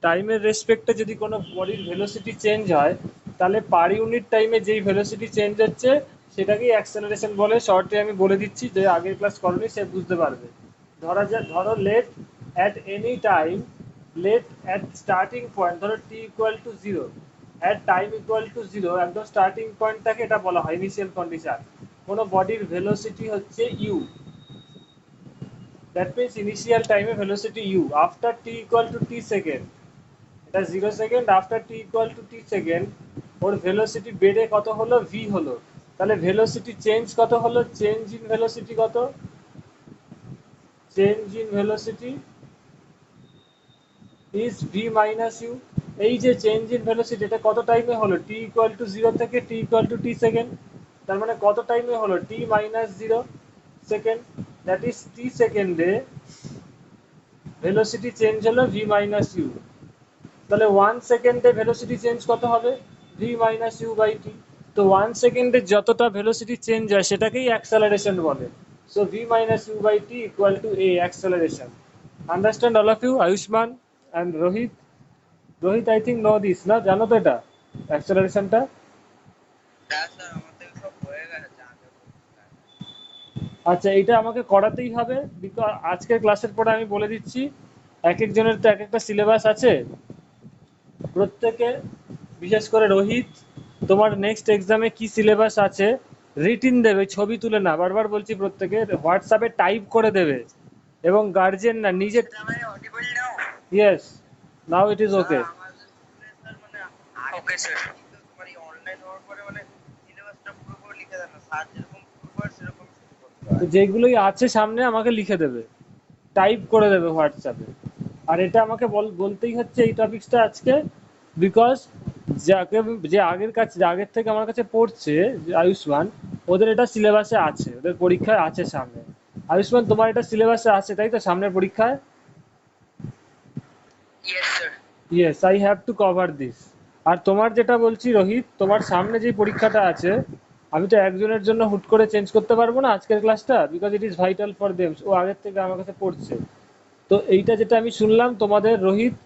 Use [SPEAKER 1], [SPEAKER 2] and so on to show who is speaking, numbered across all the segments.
[SPEAKER 1] টাইমের রেসপেক্টে যদি কোনো বডির ভেলোসিটি চেঞ্জ হয়, তাহলে পার ইউনিট টাইমে যেই ভেলোসিটি চেঞ্জ হচ্ছে সেটাকেই অ্যাক্সেলারেশন বলে। শর্টে আমি বলে দিচ্ছি, যে আগের ক্লাস করনি সে বুঝতে পারবে। ধরো let at any time, let at starting point, ধরো T equal to zero, at time equal to zero, একদম স্টার্টিং পয়েন্টটাকে এটা বলা হয় ইনিশিয়াল কন্ডিশন। কোনো বডির ভেলোসিটি হচ্ছে ইউ, দ্যাট মিনস ইনিশিয়াল টাইমে velocity U after T equal to T second, এটা 0 second, after T equal to T second ওর ভেলোসিটি বেড়ে কত হলো, ভি হলো। তাহলে ভেলোসিটি চেঞ্জ কত হলো, চেঞ্জ ইন ভেলোসিটি কত, change in velocity is v minus u. এই যে চেঞ্জ ইন ভেলোসিটি, এটা কত টাইমে হলো, টি ইকুয়াল টু জিরো থেকে T equal to T second. তার মানে কত টাইমে হলো, T minus zero second, that is T সেকেন্ডে ভেলোসিটি চেঞ্জ হলো ভি মাইনাস ইউ। তাহলে 1 সেকেন্ডে ভেলোসিটি চেঞ্জ কত হবে, V minus you by T. তো 1 সেকেন্ডে যতটা ভেলোসিটি চেঞ্জ হয় সেটাকেই অ্যাক্সেলারেশন বলে। So v minus you by t equal to a acceleration. Understand all of you? Ayushman and Rohit, Rohit I think know this, না জানো তো এটা অ্যাক্সেলারেশনটা?
[SPEAKER 2] হ্যাঁ স্যার, আমাদের সব হয়ে গেছে আগে।
[SPEAKER 1] আচ্ছা, এটা আমাকে করাতেই হবে, বিকজ আজকের ক্লাসের পরে আমি বলে দিচ্ছি, এক একজনের তো এক একটা সিলেবাস আছে প্রত্যেকে। বিশেষ করে রোহিত, তোমার নেক্সট এক্সামে কি সিলেবাস আছে রিটিন দেবে, ছবি তুলে না, বারবার বলছি প্রত্যেকে হোয়াটসঅ্যাপে টাইপ করে দেবে। এবং গার্জেন না নিজে,
[SPEAKER 2] মানে audible now?
[SPEAKER 1] Yes, now it is
[SPEAKER 2] sir
[SPEAKER 1] okay.
[SPEAKER 2] আমাদের স্কুলে স্যার মানে ওকে স্যার, কিন্তু তোমার এই অনলাইন হওয়ার পরে মানে সিলেবাসটা পুরোপুরি লিখে দেন না, স্যার যেরকম শুরু করে সেরকম শুরু করতে
[SPEAKER 1] তো
[SPEAKER 2] হয়।
[SPEAKER 1] যেগুলোই আছে সামনে আমাকে লিখে দেবে, টাইপ করে দেবে হোয়াটসঅ্যাপে। আর এটা আমাকে বলতেই হচ্ছে এই টপিকসটা আজকে, বিকজ যাকে, যে আগের কাছে, যে আগের থেকে আমার কাছে পড়ছে, যে আয়ুষ্মান, ওদের এটা সিলেবাসে আছে, ওদের পরীক্ষায় আছে সামনে। আয়ুষ্মান, তোমার এটা সিলেবাসে আছে তাই তো সামনের পরীক্ষায়?
[SPEAKER 2] Yes sir.
[SPEAKER 1] Yes, I have to cover this. আর তোমার যেটা বলছি রোহিত, তোমার সামনে যে পরীক্ষাটা আছে, আমি তো একজনের জন্য হুট করে চেঞ্জ করতে পারবো না আজকের ক্লাসটা, because it is vital for them. ও আগের থেকে আমার কাছে পড়ছে। তো এইটা যেটা আমি শুনলাম তোমাদের রোহিত,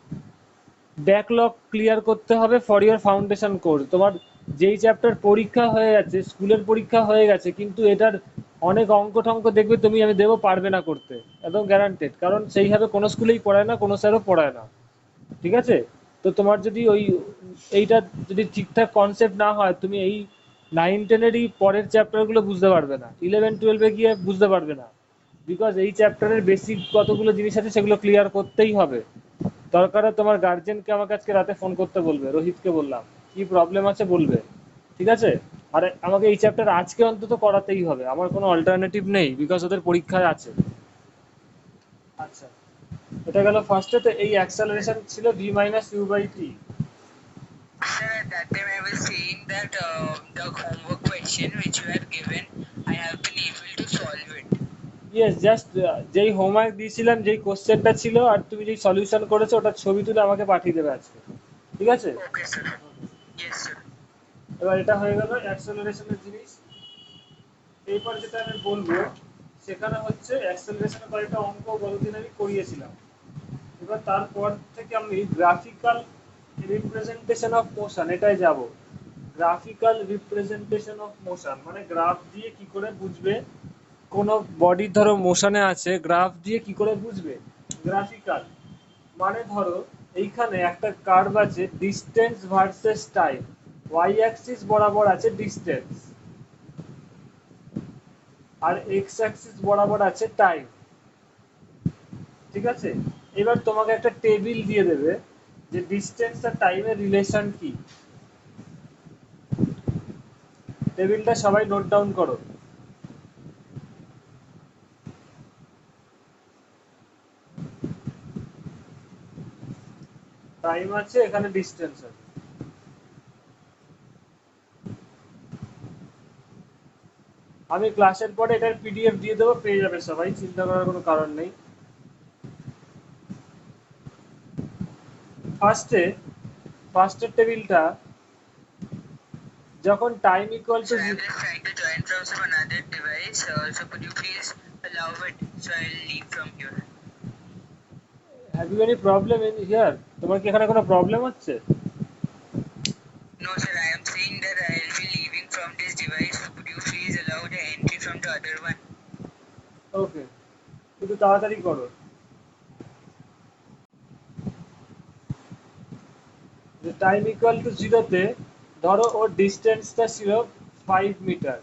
[SPEAKER 1] ব্যাকলগ ক্লিয়ার করতে হবে ফর ইওর ফাউন্ডেশন কোর্স। তোমার যেই চ্যাপ্টার পরীক্ষা হয়ে গেছে, স্কুলের পরীক্ষা হয়ে গেছে, কিন্তু এটার অনেক অঙ্ক টঙ্ক দেখবে তুমি, আমি দেবো, পারবে না করতে, একদম গ্যারান্টেড, কারণ সেইভাবে কোনো স্কুলেই পড়ায় না, কোনো স্যারও পড়ায় না। ঠিক আছে? তো তোমার যদি ওই এইটা যদি ঠিকঠাক কনসেপ্ট না হয়, তুমি এই 9-10-এরই পরের চ্যাপ্টারগুলো বুঝতে পারবে না, 11-12-এ গিয়ে বুঝতে পারবে না, বিকজ এই চ্যাপ্টারের বেসিক কতগুলো জিনিস আছে সেগুলো ক্লিয়ার করতেই হবে। দরকারে তোমার গার্জেনকে আমাকে আজকে রাতে ফোন করতে বলবে, রোহিতকে বললাম, কি প্রবলেম আছে বলবে। ঠিক আছে? আর আমাকে এই চ্যাপ্টার আজকে অন্তত করাতেই হবে, আমার কোনো অল্টারনেটিভ নেই, বিকজ ওদের পরীক্ষায় আছে। আচ্ছা, এটা গেল ফার্স্টে। তো এই অ্যাক্সেলারেশন ছিল v minus you by t.
[SPEAKER 2] Sir, at that time I was saying that the homework question which you had given, I have been able to solve it.
[SPEAKER 1] Yes, just যেই হোমওয়ার্ক দিয়েছিলাম, যেই কোশ্চেনটা ছিল, আর তুমি যেই solution করেছো ওটার ছবি তুলে আমাকে পাঠিয়ে দেবে আজকে। ঠিক আছে?
[SPEAKER 2] Okay, sir. Yes, sir.
[SPEAKER 1] এবার এটা হয়ে গেল অ্যাক্সেলারেশনের জিনিস। এরপর যেটা আমি বলবো, সেখানে হচ্ছে অ্যাক্সেলারেশনের কয়েকটা অঙ্ক গতদিন আমি করিয়েছিলাম। এবার তারপর থেকে আমি গ্রাফিক্যাল রিপ্রেজেন্টেশন অফ মোশন এটাই যাব। গ্রাফিক্যাল রিপ্রেজেন্টেশন অফ মোশন মানে গ্রাফ দিয়ে কি করে বুঝবে কোনো বডি, ধরো মোশনে আছে, গ্রাফ দিয়ে কি করে বুঝবে। গ্রাফিক্যাল মানে ধরো এইখানে একটা কার্ভ আছে, distance versus time, y axis বরাবর আছে ডিস্টেন্স, আর এক্স অ্যাক্সিস বরাবর আছে টাইম। ঠিক আছে? এবার তোমাকে একটা টেবিল দিয়ে দেবে যে ডিস্টেন্স আর টাইমের রিলেশন কি। টেবিলটা সবাই নোট ডাউন করো। টাইম আছে, এখানে ডিস্টেন্স আছে। আমি ক্লাসের পরে এটার পিডিএফ দিয়ে দেবো, পেয়ে যাবে সবাই, চিন্তা করার কোনো কারণ নেই। ফার্স্টে, ফার্স্টের টেবিলটা, যখন time equal two,
[SPEAKER 2] So I'm just trying to join from some another device. So could you please allow it? So I'll leave from here.
[SPEAKER 1] Have you any problem in here? তোমার কি এখানে কোনো প্রবলেম হচ্ছে?
[SPEAKER 2] No, sir, I am saying that I'll be leaving from this device. Could you please allow the entry from the other one?
[SPEAKER 1] ওকে, একটু তাড়াতাড়ি করো। যে time equal two জিরোতে ধরো ওর ডিস্টেন্সটা ছিল 5 মিটার,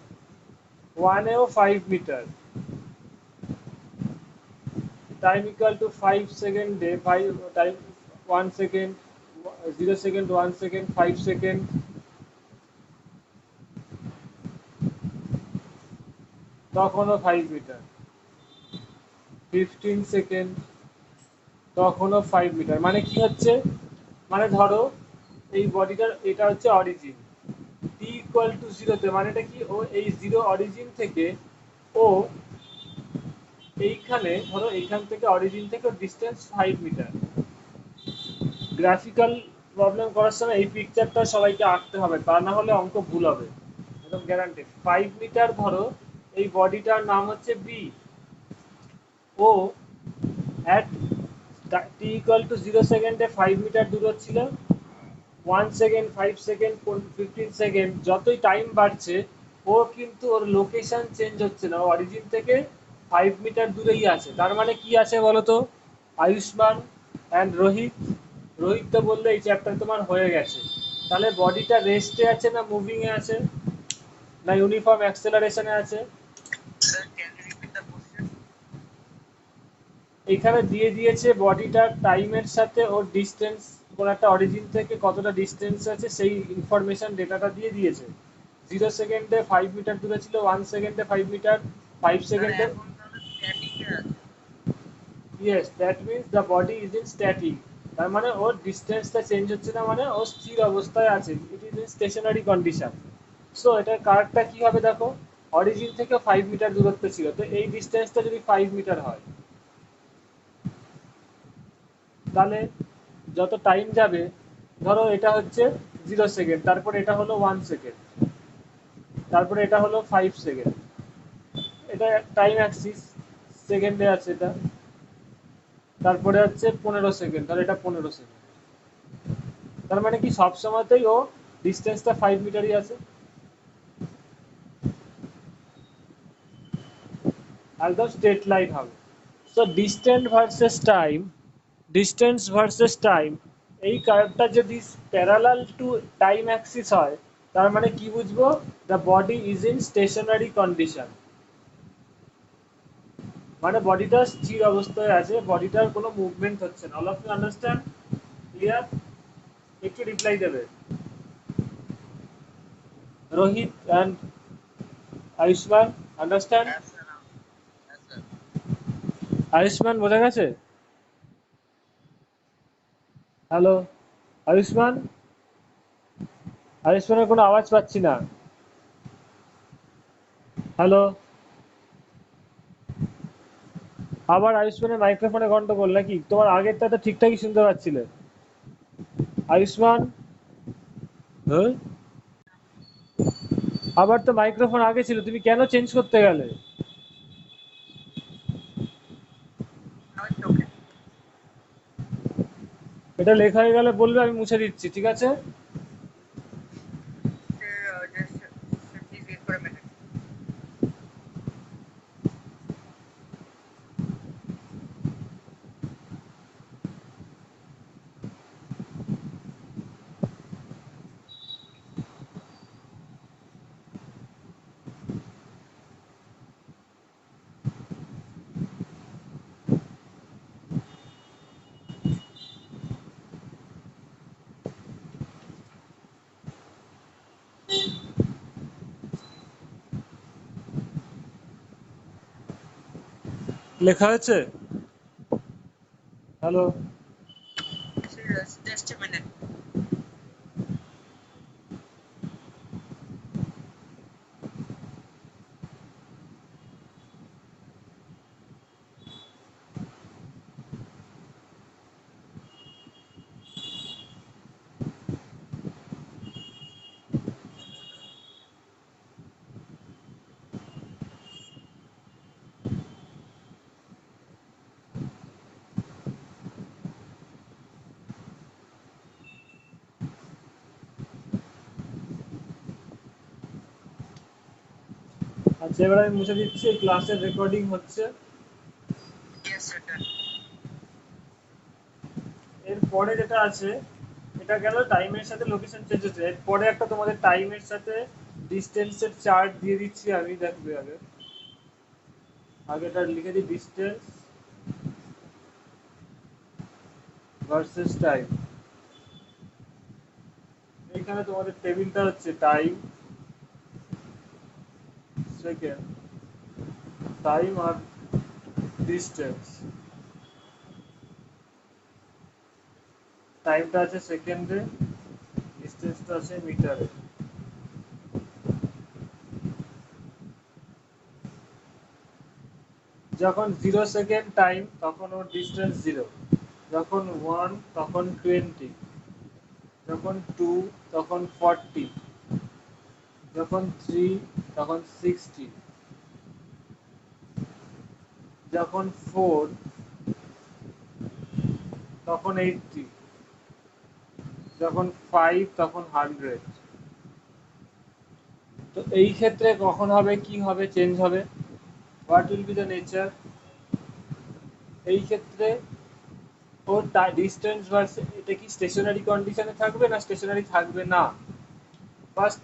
[SPEAKER 1] ওয়ানেও 5 মিটার, টাইম ইকুয়াল টু 5 সেকেন্ডে 5 time, 1 second, 0 second, 1 second, 5 second, তখনও 5 মিটার, 15 সেকেন্ড, তখনও 5 মিটার। মানে কি হচ্ছে, মানে ধরো এই বডিটার এটা হচ্ছে অরিজিন, টি ইকুয়াল টু জিরোতে মানেটা কি, ও এই জিরো অরিজিন থেকে ও এইখানে ধরো এইখান থেকে অরিজিন থেকে ডিস্টেন্স 5 মিটার। গ্রাফিক্যাল প্রবলেম করার সময় এই পিকচারটা সবাইকে আঁকতে হবে, তা না হলে অঙ্ক ভুল হবে, একদম গ্যারান্টেড। 5 মিটার ধরো এই বডিটার নাম হচ্ছে বি, ও অ্যাট টি ইকুয়াল টু 0 সেকেন্ডে 5 মিটার দূর ছিল, 1 সেকেন্ড, 5 সেকেন্ড, 15 সেকেন্ড, যতই টাইম বাড়ছে ও কিন্তু ওর লোকেশন চেঞ্জ হচ্ছে না, অরিজিন থেকে 5 মিটার দূরেই আছে। তার মানে কি আছে বলতো, আয়ুষ্মান অ্যান্ড রোহিত, রোহিত তো বললো এই চ্যাপ্টার তোমার হয়ে গেছে, তাহলে বডিটা রেস্টে আছে না মুভিং এ আছে না ইউনিফর্ম অ্যাক্সেলারেশনে আছে?
[SPEAKER 2] Sir, can you repeat the question?
[SPEAKER 1] এখানে দিয়ে দিয়েছে বডিটার টাইমের সাথে ওর ডিস্টেন্স, কোন একটা অরিজিন থেকে কতটা ডিস্টেন্স আছে সেই ইনফরমেশন ডেটাটা দিয়ে দিয়েছে। 0 সেকেন্ডে 5 মিটার দূরে ছিল, 1 সেকেন্ডে 5 মিটার, ফাইভ
[SPEAKER 2] Sir,
[SPEAKER 1] সেকেন্ডে
[SPEAKER 2] এখন তাহলে static এ আছে।
[SPEAKER 1] Yes, that means the body is in static. তার মানে ওর ডিস্টেন্সটা চেঞ্জ হচ্ছে না, মানে ও স্থির অবস্থায় আছে, it is in stationary condition. So এটার কারেক্টটা কি হবে দেখো, অরিজিন থেকে 5 মিটার দূরত্ব ছিল, তো এই ডিস্টেন্সটা যদি 5 মিটার হয়, তাহলে যত টাইম যাবে, ধরো এটা হচ্ছে 0 সেকেন্ড, তারপর এটা হলো 1 সেকেন্ড, তারপরে এটা হলো 5 সেকেন্ড, এটা টাইম অ্যাক্সিস সেকেন্ডে আছে এটা, তারপরে হচ্ছে 15 সেকেন্ড, তাহলে এটা 15 সেকেন্ড। তার মানে কি সব সময়তেই ও ডিস্টেন্সটা 5 মিটারই আছে, একদম স্ট্রেট লাইন হবে। সো ডিস্টেন্স ভার্সেস টাইম, এই কার্ভটা যদি প্যারালাল টু টাইম অ্যাক্সিস হয়, তার মানে কি বুঝবো, the body is in stationary condition, মানে বডিটা স্থির অবস্থায় আছে, বডিটার কোনো মুভমেন্ট হচ্ছে না। All of you understand? Clear? একটু রিপ্লাই দেবে Rohit and Ayushman, understand?
[SPEAKER 2] Yes, sir. Yes, sir.
[SPEAKER 1] Ayushman বোঝা গেছে? হ্যালো আয়ুষ্মান, আয়ুষ্মানের কোনো আওয়াজ পাচ্ছি না। হ্যালো, আবার আয়ুষ্মানের মাইক্রোফোনে গন্ডগোল নাকি? তোমার আগেরটা তো ঠিকঠাকই শুনতে পাচ্ছিলে। আয়ুষ্মান, হ্যাঁ, আবার তো মাইক্রোফোন আগে ছিল, তুমি কেন চেঞ্জ করতে গেলে?
[SPEAKER 2] Now it's okay.
[SPEAKER 1] এটা লেখা হয়ে গেলে বলবে, আমি মুছে দিচ্ছি, ঠিক আছে?
[SPEAKER 2] Sir, sir, please wait for a minute.
[SPEAKER 1] লেখা হয়েছে? Hello,
[SPEAKER 2] Sir, just a minute.
[SPEAKER 1] আচ্ছা, এবার আমি মুছে দিচ্ছি, ক্লাসের রেকর্ডিং হচ্ছে।
[SPEAKER 2] Yes, sir, done.
[SPEAKER 1] এরপরে যেটা আছে, এটা গেল টাইমের সাথে লোকেশন চেঞ্জ হচ্ছে। এরপরে একটা তোমাদের টাইমের সাথে ডিস্টেন্সের চার্ট দিয়ে দিচ্ছি আমি, দেখবে আগে। আগেটা লিখে দিই, ডিস্টেন্স ভার্সেস টাইম। এইখানে তোমাদের টেবিলটা হচ্ছে টাইম, সেকেন্ড, টাইম আর ডিস্টেন্স। টাইমটা আছে সেকেন্ডে, ডিস্টেন্সটা আছে মিটারে। যখন 0 সেকেন্ড টাইম তখন ওর ডিস্টেন্স 0, যখন 1 তখন 20, যখন 2 তখন 40, যখন 3 তখন 60, যখন 4 তখন 80, যখন 5 তখন 100। তো এই ক্ষেত্রে কখন হবে, কি হবে, চেঞ্জ হবে, what will be the nature? এই ক্ষেত্রে ওর ডিস্টেন্স ভার্সেস এটা কি স্টেশনারি কন্ডিশনে থাকবে না স্টেশনারি থাকবে না? First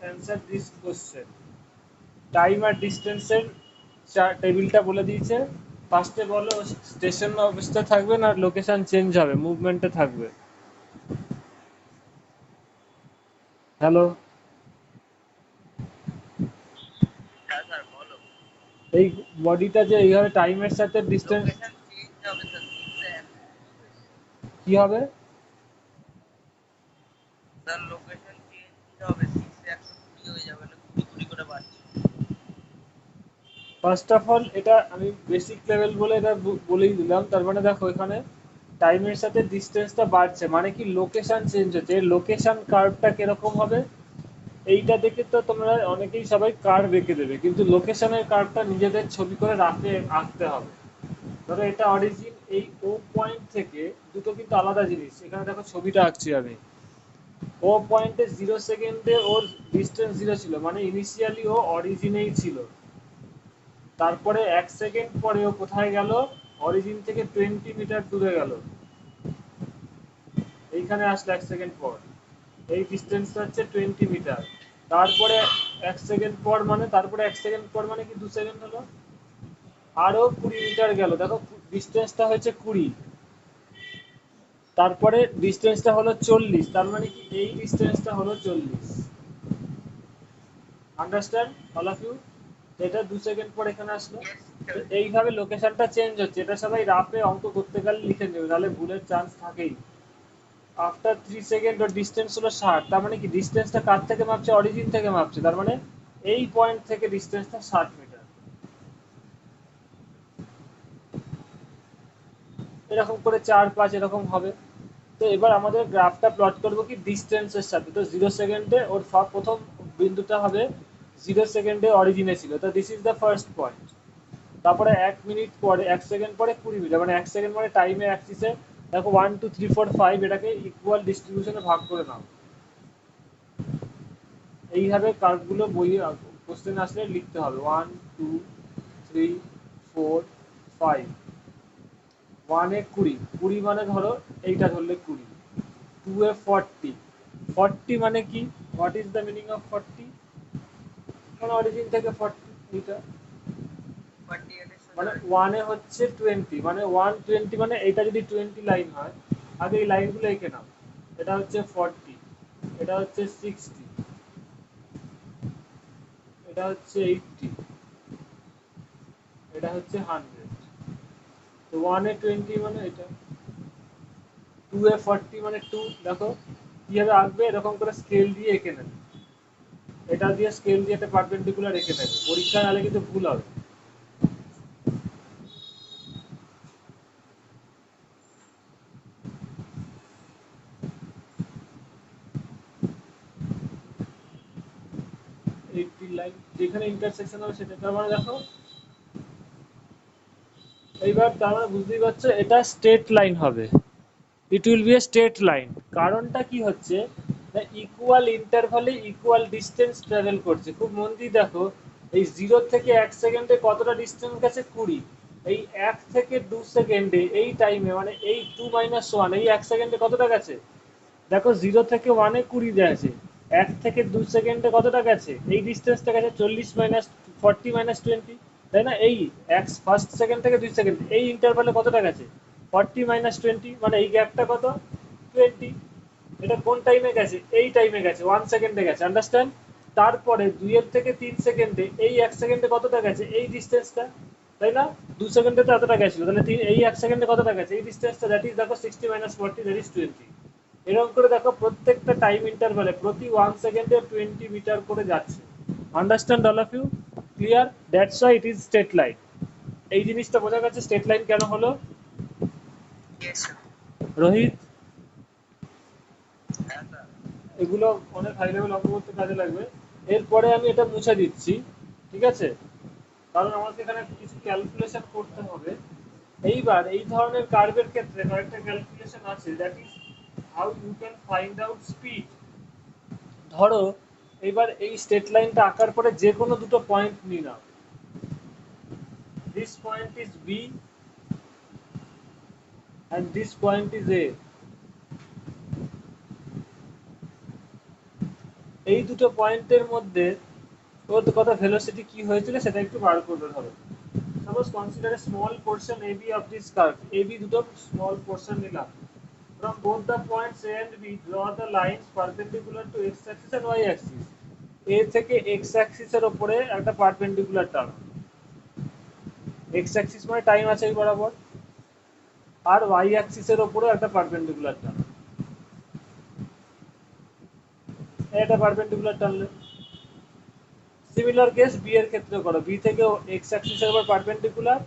[SPEAKER 1] answer this question. Time আর ডিস্টেন্সের টেবিলটা বলে দিয়েছে। ফার্স্টে বলো, স্টেশন অবস্থা থাকবে না লোকেশন চেঞ্জ হবে, মুভমেন্টে থাকবে? হ্যালো,
[SPEAKER 2] হ্যাঁ স্যার বলো।
[SPEAKER 1] এই বডিটা যে এইভাবে টাইমের সাথে ডিস্টেন্স
[SPEAKER 2] লোকেশন চেঞ্জ হবে স্যার, 6
[SPEAKER 1] কি হবে?
[SPEAKER 2] স্যার লোকেশন চেঞ্জ হবে, 6 হয়ে যাবে না, 20 করে বাড়ছে।
[SPEAKER 1] ফার্স্ট অফ অল এটা আমি বেসিক লেভেল বলে এটা বলেই দিলাম। তার মানে দেখো, এখানে টাইমের সাথে ডিস্টেন্সটা বাড়ছে মানে কি লোকেশন চেঞ্জ হচ্ছে। লোকেশন কার্ভটা কিরকম হবে, এইটা দেখে তো তোমরা অনেকেই সবাই কার্ভ এঁকে দেবে, কিন্তু লোকেশনের কার্ভটা নিজেদের ছবি করে রাখে আঁকতে হবে। ধরো এটা অরিজিন, এই ও পয়েন্ট থেকে, দুটো কিন্তু আলাদা জিনিস। এখানে দেখো ছবিটা আঁকছি আমি। ও পয়েন্টে 0 সেকেন্ডে ওর ডিস্টেন্স 0 ছিল, মানে ইনিশিয়ালি ও অরিজিনেই ছিল। তারপরে 1 সেকেন্ড পরে ও কোথায় গেল, অরিজিন থেকে 20 মিটার দূরে গেল, এইখানে আসলো 1 সেকেন্ড পর। এই ডিস্টেন্সটা হচ্ছে 20 মিটার। তারপরে 1 সেকেন্ড পর মানে, তারপরে 1 সেকেন্ড পর মানে কি 2 সেকেন্ড হলো, আরো 20 মিটার গেল, দেখো ডিস্টেন্সটা হচ্ছে 20। তারপরে ডিস্টেন্সটা হলো 40, তার মানে কি এই ডিস্টেন্সটা হলো 40। Understand all of you? এটা 2 সেকেন্ড পর এখানে আসলো।
[SPEAKER 2] ইয়েস
[SPEAKER 1] তো
[SPEAKER 2] স্যার।
[SPEAKER 1] এইভাবে লোকেশনটা চেঞ্জ হচ্ছে। এটা সবাই রাফে অঙ্ক করতে গেলে লিখে নেবে, তাহলে ভুলের চান্স থাকেই। আফটার 3 সেকেন্ড ওর ডিস্টেন্স হলো 60, তার মানে কি ডিস্টেন্সটা কার থেকে মাপছে, অরিজিন থেকে মাপছে, তার মানে এই পয়েন্ট থেকে ডিস্টেন্সটা 60 মিটার। এরকম করে 4 5 এরকম হবে। তো এবার আমাদের গ্রাফটা প্লট করবো কি ডিস্টেন্সের সাথে। তো 0 সেকেন্ডে ওর প্রথম বিন্দুটা হবে, 0 সেকেন্ডে অরিজিনে ছিল, তো this is the first point. তারপরে 1 মিনিট পরে, 1 সেকেন্ড পরে 20 মিটার, মানে 1 সেকেন্ড মানে টাইমে অ্যাক্সিসে দেখো 1 2 3 4 5, এটাকে ইকুয়াল ডিস্ট্রিবিউশনে ভাগ করে নাও। এইভাবে কার্ভগুলো বইয়ে কোশ্চেন আসলে লিখতে হবে, 1 2 3 4 5। 1-এ 20, 20 মানে ধরো এইটা ধরলে 20। 2-এ 40, 40 মানে কি, what is the meaning of 40? মানে অরিজিন থেকে 40 মিটার।
[SPEAKER 2] 40 এর সোজা
[SPEAKER 1] মানে
[SPEAKER 2] হয়ে
[SPEAKER 1] 1-এ হচ্ছে 20, মানে 120, মানে এটা যদি 20 লাইন হয়, আগে এই লাইনগুলো এঁকে নাও। এটা হচ্ছে 40, এটা হচ্ছে 60, এটা হচ্ছে 80, এটা হচ্ছে 100। তো 1-এ 20 মানে এটা, 2-এ 40 মানে 2। দেখো কিভাবে আঁকবে, এরকম করে স্কেল দিয়ে এঁকে নেবে। এটা দিয়ে স্কেল দিয়ে একটা পারপেন্ডিকুলার এঁকে নেবে, পরীক্ষায় হলে কিন্তু ভুল হবে। 80 লাইন যেখানে ইন্টারসেকশন হবে সেটা, তার মানে দেখো এইবার, তার মানে বুঝতেই পারছো এটা স্ট্রেট লাইন হবে। It will B A straight line. কারণটা কি হচ্ছে, ইকুয়াল ইন্টারভালে ইকুয়াল ডিস্টেন্স ট্রাভেল করছে। খুব মন দিয়ে দেখো, এই 0 থেকে 1 সেকেন্ডে কতটা ডিস্টেন্স গেছে 20। এই 1 থেকে 2 সেকেন্ডে এই টাইমে মানে এই 2 মাইনাস 1 এই 1 সেকেন্ডে কতটা গেছে, দেখো 0 থেকে 1 এ 20 গেছে, 1 থেকে 2 সেকেন্ডে কতটা গেছে, এই ডিস্টেন্সটা গেছে 40 মাইনাস 40 মাইনাস 20, তাই না? এই এক ফার্স্ট সেকেন্ড থেকে 2 সেকেন্ড এই ইন্টারভালে কতটা গেছে 40 মাইনাস 20, মানে এই গ্যাপটা কত 20। এটা কোন টাইমে গেছে, এই টাইমে গেছে 1 সেকেন্ডে গেছে, আন্ডারস্ট্যান্ড? তারপরে 2 এর থেকে 3 সেকেন্ডে এই 1 সেকেন্ডে কতটা গেছে এই ডিস্টেন্সটা, তাই না? 2 সেকেন্ডে তো এতটা গেছিল, তাহলে এই 1 সেকেন্ডে কতটা গেছে এই ডিস্টেন্সটা, দ্যাট ইজ দেখো 60 মাইনাস 40 দ্যাট ইজ 20। এরকম করে দেখো প্রত্যেকটা টাইম ইন্টারভালে প্রতি 1 সেকেন্ডে 20 মিটার করে যাচ্ছে। Understand all of you? Clear? That's why it is straight line. এই জিনিসটা বোঝা গেছে স্ট্রেট লাইন কেন হলো?
[SPEAKER 2] Yes, sir.
[SPEAKER 1] রোহিত,
[SPEAKER 2] হ্যাঁ, sir.
[SPEAKER 1] এগুলো অনেক হাই লেভেল অঙ্ক করতে কাজে লাগবে। এরপরে আমি এটা মুছে দিচ্ছি, ঠিক আছে? কারণ আমাকে এখানে কিছু ক্যালকুলেশন করতে হবে। এইবার এই ধরনের কার্ভের ক্ষেত্রে কয়েকটা ক্যালকুলেশন আছে, that is how you can find out speed. ধরো এবার এই স্ট্রেট লাইনটা আঁকার পরে যে কোনো দুটো পয়েন্ট নিয়ে নাও, this point is B and this point is A. এই দুটো পয়েন্টের মধ্যে ওর কত ভেলোসিটি কি হয়েছিল সেটা একটু বার করবে। ধরো suppose consider a small portion AB of this curve, AB দুটো small portion নিলাম, from both the points A and B draw the lines perpendicular to x axis and y axis। A থেকে x axis এর উপরে একটা perpendicular term, x axis মানে time আছে এই বরাবর, আর y axis এর উপরে একটা পারপেন্ডিকুলার টার্ম, এটা perpendicular term. Similar case B এর ক্ষেত্রে করো, বি থেকে এক্স অ্যাক্সিস এর উপর পারপেন্ডিকুলার,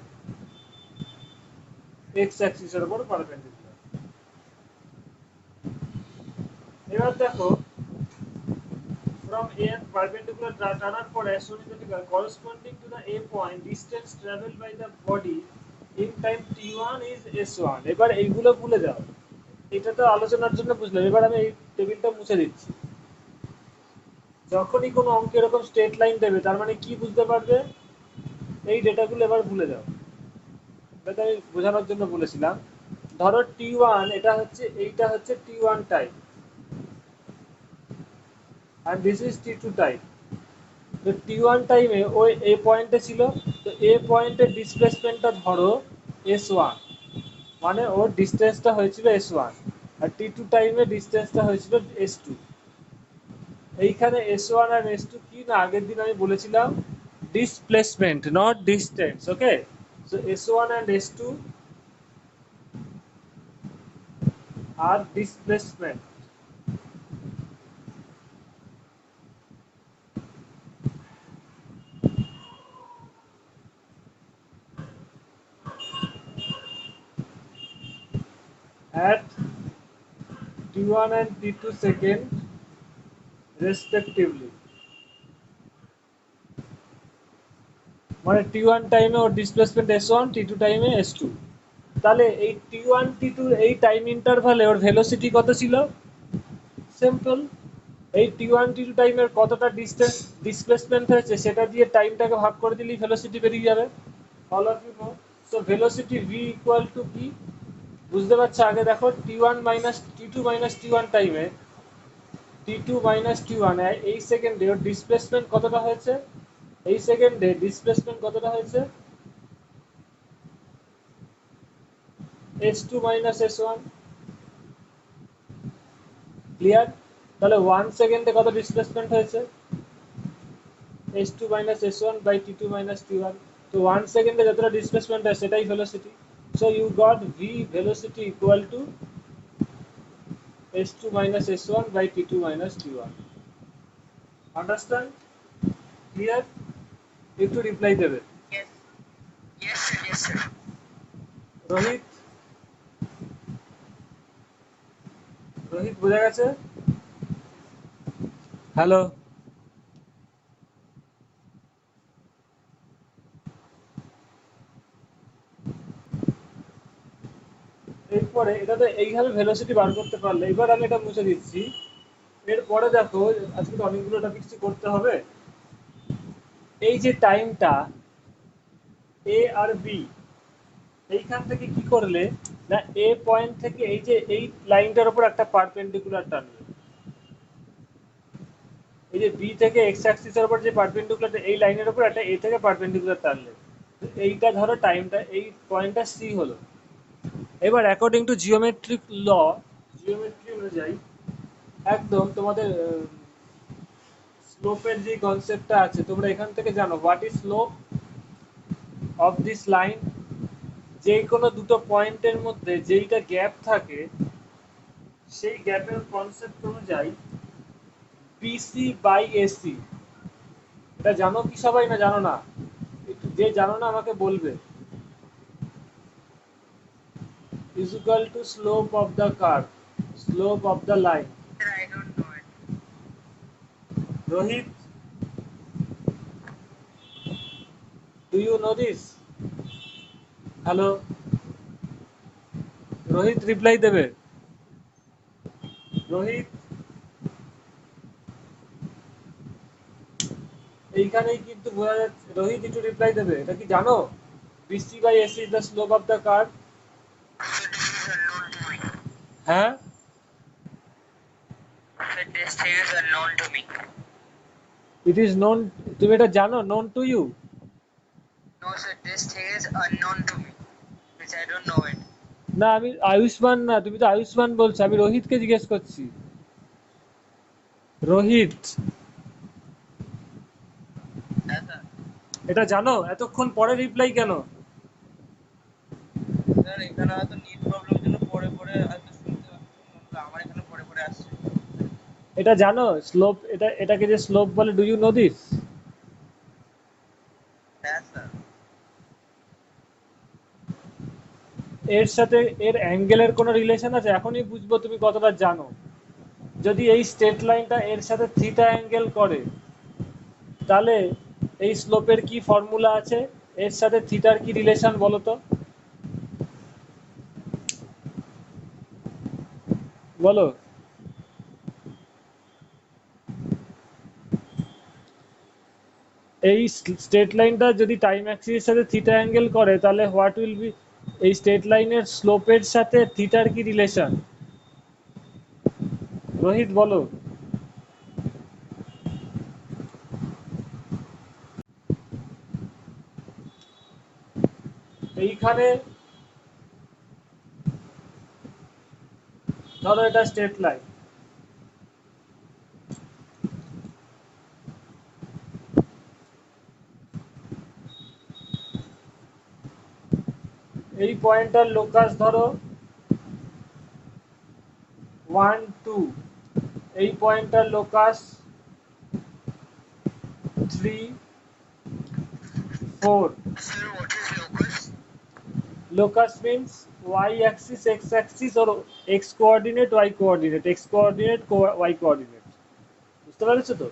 [SPEAKER 1] এক্স অ্যাক্সিস এর উপর পারপেন্ডিকুলার। এবার দেখো from A and perpendicular টানার পরে as shown in the figure corresponding to the A point distance traveled by the body in time t1 is s1। এবার এইগুলো ভুলে যাও, এটা তো আলোচনার জন্য বুঝলাম। এবার আমি এই টেবিলটা মুছে দিচ্ছি। যখনই কোনো অঙ্কে এরকম স্ট্রেট লাইন দেবে তার মানে কি বুঝতে পারবে, এই ডেটাগুলো এবার ভুলে যাও, এটা আমি বোঝানোর জন্য বলেছিলাম। ধরো t1 এটা হচ্ছে, এইটা হচ্ছে t1 time and this is t2 time. তো t1 টাইমে ওই এ পয়েন্টে ছিল, তো এ পয়েন্টের ডিসপ্লেসমেন্টটা ধরো s1, মানে ওর ডিসটেন্সটা হয়েছিল s1, আর t2 টাইমে ডিসটেন্সটা হয়েছিল s2। এইখানে s1 আর s2 কি না আগের দিন আমি বলেছিলাম displacement not distance, okay? So s1 and s2 আর displacement. at t1 and t2 second respectively, মানে t1 টাইমে ওর ডিসপ্লেসমেন্ট s1, t2 টাইমে s2। তাহলে এই t1 t2 এই টাইম ইন্টারভালে ওর ভেলোসিটি কত ছিল? সিম্পল, এই t1 t2 টাইমের কতটা ডিসটেন্স ডিসপ্লেসমেন্ট হয়েছে সেটা দিয়ে টাইমটাকে ভাগ করে দিলেই ভেলোসিটি বেরিয়ে যাবে। All of you know. So velocity v equal to কি বুঝতে পারছো? আগে দেখো t1 minus t2 minus t1 টাইমে t2 মাইনাস t1 এই সেকেন্ডে ওর ডিসপ্লেসমেন্ট কতটা হয়েছে, এই সেকেন্ডে ডিসপ্লেসমেন্ট কতটা হয়েছে s2 মাইনাস s1। ক্লিয়ার? তাহলে 1 সেকেন্ডে কত ডিসপ্লেসমেন্ট হয়েছে s2 minus s1 by t2 minus t1। তো 1 সেকেন্ডে যতটা ডিসপ্লেসমেন্ট হয় সেটাই velocity. So you got v velocity equal to s2 minus s1 by t2 minus t1। Understand? Clear? একটু রিপ্লাই দেবে।
[SPEAKER 2] Yes. Yes, sir. Yes, sir.
[SPEAKER 1] Rohit, Rohit বোঝা গেছে? Hello, এরপরে এটা তো এইভাবে ভেলোসিটি বার করতে পারলে, এবার আমি এটা মুছে দিচ্ছি। এরপরে দেখো আজকে তো অনেকগুলো টপিকস করতে হবে। এই যে টাইমটা এ আর বি, এইখান থেকে কি করলে না এ পয়েন্ট থেকে এই যে এই লাইনটার উপর একটা পারপেন্ডিকুলার টানলে, এই যে বি থেকে এক্স অ্যাক্সিসের উপর যে পারপেন্ডিকুলার এই লাইনের উপর একটা এ থেকে পারপেন্ডিকুলার টানলে, এইটা ধরো টাইমটা এই পয়েন্টটা সি হলো। এবার according to geometric law, geometry অনুযায়ী একদম তোমাদের স্লোপের যে কনসেপ্টটা আছে তোমরা এখান থেকে জানো what is slope of this line. যে কোনো দুটো পয়েন্টের মধ্যে যেইটা গ্যাপ থাকে সেই গ্যাপের কনসেপ্ট অনুযায়ী বিসি বাই এসি, এটা জানো কি সবাই না জানো না? একটু যে জানো না আমাকে বলবে। is equal to slope of the curve, slope of the line.
[SPEAKER 2] Sir, I don't know it.
[SPEAKER 1] Rohit, do you know this? Hello, Rohit reply দেবে। রোহিত, এইখানেই কিন্তু বোঝা যাচ্ছে। রোহিত একটু রিপ্লাই দেবে, এটা কি জানো? BC by AC is the slope of the curve. হ্যাঁ,
[SPEAKER 2] Sir, this thing is unknown to me.
[SPEAKER 1] It is known. তুমি এটা জানো, known to you?
[SPEAKER 2] No, sir, this thing is unknown to me. Which I don't know it.
[SPEAKER 1] না আমি আয়ুষ্মান না, তুমি তো আয়ুষ্মান বলছো, আমি রোহিতকে জিজ্ঞেস করছি। Rohit,
[SPEAKER 2] Yes, sir.
[SPEAKER 1] এটা জানো? এতক্ষণ পরে রিপ্লাই কেন?
[SPEAKER 2] স্যার এখানে হয়তো নেট প্রবলেমের জন্য পরে পরে হয়তো শুনতে পাচ্ছি, আমার এখানে পরে পরে আসছে।
[SPEAKER 1] এটা জানো স্লোপ, এটাকে যে স্লোপ বলে, ডু ইউ নো দিস?
[SPEAKER 2] হ্যাঁ স্যার।
[SPEAKER 1] এর সাথে এর অ্যাঙ্গেলের কোনো রিলেশন আছে? এখনই বুঝবো তুমি কতটা জানো। যদি এই স্ট্রেট লাইনটা এর সাথে থিটা অ্যাঙ্গেল করে, তাহলে এই স্লোপের কি ফর্মুলা আছে, এর সাথে থিটার কি রিলেশন বলো তো, বলো। এই স্ট্রেট লাইনটা যদি টাইম অ্যাক্সিসের সাথে থিটা অ্যাঙ্গেল করে, তাহলে হোয়াট উইল বি এই স্ট্রেট লাইনের স্লোপের সাথে থিটার কি রিলেশন? রোহিত বলো। এইখানে ধরো এটা স্ট্রেট লাইন, এই পয়েন্টটার লোকাস ধরো 1 2, এই পয়েন্টটার locus 3 4।
[SPEAKER 2] Sir, what is locus?
[SPEAKER 1] Locus means y axis, x axis or x coordinate, y coordinate, x coordinate, y coordinate। বুঝতে পেরেছো তো?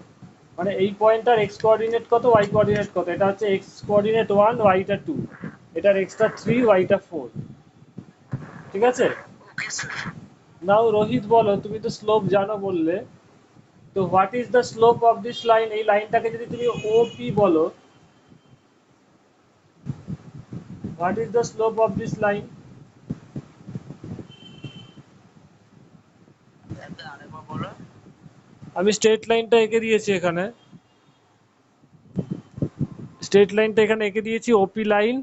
[SPEAKER 1] মানে এই পয়েন্টটার x কোঅর্ডিনেট কত, y কোঅর্ডিনেট কত। এটা হচ্ছে x কোঅর্ডিনেট 1, y টা 2, এটার x টা 3, y টা 4। ঠিক আছে?
[SPEAKER 2] Okay, sir.
[SPEAKER 1] নাও রোহিত বলো, তুমি তো স্লোপ জানো বললে, তো what is the slope of this line? এই লাইনটাকে যদি তুমি ওপি বলো, what is the slope of this line?
[SPEAKER 2] আরেকবার বলো।
[SPEAKER 1] আমি স্ট্রেট লাইনটা এঁকে দিয়েছি এখানে, স্ট্রেট লাইনটা এখানে এঁকে দিয়েছি, ওপি লাইন।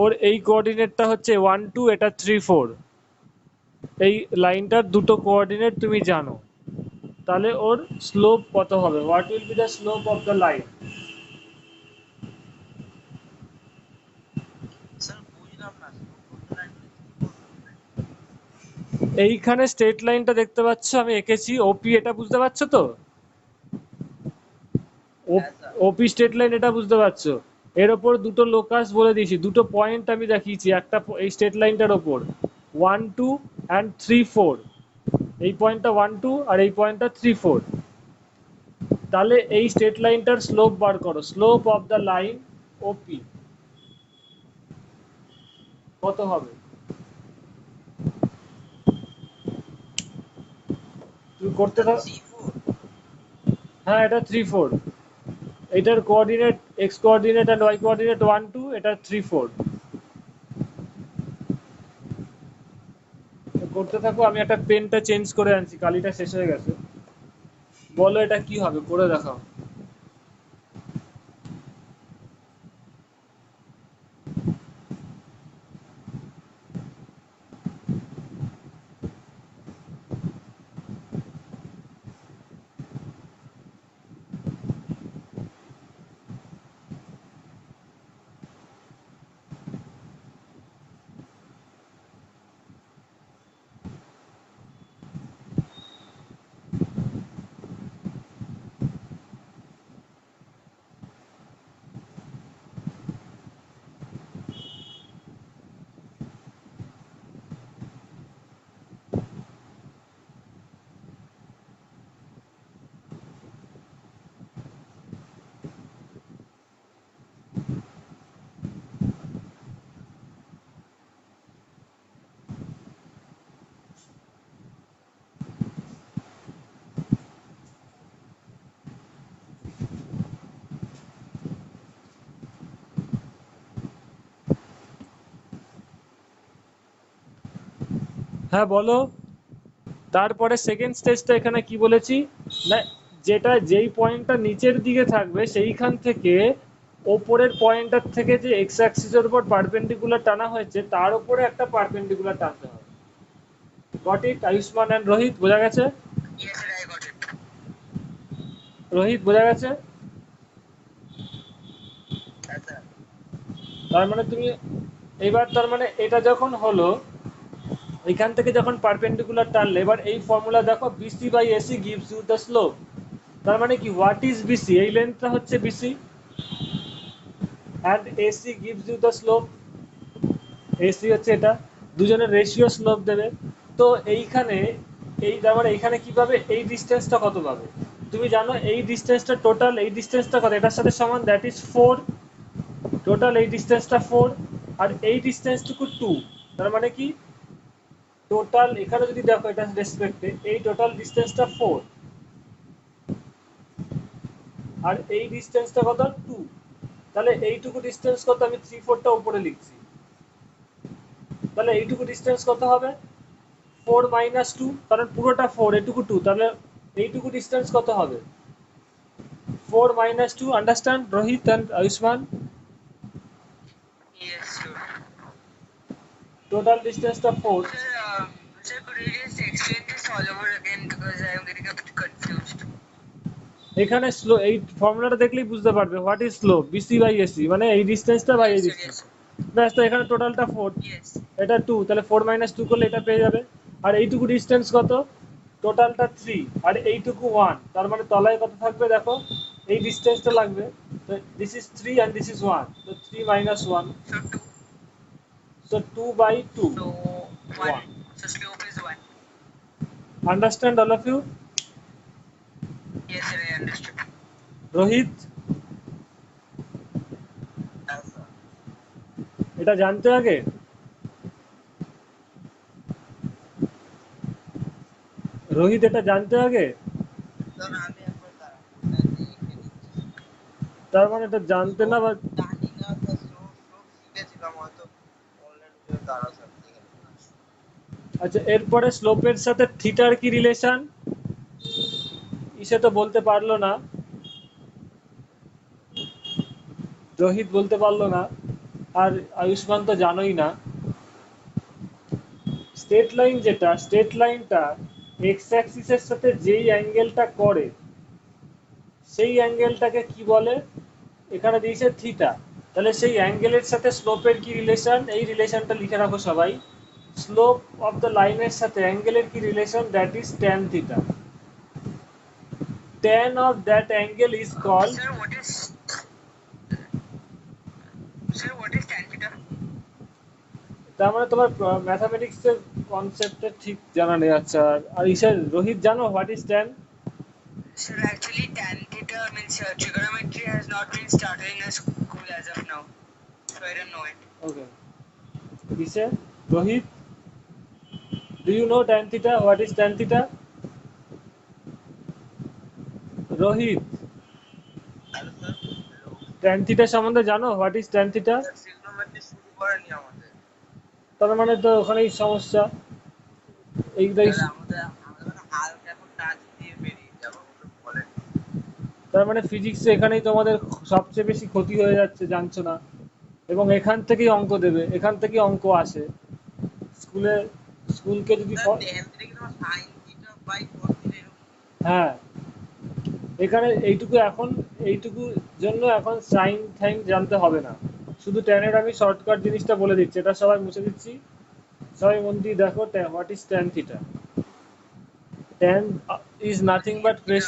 [SPEAKER 1] ওর এই কোঅর্ডিনেটটা হচ্ছে 1 2, এটা 3 4। এই লাইনটার দুটো কোঅর্ডিনেট তুমি জানো, তাহলে ওর স্লোপ কত হবে? What will be the slope of the line?
[SPEAKER 2] Sir বুঝলাম না, স্লোপ অফ দ্য লাইন কি বলতে?
[SPEAKER 1] এইখানে স্ট্রেট লাইনটা দেখতে পাচ্ছ আমি এঁকেছি, ওপি, এটা বুঝতে পারছো তো?
[SPEAKER 2] হ্যাঁ স্যার।
[SPEAKER 1] ওপি স্ট্রেট লাইন, এটা বুঝতে পারছো? এর ওপর দুটো লোকাস বলে দিয়েছি, দুটো পয়েন্ট আমি দেখিয়েছি একটা এই স্ট্রেট লাইনটার ওপর, 1 2 অ্যান্ড 3 4। এই পয়েন্টটা 1 2 আর এই পয়েন্টটা 3 4। তাহলে এই স্ট্রেট লাইনটার স্লোপ বার করো, স্লোপ অফ দ্য লাইন ওপি কত হবে? তুমি করতে থাকো।
[SPEAKER 2] C4।
[SPEAKER 1] হ্যাঁ, এটা 3 4। এটার coordinate x coordinate and y coordinate 1 2, এটা 3 4। করতে থাকো, আমি একটা পেনটা চেঞ্জ করে আনছি, কালিটা শেষ হয়ে গেছে। বলো এটা কি হবে, করে দেখাও। হ্যাঁ বলো। তারপরে সেকেন্ড স্টেজটা এখানে কি বলেছি, না যেটা যেই পয়েন্টটা নিচের দিকে থাকবে সেইখান থেকে ওপরের পয়েন্টটার থেকে যে এক্স অ্যাক্সিসের উপর পারপেন্ডিকুলার টানা হয়েছে তার উপরে একটা পারপেন্ডিকুলার টানতে হবে। Got it Ayushman and Rohit, বোঝা গেছে?
[SPEAKER 2] Yes, sir, I got it.
[SPEAKER 1] Rohit বোঝা গেছে?
[SPEAKER 2] Yes, sir.
[SPEAKER 1] তার মানে তুমি এবার, তার মানে এটা যখন হলো এখান থেকে যখন পারপেন্ডিকুলার টানলে, এবার এই ফর্মুলা দেখো, BC by AC gives you the slope. তার মানে কি, হোয়াট ইজ বিসি, এই লেন্থটা হচ্ছে BC and AC gives you the slope. AC হচ্ছে এটা, দুজনের রেশিও স্লোপ দেবে। তো এইখানে এই তার মানে এইখানে কি পাবে, এই ডিস্টেন্সটা কত পাবে তুমি জানো, এই ডিস্টেন্সটা টোটাল, এই ডিস্টেন্সটা কত, এটার সাথে সমান, দ্যাট ইজ 4। টোটাল এই ডিস্টেন্সটা 4 আর এই ডিস্টেন্সটুকু 2। তার মানে কি, টোটাল এখানে যদি দেখো এটা রেসপেক্টে, এই টোটাল ডিস্টেন্সটা 4 আর এই ডিস্টেন্সটা কত 2। তাহলে এইটুকু ডিস্টেন্স কত, আমি 3 4টা উপরে লিখছি, তাহলে এইটুকু ডিস্টেন্স কত হবে 4 মাইনাস 2, কারণ পুরোটা 4 এটুকু 2, তাহলে এইটুকু ডিস্টেন্স কত হবে 4 minus 2। Understand Rohit and Ayushman?
[SPEAKER 2] Yes, sir.
[SPEAKER 1] Total ডিস্টেন্সটা 4।
[SPEAKER 2] Sir, could you just explain this all over again because I am getting a bit confused.
[SPEAKER 1] এখানে স্লো, এই ফর্মুলাটা দেখলেই বুঝতে পারবে, what is slope, BC by AC, মানে এই ডিস্টেন্সটা বাই
[SPEAKER 2] Yes,
[SPEAKER 1] এই
[SPEAKER 2] sir.
[SPEAKER 1] ডিস্টেন্স।
[SPEAKER 2] Yes.
[SPEAKER 1] ব্যাস, তো এখানে টোটালটা 4,
[SPEAKER 2] Yes.
[SPEAKER 1] এটা 2, তাহলে 4 মাইনাস 2 করলে এটা পেয়ে যাবে। আর এইটুকু ডিস্টেন্স কত, টোটালটা 3 আর এইটুকু 1, তার মানে তলায় কত থাকবে দেখো, এই ডিস্টেন্সটা লাগবে। তো this is 3 and this is 1, so 3 minus 1,
[SPEAKER 2] So two.
[SPEAKER 1] so 2 by 2,
[SPEAKER 2] So
[SPEAKER 1] 1.
[SPEAKER 2] one. So slope is one.
[SPEAKER 1] Understand all of you?
[SPEAKER 2] Yes, sir. I understood.
[SPEAKER 1] Rohit,
[SPEAKER 2] Yes, sir.
[SPEAKER 1] এটা জানতে আগে, রোহিত এটা জানতে আগে,
[SPEAKER 2] Sir, আমি একবার দাঁড়ান লিখে নিচ্ছি।
[SPEAKER 1] তার মানে এটা জানতে না বা,
[SPEAKER 2] জানি না স্যার, স্লোপ শিখেছিলাম হয়তো অলরেডি। দাঁড়াও স্যার, লিখে নিচ্ছি।
[SPEAKER 1] আচ্ছা এরপরে স্লোপের সাথে থিটার কি রিলেশন, ইসে তো বলতে পারলো না, রোহিত বলতে পারলো না, আর আয়ুষ্মান তো জানোই না। স্ট্রেট লাইন, যেটা স্ট্রেট লাইনটা এক্স অ্যাক্সিসের সাথে যেই অ্যাঙ্গেলটা করে সেই অ্যাঙ্গেলটাকে কি বলে, এখানে দিয়েছে থিটা। তাহলে সেই অ্যাঙ্গেলের সাথে স্লোপের কি রিলেশন, এই রিলেশনটা লিখে রাখো সবাই। স্লোপ অফ দ্য লাইনের সাথে অ্যাঙ্গেলের কি relation, that is tan theta. Tan of that angle is called,
[SPEAKER 2] Sir, what is tan theta?
[SPEAKER 1] তার মানে তোমার ম্যাথামেটিক্স এর কনসেপ্টটা ঠিক জানা নেই। আচ্ছা, আর ইসের রোহিত জানো what is tan?
[SPEAKER 2] Sir, actually tan theta means trigonometry has not been started in a school as of now, so I don't know it.
[SPEAKER 1] Okay, কিসে Rohit, do you know tan theta, what is tan theta? Rohit,
[SPEAKER 2] Hello, sir.
[SPEAKER 1] Tan theta সম্বন্ধে জানো? What is tan theta?
[SPEAKER 3] Trigonometry শুরু করেনি আমাদের।
[SPEAKER 1] তার মানে তো ওখানেই সমস্যা। এইটাই
[SPEAKER 3] তাহলে আমাদের হালকা এখন টাচ দিয়ে বেরিয়ে যাবো, ওটা বলেন।
[SPEAKER 1] তার মানে ফিজিক্সে এখানেই তোমাদের সবচেয়ে বেশি ক্ষতি হয়ে যাচ্ছে, জানছো না? এবং এখান থেকেই অঙ্ক দেবে, এখান থেকেই অঙ্ক আসে স্কুলে। স্কুলকে যদি
[SPEAKER 3] টেন থেকে তোমার sine theta by cos theta এরকম।
[SPEAKER 1] হ্যাঁ, এখানে এইটুকু জন্য এখন সাইন টাইন জানতে হবে না, শুধু ট্যানের আমি শর্টকাট জিনিসটা বলে দিচ্ছি, এটা সবাই মুছে দিচ্ছি। সবাই মন দিয়ে দেখো, what is tan theta? Tan is nothing but রেশ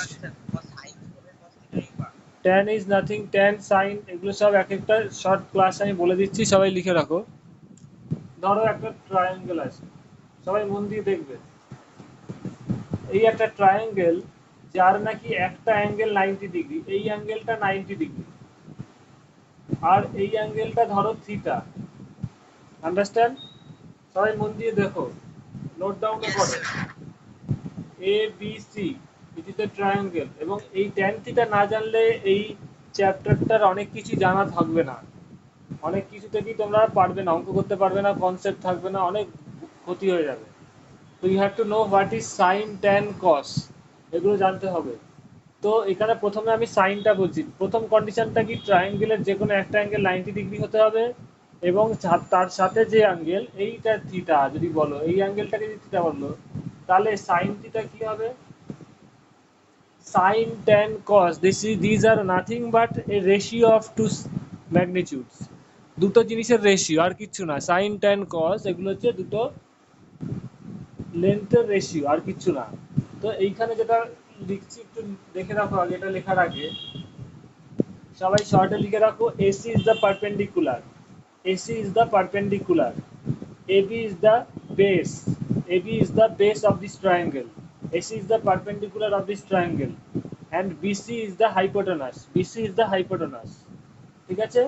[SPEAKER 3] সাইন করে কস থিটাই বা।
[SPEAKER 1] Tan is nothing, tan sine এগুলো সব এক একটা শর্ট ক্লাস আমি বলে দিচ্ছি, সবাই লিখে রাখো। ধরো একটা ট্রায়াঙ্গেল আছে, সবাই মন দিয়ে দেখবে। এই একটা ট্রায়াঙ্গেল যার নাকি একটা অ্যাঙ্গেল 90 ডিগ্রি, এই অ্যাঙ্গেলটা 90 ডিগ্রি, আর এই অ্যাঙ্গেলটা ধরো থিটা। আন্ডারস্ট্যান্ড? সবাই মন দিয়ে দেখো, নোট ডাউন
[SPEAKER 2] Yes,
[SPEAKER 1] করো।
[SPEAKER 2] sir.
[SPEAKER 1] A B C it is a triangle, এবং এই ট্যান থিটা না জানলে এই চ্যাপ্টারটার অনেক কিছু জানা থাকবে না, অনেক কিছু থেকেই তোমরা পারবে না, অঙ্ক করতে পারবে না, কনসেপ্ট থাকবে না, অনেক ক্ষতি হয়ে যাবে। তো you have to know what is sine tan cos, এগুলো জানতে হবে। তো এখানে প্রথমে আমি সাইনটা বলছি। প্রথম কন্ডিশনটা কি, ট্রায়াঙ্গেলের যে কোনো একটা অ্যাঙ্গেল 90 ডিগ্রি হতে হবে, এবং তার সাথে যে অ্যাঙ্গেল এইটা থিটা যদি বলো, এই অ্যাঙ্গেলটাকে যদি থিটা বললো, তাহলে সাইন থিটা কি হবে? Sine tan cos, this are nothing but a ratio of two magnitudes. দুটো জিনিসের রেশিও, আর কিচ্ছু না। সাইন ট্যান কস এগুলো হচ্ছে দুটো লেন্থের রেশিও, আর কিচ্ছু না। তো এইখানে যেটা লিখছি একটু দেখে রাখো আগে, এটা লেখার আগে সবাই শর্টে লিখে রাখো, AC is the perpendicular, AC is the perpendicular, AB is the base, AB is the base of this triangle, AC is the perpendicular of this triangle, and BC is the hypotenuse, BC is the hypotenuse. ঠিক আছে?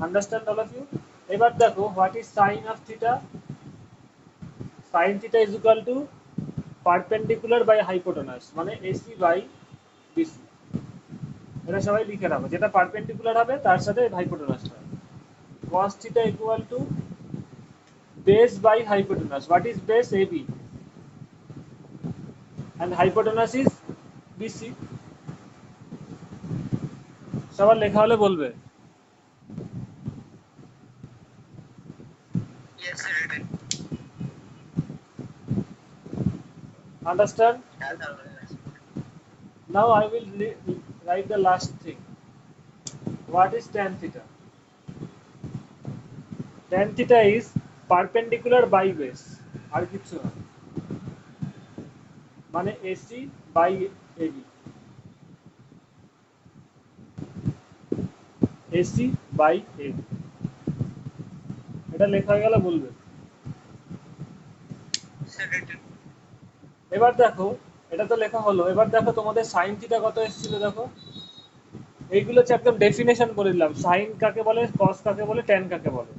[SPEAKER 1] Understand all of you? এবার দেখো, what is sine of theta? Sine theta is equal to perpendicular by hypotenuse, মানে AC by BC. এটা সবাই লিখে রাখো, যেটা পারপেন্ডিকুলার হবে তার সাথে হাইপোটেনাসটা। cos theta equal to base by hypotenuse. What is base? AB, and hypotenuse is BC. সবার লেখা হলে বলবে।
[SPEAKER 2] Yes, sir. Written.
[SPEAKER 1] Understand?
[SPEAKER 3] হ্যাঁ তাহলে
[SPEAKER 1] Now I will write the last thing. What is tan theta? Tan theta is perpendicular by base, আর কিছু না, মানে AC by AB, AC by AB। এটা লেখা হয়ে গেলে বলবে।
[SPEAKER 2] Sir, written.
[SPEAKER 1] এবার দেখো, এটা তো লেখা হলো, এবার দেখো তোমাদের সাইন থিটা কত এসেছিল দেখো। এইগুলো হচ্ছে একদম ডেফিনেশন করে দিলাম, সাইন কাকে বলে, কস কাকে বলে, ট্যান কাকে বলে,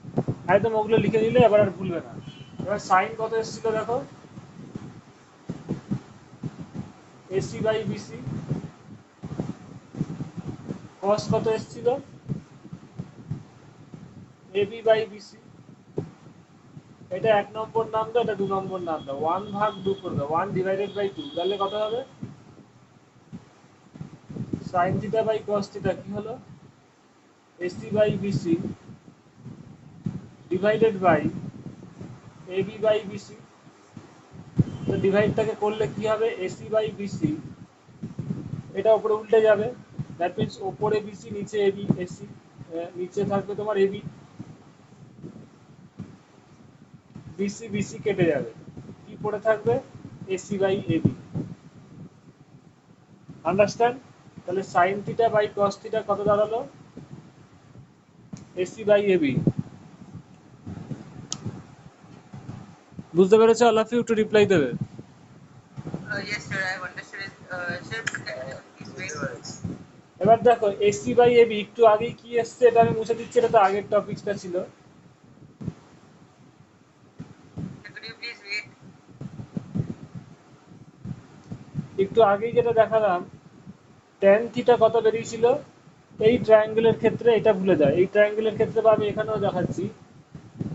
[SPEAKER 1] একদম ওগুলো লিখে দিলে এবার আর ভুলবে না। এবার সাইন কত এসেছিল দেখো, এসি বাই বিসি। কস কত এসেছিল, এবি বাই বিসি। এটা 1 নম্বর নাম দাও, এটা 2 নম্বর নাম দাও, 1/2 করবে, 1/2, তাহলে কত হবে? Sine theta by cos theta কি হলো, AC by BC divided by AB by BC. তো ডিভাইডটাকে করলে কি হবে, এসি বাই বিসি, এটা উপরে উল্টে যাবে, দ্যাট মিন্স ওপরে বিসি নিচে এবি, এসি নিচে থাকবে তোমার এবি, বিসি বিসি কেটে যাবে, কি পড়ে থাকবে, এসি বাই এবি। আন্ডারস্ট্যান্ড? তাহলে sine theta by cos theta কত দাঁড়ালো, এসি বাই এবি। বুঝতে পেরেছো? অল অফ ইউ একটু রিপ্লাই দেবে।
[SPEAKER 2] Yes, sir. I have understood it. Sir, please wait.
[SPEAKER 1] এবার দেখো, এসি বাই এবি একটু আগেই কি এসছে, এটা আমি মুছে দিচ্ছি, এটা তো আগের টপিকটা ছিল।
[SPEAKER 2] Sir, could you please wait?
[SPEAKER 1] একটু আগেই যেটা দেখালাম, ট্যান থিটা কত বেরিয়েছিল, এই ট্রায়াঙ্গেলের ক্ষেত্রে এটা ভুলে যায়, এই ট্রায়াঙ্গেলের ক্ষেত্রে বা আমি এখানেও দেখাচ্ছি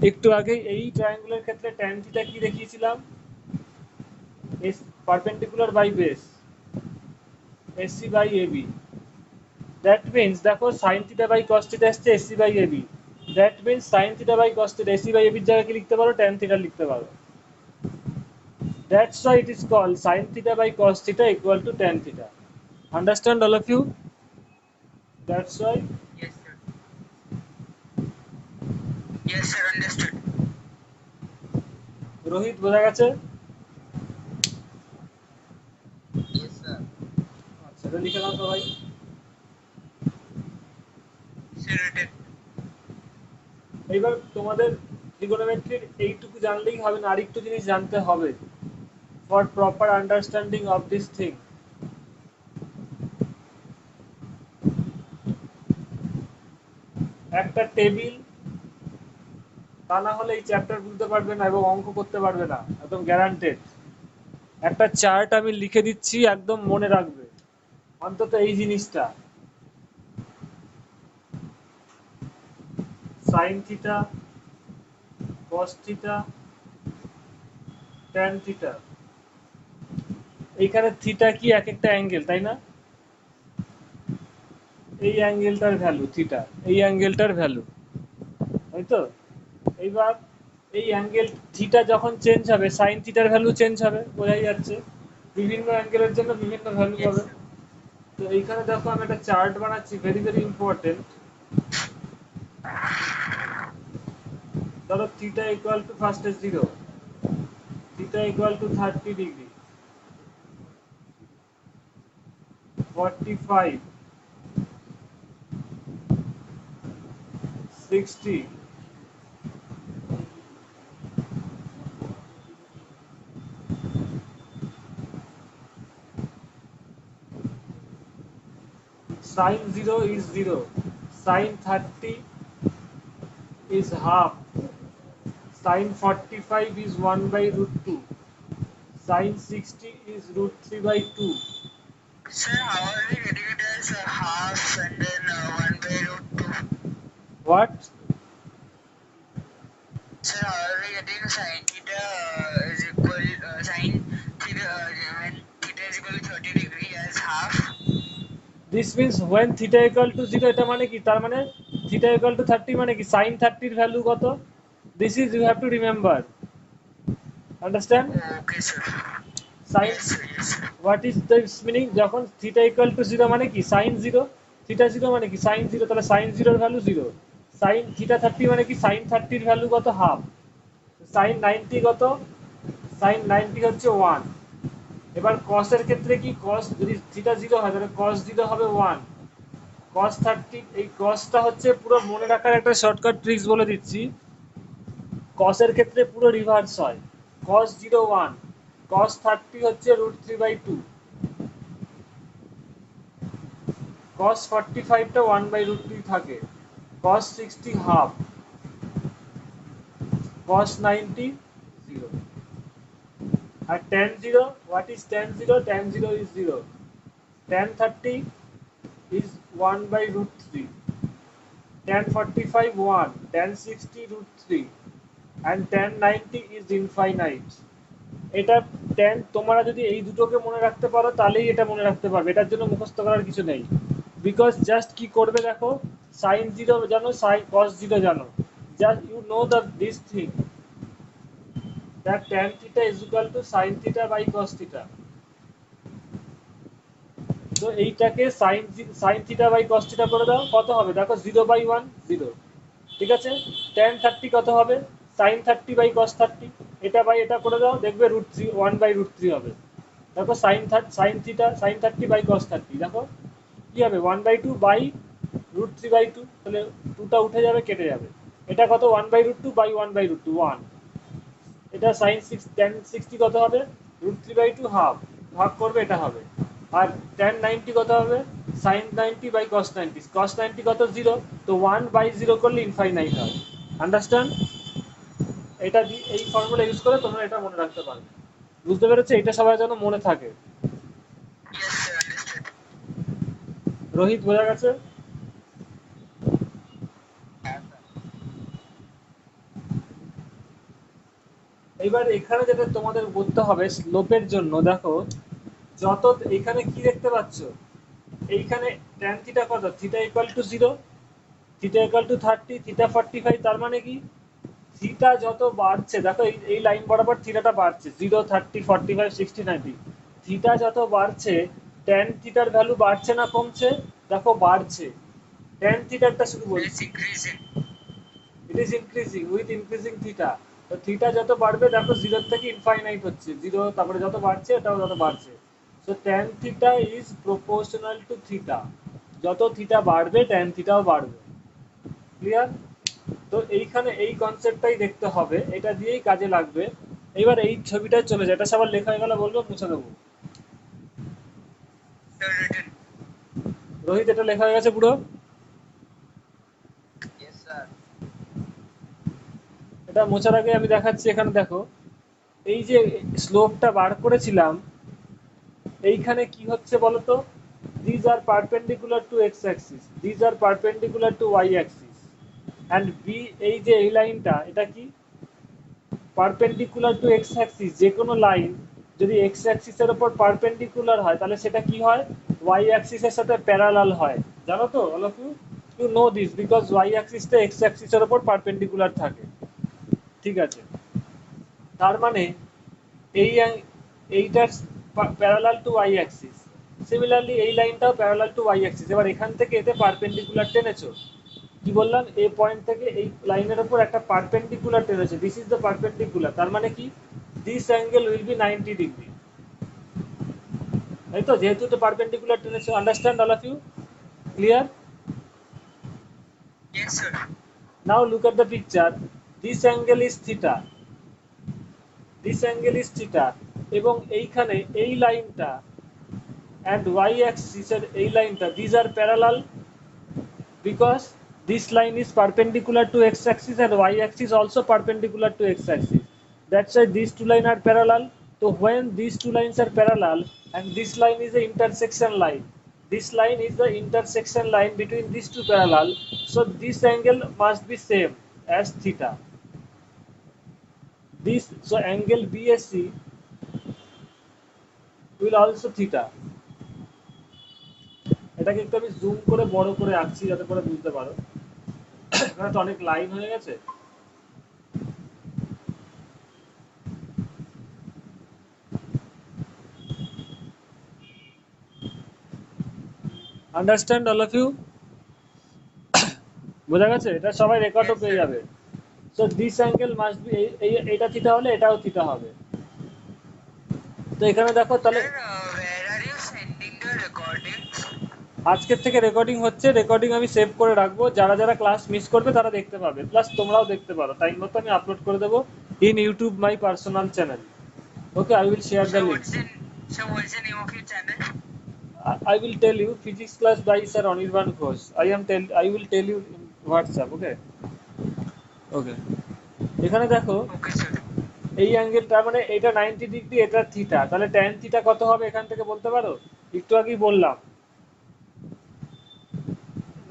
[SPEAKER 1] একটু আগে, এই ট্রায়াঙ্গেলের ক্ষেত্রে ট্যান থিটা কি দেখিয়েছিলাম, as perpendicular by base AC by AB. That means দেখো sine theta by cos theta এসছে AC by AB, that means sine theta by cos theta AC by এবির জায়গায় কি লিখতে পারো, ট্যান থিটা লিখতে পারো। That's why it is called sin theta by cos theta equal to tan theta. Understand all of you? That's why.
[SPEAKER 2] Yes, sir. Yes, sir. Understood.
[SPEAKER 1] Rohit বোঝা গেছে?
[SPEAKER 3] Yes, sir.
[SPEAKER 1] আচ্ছা, এটা লিখে নাও সবাই।
[SPEAKER 2] Sir, written.
[SPEAKER 1] এইবার তোমাদের ট্রিগোনোমেট্রির এইটুকু জানলেই হবে না, আরেকটু জিনিস জানতে হবে for proper understanding of this thing. একটা টেবিল, তা না হলে এই চ্যাপ্টার বুঝতে পারবে না এবং অঙ্ক করতে পারবে না, একদম গ্যারান্টেড। একটা চার্ট আমি লিখে দিচ্ছি, একদম মনে রাখবে অন্তত এই জিনিসটা, sine theta, cos theta, tan theta. এইখানে থিটা কি এক একটা অ্যাঙ্গেল, তাই না? এই অ্যাঙ্গেলটার ভ্যালু থিটা, এই অ্যাঙ্গেলটার ভ্যালু, তাই তো? এইবার এই অ্যাঙ্গেল থিটা যখন চেঞ্জ হবে সাইন থিটার ভ্যালু চেঞ্জ হবে, বোঝাই যাচ্ছে। বিভিন্ন অ্যাঙ্গেলের জন্য বিভিন্ন ভ্যালু
[SPEAKER 2] Yes,
[SPEAKER 1] হবে।
[SPEAKER 2] sir.
[SPEAKER 1] তো এইখানে দেখো আমি একটা চার্ট বানাচ্ছি, ভেরি ভেরি ইম্পর্টেন্ট। ধরো থিটা ইকুয়াল টু ফার্স্টে 0, theta equal to 30 degree, 45, 60, sin 0 is 0, sin 30 is half, sin 45 is 1 by root 2, sin 60 is root 3 by 2.
[SPEAKER 2] Sir, how are we getting it as a half and then 1 by root 2?
[SPEAKER 1] What?
[SPEAKER 2] Sir, how are we getting sin theta is equal sin theta when theta is equal to 30 degree as half?
[SPEAKER 1] This means when theta equal to 0, এটা মানে কি, তার মানে theta equal to 30 মানে কি sin 30 এর value কত, this is you have to remember, understand?
[SPEAKER 2] Okay, sir.
[SPEAKER 1] sin,
[SPEAKER 2] Yes, sir. Yes, sir.
[SPEAKER 1] what is this meaning, যখন theta equal to 0 মানে কি sin 0, theta 0 মানে কি sin 0, তাহলে sin 0 এর ভ্যালু 0, sin theta 30 মানে কি sin 30 এর ভ্যালু কত, হাফ, sin 90 কত, sin 90 হচ্ছে 1। এবার cos এর ক্ষেত্রে কি, cos যদি থিটা 0 হয় তাহলে cos 0 হবে 1, cos 30, এই cosটা হচ্ছে পুরো মনে রাখার একটা শর্টকাট ট্রিক্স বলে দিচ্ছি। cos এর ক্ষেত্রে পুরো রিভার্স হয়, cos 0 1, cos 30 হচ্ছে √3/2, cos 45 টা 1/√3 থাকে, cos 60 হাফ, cos 90 0। আর tan 0, what is tan 0, tan 0 is 0, tan 30 is 1/√3, tan 45 1, tan 60 √3, and tan 90 is infinite. এটা tan, তোমরা যদি এই দুটোকে মনে রাখতে পারো তাহলেই এটা মনে রাখতে পারবে, এটার জন্য মুখস্থ করার কিছু নেই। বিকজ জাস্ট কি করবে দেখো, sin 0 জানো, sin cos 0 জানো, just you know the this thing that tan theta is equal to sin theta by cos theta. তো এইটাকে sin theta by cos theta করে দাও, কত হবে দেখো, 0/1 0, ঠিক আছে? tan 30 কত হবে, sin 30 by cos 30, এটা বাই এটা করে দাও, দেখবে √3 1/√3 হবে। দেখো sin theta sin 30 by cos 30, দেখো কি হবে 1/2 বাই √3/2, তাহলে 2টা উঠে যাবে, কেটে যাবে, এটা কত 1/2 বাই 1/2 1, এটা sin 6 tan 60 কত হবে, √3/2 হাফ, ভাগ করবে এটা হবে। আর tan 90 কত হবে, sin 90 বাই cos 90, cos 90 কত 0, তো 1/0 করলে ইনফাইনাইট হয়। আন্ডারস্ট্যান্ড? এটা এই ফর্মুলা ইউজ করে তোমরা এটা মনে রাখতে পারবে, বুঝতে পেরেছো? এটা সবার যেন মনে থাকে।
[SPEAKER 2] Yes, sir. Understood.
[SPEAKER 1] রোহিত বোঝা গেছে? এবার এখানে যেটা তোমাদের করতে হবে স্লোপের জন্য, দেখো যত এখানে কি দেখতে পাচ্ছ, এইখানে tan থিটা কত, theta equal to 0, theta equal to 30, theta 45, তার মানে কি থিটা যত বাড়ছে, দেখো এই লাইন বরাবর থিটাটা বাড়ছে 0, 30, 45, 60, 90, থিটা যত বাড়ছে tan থিটার ভ্যালু বাড়ছে না কমছে, দেখো বাড়ছে। tan থিটারটা শুধু
[SPEAKER 2] It's
[SPEAKER 1] বলছি,
[SPEAKER 2] increasing.
[SPEAKER 1] It is increasing with increasing theta. তো থিটা যত বাড়বে দেখো 0 থেকে ইনফাইনাইট হচ্ছে 0, তারপরে যত বাড়ছে এটাও যত বাড়ছে। So tan theta is proportional to theta, যত থিটা বাড়বে tan থিটাও বাড়বে। ক্লিয়ার? তো এইখানে এই কনসেপ্টটাই দেখতে হবে, এটা দিয়েই কাজে লাগবে। এবার এই ছবিটা চলে যায়, এটা সবার লেখা হয়ে গেল, বলবো মুছে দেবো।
[SPEAKER 2] So written.
[SPEAKER 1] রোহিত এটা লেখা হয়ে গেছে পুরো?
[SPEAKER 3] Yes, sir.
[SPEAKER 1] এটা মোছার আগে আমি দেখাচ্ছি, এখানে দেখো এই যে স্লোপটা বার করেছিলাম, এইখানে কি হচ্ছে বলতো, these are perpendicular to x axis, these are perpendicular to y axis, and b, এই যে এই লাইনটা এটা কি পারপেন্ডিকুলার টু এক্স অ্যাক্সিস। যে কোনো লাইন যদি এক্স অ্যাক্সিসের উপর পারপেন্ডিকুলার হয় তাহলে সেটা কি হয়, ওয়াই অ্যাক্সিসের সাথে প্যারালাল হয়। জানো তো all of you, you know this because Y অ্যাক্সিসটা এক্স অ্যাক্সিসের উপর পারপেন্ডিকুলার থাকে। ঠিক আছে, তার মানে এই এইটার parallel to Y axis, similarly এই লাইনটাও প্যারালাল টু ওয়াই অ্যাক্সিস। এবার এখান থেকে এতে পারপেন্ডিকুলার টেনেছো, কি বললাম, এই পয়েন্ট থেকে এই লাইনের উপর একটা পারপেন্ডিকুলার টেনেছে, দিস ইজ দ্য পারপেন্ডিকুলার, তার মানে কি this angle will be 90 degree. তাই তো, যেহেতু তো পারপেন্ডিকুলার টেনেছে, understand all of you? Clear?
[SPEAKER 2] Yes, sir.
[SPEAKER 1] Now look at the picture, this angle is theta, this angle is theta, এবং এইখানে এই লাইনটা and y axis এর এই লাইনটা, these are parallel because this line is perpendicular to x axis and y axis also perpendicular to x axis, that's why these two lines are parallel. So when these two lines are parallel and this line is the intersection line, this line is the intersection line between these two parallel, so this angle must be same as theta, this, so angle BSC will also theta। এটাকে একটু আমি zoom করে বড় করে আঁকছি যাতে করে বুঝতে পারো, এখানে তো অনেক লাইন হয়ে গেছে। Understand all of you? বোঝা গেছে? এটা সবাই রেকর্ডও
[SPEAKER 2] Yes,
[SPEAKER 1] পেয়ে
[SPEAKER 2] sir.
[SPEAKER 1] যাবে। So this angle must be, এটা থিটা হলে এটাও থিটা হবে। তো এখানে দেখো তাহলে
[SPEAKER 2] Sir, where are you sending the recordings?
[SPEAKER 1] আজকের থেকে রেকর্ডিং হচ্ছে, রেকর্ডিং আমি সেভ করে রাখবো, যারা যারা ক্লাস মিস করবে তারা দেখতে পাবে, প্লাস তোমরাও দেখতে পারো, টাইম মতো আমি আপলোড করে দেবো in YouTube my personal channel. Okay, I will share the
[SPEAKER 2] So
[SPEAKER 1] link.
[SPEAKER 2] what's the name of your channel?
[SPEAKER 1] I will tell you, physics class by Sir Anirban Ghosh. I will tell you in WhatsApp. Okay. Okay. এখানে দেখো
[SPEAKER 2] Okay, sir.
[SPEAKER 1] এই অ্যাঙ্গেলটা মানে এটা 90 degree, এটা theta, তাহলে tan theta কত হবে এখান থেকে বলতে পারো? একটু আগেই বললাম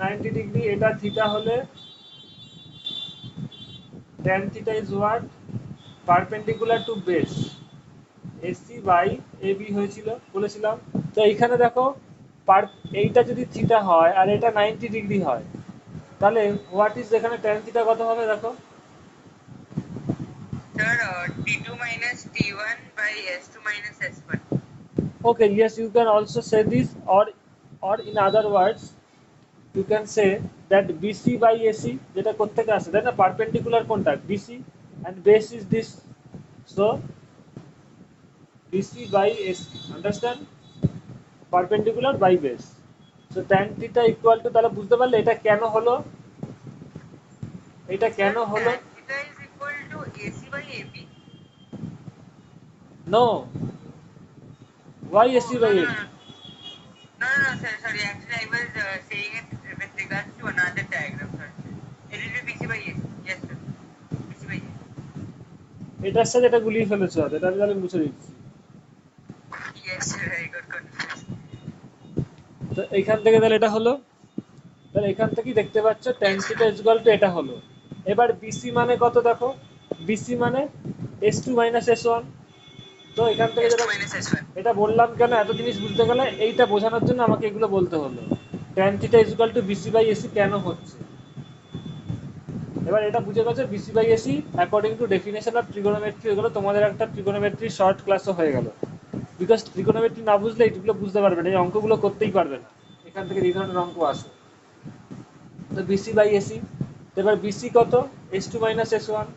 [SPEAKER 1] 90 ডিগ্রি, এটা থিটা হলে tan theta is what, perpendicular to base AC by AB হয়েছিল বলেছিলাম। তো এইখানে দেখো এইটা যদি থিটা হয় আর এটা 90 ডিগ্রি হয়, তাহলে হোয়াট ইজ এখানে tan থিটা কত হবে দেখো?
[SPEAKER 2] Sir, T2 minus T1 by S2 minus S1.
[SPEAKER 1] Okay, yes, you can also say this, or in other words you can say that BC by AC, যেটা কোত্থেকে আসে তাই না, পারপেন্ডিকুলার কোনটা, BC, and base is this, so BC by AC, understand, perpendicular by base. so tan theta equal to, তাহলে বুঝতে পারলে এটা কেন হলো, এটা কেন
[SPEAKER 2] Sir,
[SPEAKER 1] হলো?
[SPEAKER 2] tan theta is equal to AC by AB.
[SPEAKER 1] no, why AC
[SPEAKER 2] Oh,
[SPEAKER 1] by
[SPEAKER 2] no, no,
[SPEAKER 1] AB?
[SPEAKER 2] no. No, no, no, sir. Sorry, actually, I was saying it with regards to another diagram, sir. It will be BC by AC. Yes, sir. BC by AC.
[SPEAKER 1] এটার সাথে এটা গুলিয়ে ফেলেছো, এটা আমি তাহলে মুছে দিচ্ছি।
[SPEAKER 2] Yes, sir. I got confused.
[SPEAKER 1] তো এইখান থেকে তাহলে এটা হলো, তাহলে এখান থেকেই দেখতে পাচ্ছ tan theta is equal two এটা হলো। এবার BC মানে কত দেখো, BC মানে s2 মাইনাস s1। তো এখান থেকে
[SPEAKER 2] S2
[SPEAKER 1] যেটা
[SPEAKER 2] minus S1.
[SPEAKER 1] এটা বললাম কেন, এত জিনিস বুঝতে গেলে এইটা বোঝানোর জন্য আমাকে এগুলো বলতে হলো। tan theta is equal to BC by AC কেন হচ্ছে। এবার এটা বুঝে গেছে BC by AC according to definition of trigonometry, এগুলো তোমাদের একটা ট্রিগোনোমেট্রি শর্ট ক্লাসও হয়ে গেল। বিকজ ট্রিগোনোমেট্রি না বুঝলে এইগুলো বুঝতে পারবে না, এই অঙ্কগুলো করতেই পারবে না, এখান থেকে এই ধরনের অঙ্ক আসে। তো বিসি বাই এসি, এবার বিসি কত, S two minus S one,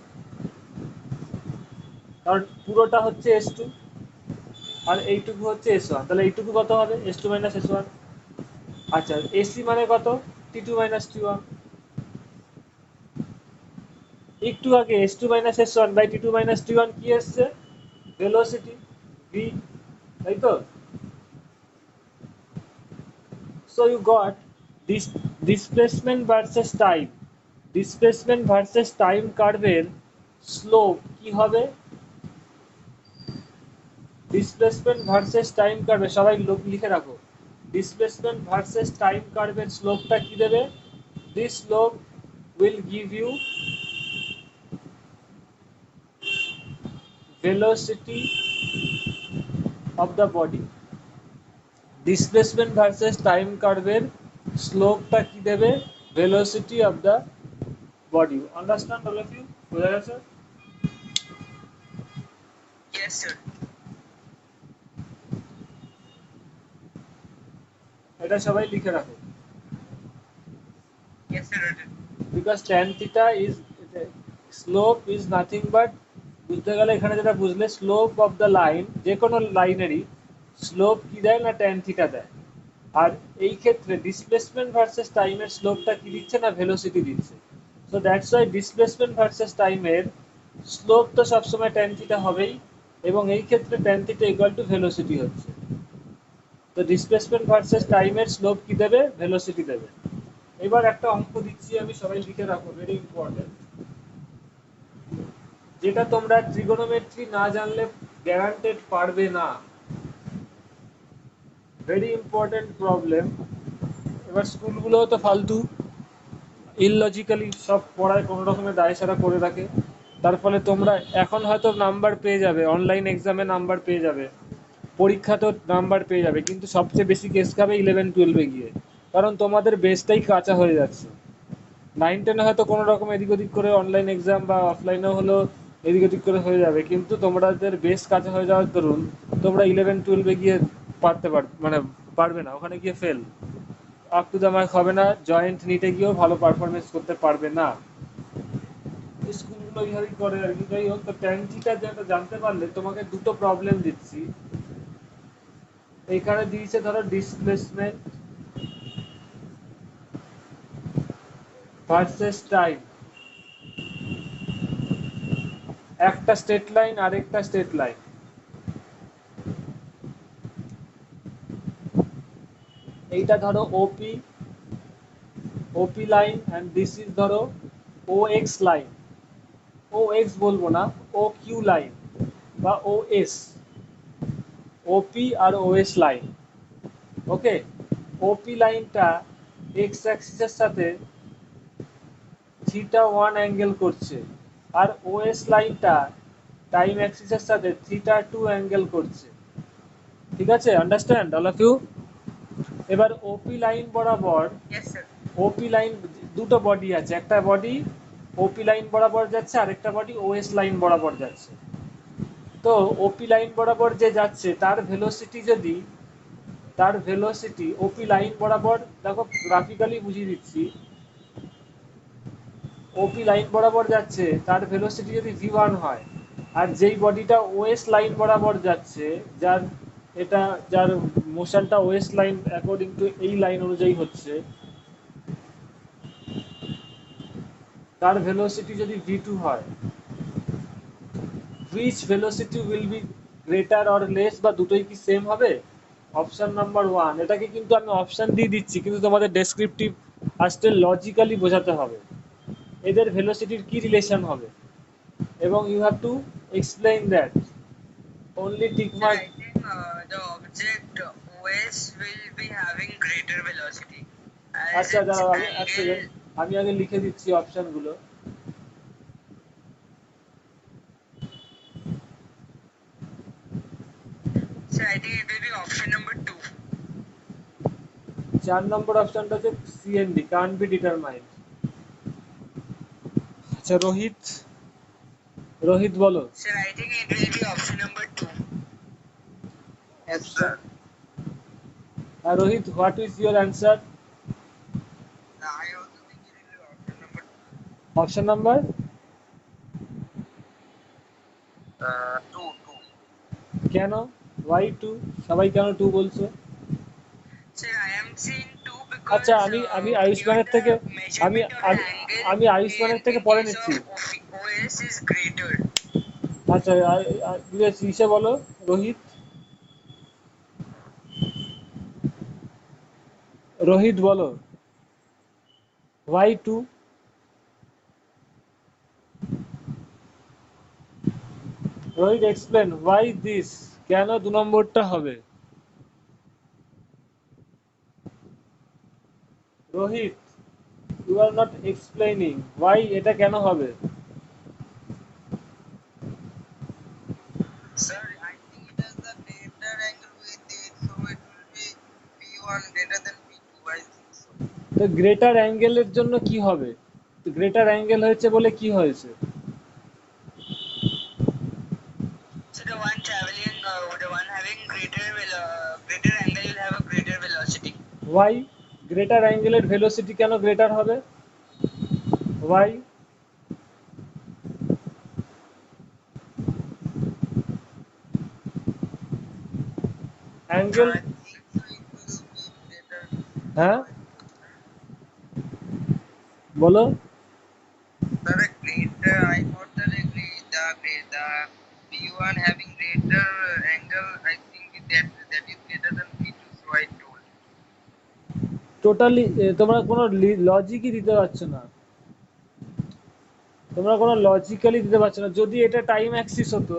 [SPEAKER 1] কারণ পুরোটা হচ্ছে এস টু আর এইটুকু হচ্ছে এস ওয়ান, তাহলে এইটুকু কত হবে, S two minus S one. আচ্ছা এসি মানে কত, T two minus T one. একটু আগে S two minus S one by T two minus T one কি এসছে, ভেলোসিটি ভি, তাই তো। So you got this displacement versus time, displacement versus time কার্ভের স্লোপ কি হবে, ডিসপ্লেসমেন্ট ভার্সেস টাইম কার্ভে সবাই লিখে রাখো, ডিসপ্লেসমেন্ট ভার্সেস টাইম কার্ভের স্লোপটা কি দেবে, this slope will give you velocity of the body, displacement versus time কার্ভের স্লোপটা কি দেবে, velocity of the body। Understand all of you, বোঝা গেছে।
[SPEAKER 2] Yes, sir.
[SPEAKER 1] এটা সবাই লিখে রাখো,
[SPEAKER 2] Yes, sir.
[SPEAKER 1] Because tan theta is slope is nothing but, বুঝতে গেলে এখানে যেটা বুঝলে স্লোপ অফ দ্য লাইন, যে কোনো লাইনেরই স্লোপ কি দেয় না tan থিটা দেয়। আর এই ক্ষেত্রে ডিসপ্লেসমেন্ট ভার্সেস টাইমের স্লোপটা কি দিচ্ছে না ভেলোসিটি দিচ্ছে। So that's why displacement versus টাইমের স্লোপ তো সবসময় tan থিটা হবেই, এবং এই ক্ষেত্রে tan theta equal to velocity হচ্ছে। তো ডিসপ্লেসমেন্ট ভার্সেস টাইমের স্লোপ কি দেবে, ভেলোসিটি দেবে। এবার একটা অঙ্ক দিচ্ছি আমি, সবাই লিখে রাখো, ভেরি ইম্পর্টেন্ট, যেটা তোমরা ট্রিগোনোমেট্রি না জানলে গ্যারান্টেড পারবে না, ভেরি ইম্পর্টেন্ট প্রবলেম। এবার স্কুলগুলো তো ফালতু ইললজিক্যালি সব পড়ায় কোনো রকমের দায়সারা করে রাখে, তার ফলে তোমরা এখন হয়তো নাম্বার পেয়ে যাবে, অনলাইন এক্সামে নাম্বার পেয়ে যাবে, পরীক্ষাতেও নাম্বার পেয়ে যাবে, কিন্তু সবচেয়ে বেশি কেস খাবে 11-12-এ গিয়ে, কারণ তোমাদের বেসটাই কাঁচা হয়ে যাচ্ছে। 9-10-এ হয়তো কোনো রকম এদিক ওদিক করে অনলাইন এক্সাম বা অফলাইনেও হলো এদিক ওদিক করে হয়ে যাবে, কিন্তু তোমাদের বেস কাঁচা হয়ে যাওয়ার দরুন তোমরা 11-12-এ গিয়ে মানে পারবে না, ওখানে গিয়ে fail, up to the mark হবে না, জয়েন্ট নিতে গিয়েও ভালো পারফরমেন্স করতে পারবে না। স্কুলগুলো এইভাবেই করে আর কি। যাই হোক, তো ট্যান থিটা যেটা জানতে পারলে তোমাকে দুটো প্রবলেম দিচ্ছি। এখানে দিয়েছে ধরো ডিসপ্লেসমেন্ট ভার্সেস টাইম, একটা স্ট্রেট লাইন আরেকটা স্ট্রেট লাইন, এইটা ধরো ওপি, ওপি লাইন অ্যান্ড দিস ইজ ধরো ও এক্স লাইন, ও এক্স বলবো না, ও কিউ লাইন বা ও এস, ওপি আর ওএস লাইন। ওকে, ওপি লাইনটা এক্স অ্যাক্সিসের সাথে থিটা ওয়ান অ্যাঙ্গেল করছে, আর ওএস লাইনটা টাইম অ্যাক্সিসের সাথে থিটা টু অ্যাঙ্গেল করছে। ঠিক আছে, আন্ডারস্ট্যান্ড অল অফ ইউ। এবার ওপি লাইন বরাবর,
[SPEAKER 2] Yes, sir.
[SPEAKER 1] ওপি লাইন দুটো বডি আছে, একটা বডি ওপি লাইন বরাবর যাচ্ছে, আরেকটা বডি ওএস লাইন বরাবর যাচ্ছে। তো ওপি লাইন বরাবর যে যাচ্ছে তার ভেলোসিটি যদি, তার ভেলোসিটি ওপি লাইন বরাবর, দেখো গ্রাফিক্যালি বুঝিয়ে দিচ্ছি, ওপি লাইন বরাবর যাচ্ছে তার ভেলোসিটি যদি v1 হয়, আর যেই বডিটা ওএস লাইন বরাবর যাচ্ছে, যার এটা যার মোশনটা ওএস লাইন অ্যাকর্ডিং টু এই লাইন অনুযায়ী হচ্ছে, তার ভেলোসিটি যদি v2 হয়, which velocity will be greater or less, বা দুটোই কি সেম হবে, অপশন নাম্বার 1। এটাকে কিন্তু আমি অপশন দিয়ে দিচ্ছি, কিন্তু তোমাদের ডেসক্রিপটিভ আসতে লজিক্যালি বোঝাতে হবে এদের ভেলোসিটির কি রিলেশন হবে, এবং you have to explain that, only tick
[SPEAKER 2] Sir,
[SPEAKER 1] mark.
[SPEAKER 2] I think the object OS will be having greater velocity as
[SPEAKER 1] আচ্ছা
[SPEAKER 2] its
[SPEAKER 1] দাঁড়াও, আমি এক
[SPEAKER 2] angle.
[SPEAKER 1] সেকেন্ড, আমি আগে লিখে দিচ্ছি অপশনগুলো।
[SPEAKER 2] it will be option number 2.
[SPEAKER 1] 4 নম্বর অপশনটা হচ্ছে সিএনডি, কান্ট বি ডিটারমাইন্ড। আচ্ছা রোহিত, রোহিত বলো।
[SPEAKER 2] Sir, I think it will be option number 2.
[SPEAKER 3] Yes, sir.
[SPEAKER 1] আর Rohit, what is your answer?
[SPEAKER 3] I also think it will be option number
[SPEAKER 1] option number
[SPEAKER 3] 2.
[SPEAKER 1] কেন? Why two? সবাই কেন two বলছো?
[SPEAKER 2] Sir, I am saying 2
[SPEAKER 1] আচ্ছা
[SPEAKER 2] because
[SPEAKER 1] আমি
[SPEAKER 2] given
[SPEAKER 1] আয়ুষ্মানের থেকে
[SPEAKER 2] the
[SPEAKER 1] আমি
[SPEAKER 2] measurement of the
[SPEAKER 1] আমি
[SPEAKER 2] angle
[SPEAKER 1] আমি আয়ুষ্মানের থেকে
[SPEAKER 2] in
[SPEAKER 1] পরে
[SPEAKER 2] case
[SPEAKER 1] নিচ্ছি।
[SPEAKER 2] of OS is greater.
[SPEAKER 1] আচ্ছা ইসে বলো, রোহিত, রোহিত বলো why two? Rohit explain why this, কেন 2 নম্বরটা হবে? Rohit, you are not explaining why এটা কেন হবে।
[SPEAKER 3] Sir, I think it has a greater angle with it, so it will be V1 greater than V2. I think so.
[SPEAKER 1] তো greater অ্যাঙ্গেলের জন্য কি হবে? গ্রেটার অ্যাঙ্গেল হয়েছে বলে কি হয়েছে?
[SPEAKER 2] So the one traveling, the one having greater angle will have a greater velocity.
[SPEAKER 1] Why? Greater অ্যাঙ্গেলের velocity কেন গ্রেটার হবে? Why? Angle,
[SPEAKER 3] I think so it will be greater.
[SPEAKER 1] হ্যাঁ বলো।
[SPEAKER 3] Sir, greater. I totally agree. The V1 having greater angle. I think that is greater than V2. So I told.
[SPEAKER 1] Totally তোমরা কোনো লজিকই দিতে পারছো না, তোমরা কোনো লজিক্যালি দিতে পারছো না। যদি এটা টাইম অ্যাক্সিস হতো,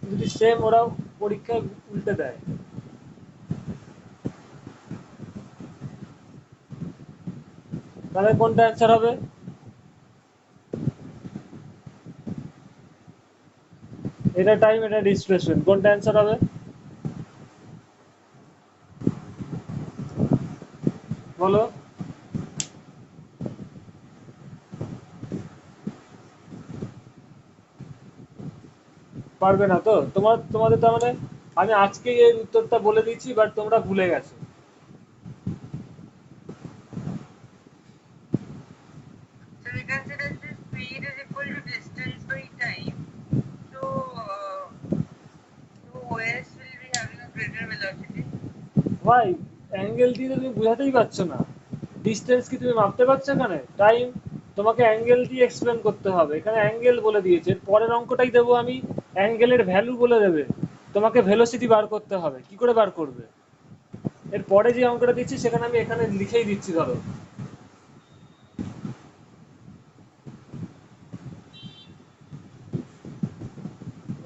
[SPEAKER 1] যদি সেম ওরাও পরীক্ষায় উল্টে দেয়, তাহলে কোনটা অ্যান্সার হবে? এটা টাইম, এটা ডিসপ্লেসমেন্ট, কোনটা অ্যান্সার হবে বলো? পারবে না তো তোমাদের, তার মানে আমি আজকেই এর উত্তরটা বলে দিচ্ছি, বাট তোমরা ভুলে গেছো।
[SPEAKER 2] So we consider the speed is equal to distance by time. So, so OS will be having a greater velocity.
[SPEAKER 1] ভাই, অ্যাঙ্গেল দিয়ে তো তুমি বোঝাতেই পারছো না। ডিস্টেন্স কি তুমি মাপতে পারছো এখানে? টাইম, তোমাকে অ্যাঙ্গেল দিয়ে এক্সপ্লেন করতে হবে। এখানে অ্যাঙ্গেল বলে দিয়েছে, পরের অঙ্কটাই দেবো আমি, অ্যাঙ্গেলের ভ্যালু বলে দেবে, তোমাকে ভেলোসিটি বার করতে হবে। কি করে বার করবে? এর পরে যে অঙ্কটা দিচ্ছি সেখানে আমি এখানে লিখেই দিচ্ছি, ধরো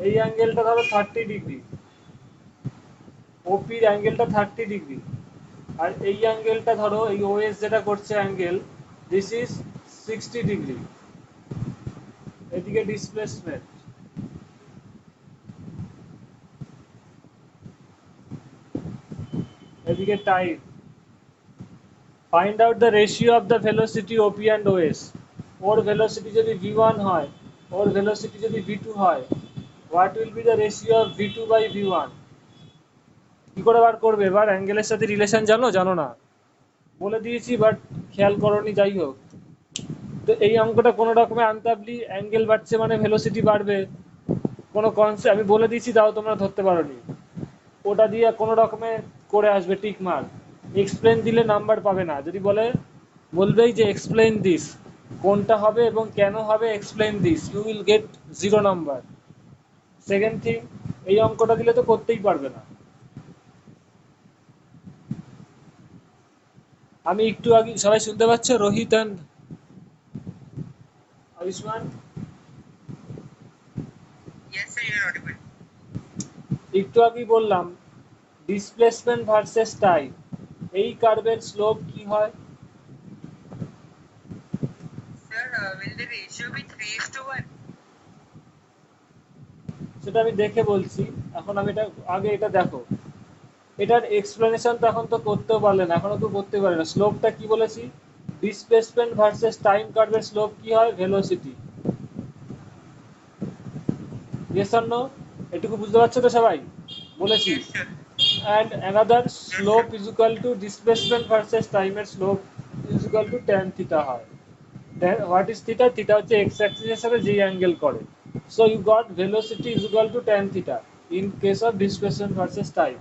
[SPEAKER 1] এই অ্যাঙ্গেলটা ধরো 30 ডিগ্রি, ওপির অ্যাঙ্গেলটা 30 ডিগ্রি, আর এই অ্যাঙ্গেলটা ধরো, এই ওএস যেটা করছে অ্যাঙ্গেল, দিস ইজ 60 ডিগ্রি। এদিকে ডিসপ্লেসমেন্ট, এদিকে time. Find out the ratio of the velocity OP and OS. ওর ভেলোসিটি যদি v1 হয়, ওর ভেলোসিটি যদি v2 হয়, what will be the ratio of v2 বাই v1? কি করে বার করবে? এবার অ্যাঙ্গেলের সাথে রিলেশন জানো, জানো না? বলে দিয়েছি বাট খেয়াল করোনি, যাই হোক। তো এই অঙ্কটা কোনো রকমে আনতে পারলি, অ্যাঙ্গেল বাড়ছে মানে ভেলোসিটি বাড়বে, কোনো কনসেপ্ট আমি বলে দিয়েছি, তাও তোমরা ধরতে পারোনি। ওটা দিয়ে কোনো রকমে করে আসবে টিক মার্ক। এক্সপ্লেন দিলে নাম্বার পাবে না। যদি বলবেই যে এক্সপ্লেন দিস, কোনটা হবে এবং কেন হবে, explain this, you will get 0 number. Second thing, এই অঙ্কটা দিলে তো করতেই পারবে না। আমি একটু আগে, সবাই শুনতে পাচ্ছ? Rohit and Ayushman,
[SPEAKER 2] Yes, sir, you are audible.
[SPEAKER 1] একটু আগেই বললাম ডিসপ্লেসমেন্ট ভার্সেস টাইম, এই কার্ভের স্লোপ কি হয়?
[SPEAKER 2] Sir, will the ratio be 3:1?
[SPEAKER 1] সেটা আমি দেখে বলছি। এখন আমি এটা আগে এটা দেখো, এটার এক্সপ্লেনেশন তো এখন তো করতেও পারলে না, এখনো তো করতে পারে না। স্লোপটা কি বলেছি, ডিসপ্লেসমেন্ট ভার্সেস টাইম কার্ভের স্লোপ কি হয়, ভেলোসিটি। Yes or no? এটুকু বুঝতে পারছো তো সবাই? বলেছি।
[SPEAKER 3] Yes, sir.
[SPEAKER 1] and another
[SPEAKER 3] Yes, sir.
[SPEAKER 1] slope is equal to displacement versus time এর slope is equal to tan theta হয়। Then what is theta? Theta হচ্ছে x axis এর সাথে যে অ্যাঙ্গেল করে। So you got velocity is equal to tan theta in case of displacement versus time.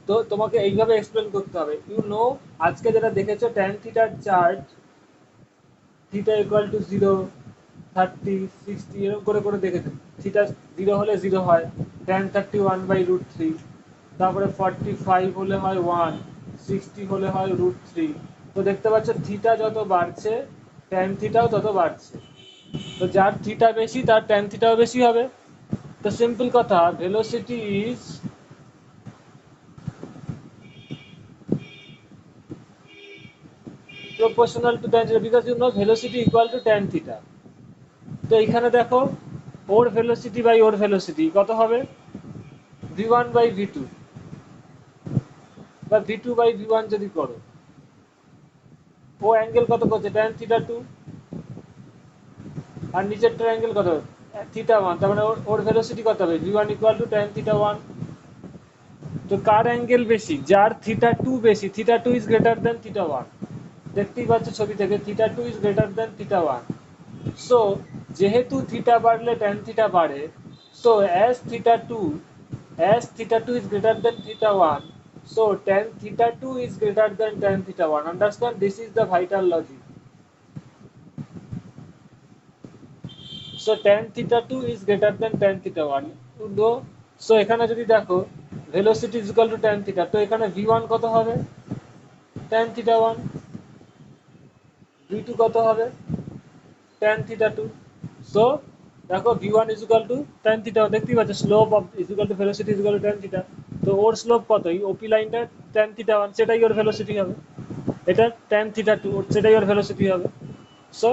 [SPEAKER 1] তো তোমাকে এইভাবে এক্সপ্লেন করতে হবে। ইউ নো, আজকে যেটা দেখেছো tan theta chart, theta equal to 0, 30, 60 এরকম করে করে দেখেছো। থিটা 0 হলে 0 হয়, tan 31/√3। তারপরে 45 হলে হয় 1, 60 হলে হয় √3। তো দেখতে পাচ্ছ থিটা যত বাড়ছে tan থিটাও তত বাড়ছে। তো যার থিটা বেশি তার tan থিটাও বেশি হবে। তো সিম্পল কথা, velocity is proportional to tan theta because you know velocity equal to tan theta. তো এইখানে দেখো, ওর ভেলোসিটি বাই ওর ভেলোসিটি কত হবে, v1/v2 বা v2/v1 যদি করো, ও অ্যাঙ্গেল কত করছে tan থিটা 2, আর নিচেরটার অ্যাঙ্গেল কত, থিটা 1, তার মানে ওর ভেলোসিটি কত হবে, v1 = tan থিটা 1। তো কার অ্যাঙ্গেল বেশি, যার থিটা 2 বেশি, theta 2 is greater than theta 1। দেখতেই পাচ্ছ ছবি থেকে, theta 2 is greater than theta 1। So যেহেতু থিটা বাড়লে tan থিটা বাড়ে, so as theta 2 is greater than theta 1, so tan theta 2 is greater than tan theta 1. Understand, this is the vital logic. So tan theta 2 is greater than tan theta 1, you know. So এখানে যদি দেখো velocity is equal to tan theta, তো এখানে v1 কত হবে, tan theta 1, v2 কত হবে, tan theta 2। So দেখো v1 is equal to tan theta, দেখতেই পাচ্ছ slope of is equal to velocity is equal to tan theta। তো ওর স্লোপ কত, এই ওপি লাইনটা tan theta 1, সেটাই ওর ভেলোসিটি হবে। এটা tan theta 2, সেটাই ওর ভেলোসিটি হবে। সো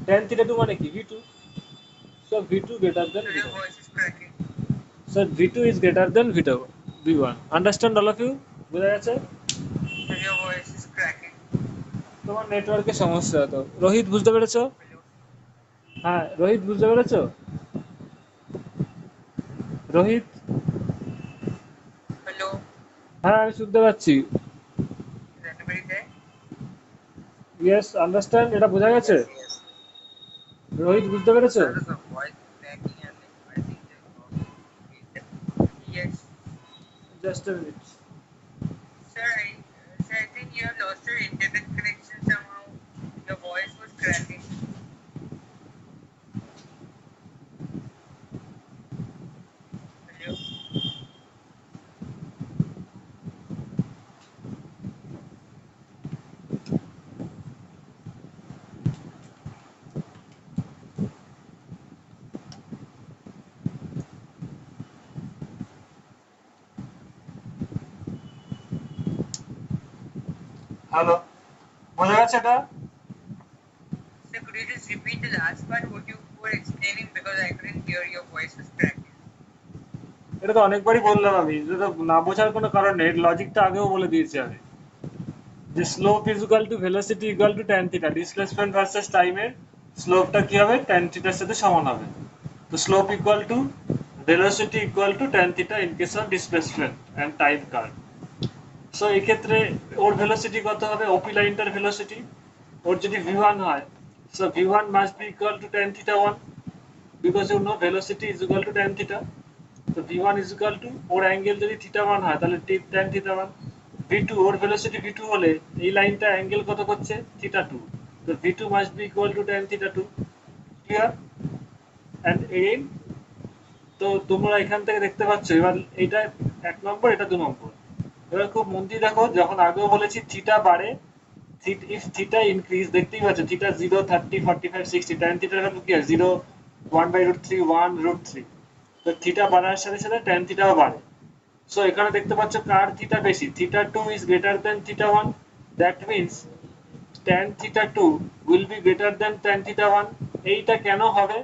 [SPEAKER 1] tan theta 2 মানে কি, v2। So v2 greater than
[SPEAKER 3] Sir, your
[SPEAKER 1] v1।
[SPEAKER 3] voice is cracking.
[SPEAKER 1] So v2 is greater than v1। Understand all of you? বুঝা গেছে?
[SPEAKER 3] Sir, your voice is cracking.
[SPEAKER 1] তোমার নেটওয়ার্কের সমস্যা তো। রোহিত বুঝতে পেরেছো?
[SPEAKER 3] Hello.
[SPEAKER 1] হ্যাঁ রোহিত বুঝতে পেরেছো? রোহিত?
[SPEAKER 3] Hello.
[SPEAKER 1] হ্যাঁ আমি শুনতে পাচ্ছি।
[SPEAKER 3] Is anybody there?
[SPEAKER 1] Yes understand, এটা বোঝা গেছে?
[SPEAKER 3] Yes, yes.
[SPEAKER 1] রোহিত বুঝতে পেরেছো?
[SPEAKER 3] Sir, the voice is cracking and I think the problem is yes.
[SPEAKER 1] Just a minute.
[SPEAKER 3] Sir, I think you have lost your internet connection somehow. Your voice was cracking. Hello.
[SPEAKER 1] Hello, বোঝা গেছে এটা?
[SPEAKER 3] Sir, could you just repeat the last part what you were explaining because I couldn't hear your voice was cracking.
[SPEAKER 1] এটা তো অনেকবারই বললাম আমি, এটা তো না বোঝার কোনো কারণ নেই, লজিকটা আগেও বলে দিয়েছি আমি। যে slope is equal to velocity equal to tan theta, displacement versus টাইমের স্লোপটা কি হবে, tan থিটার সাথে সমান হবে। তো slope equal to velocity equal to tan theta in case of displacement and time curve. So এই ক্ষেত্রে ওর ভেলোসিটি কত হবে, ওপি লাইনটার ভেলোসিটি, ওর যদি v1 হয়, so v1 must be equal to tan theta 1 because you know velocity is equal to tan theta. তো v1 is equal to, ওর angle যদি theta 1 হয় তাহলে tan থিটা 1। v2, ওর ভেলোসিটি v2 হলে এই লাইনটা অ্যাঙ্গেল কত করছে, থিটা 2। তো v2 must be equal to tan theta 2। Clear? And again, তো তোমরা এখান থেকে দেখতে পাচ্ছ এবার এটা 1 নম্বর, এটা 2 নম্বর। এবার খুব মন দিয়ে দেখো, যখন আগেও বলেছি থিটা বাড়ে, if theta increase, দেখতেই পাচ্ছ থিটা 0, 30, 45, 60, tan থিটার ভ্যালু কি হয় 0, 1/√3, 1√3। তো থিটা বাড়ার সাথে সাথে tan থিটাও বাড়ে। সো এখানে দেখতে পাচ্ছ কার থিটা বেশি, theta 2 is greater than theta 1, that means tan theta 2 will be greater than tan theta 1। এইটা কেন হবে,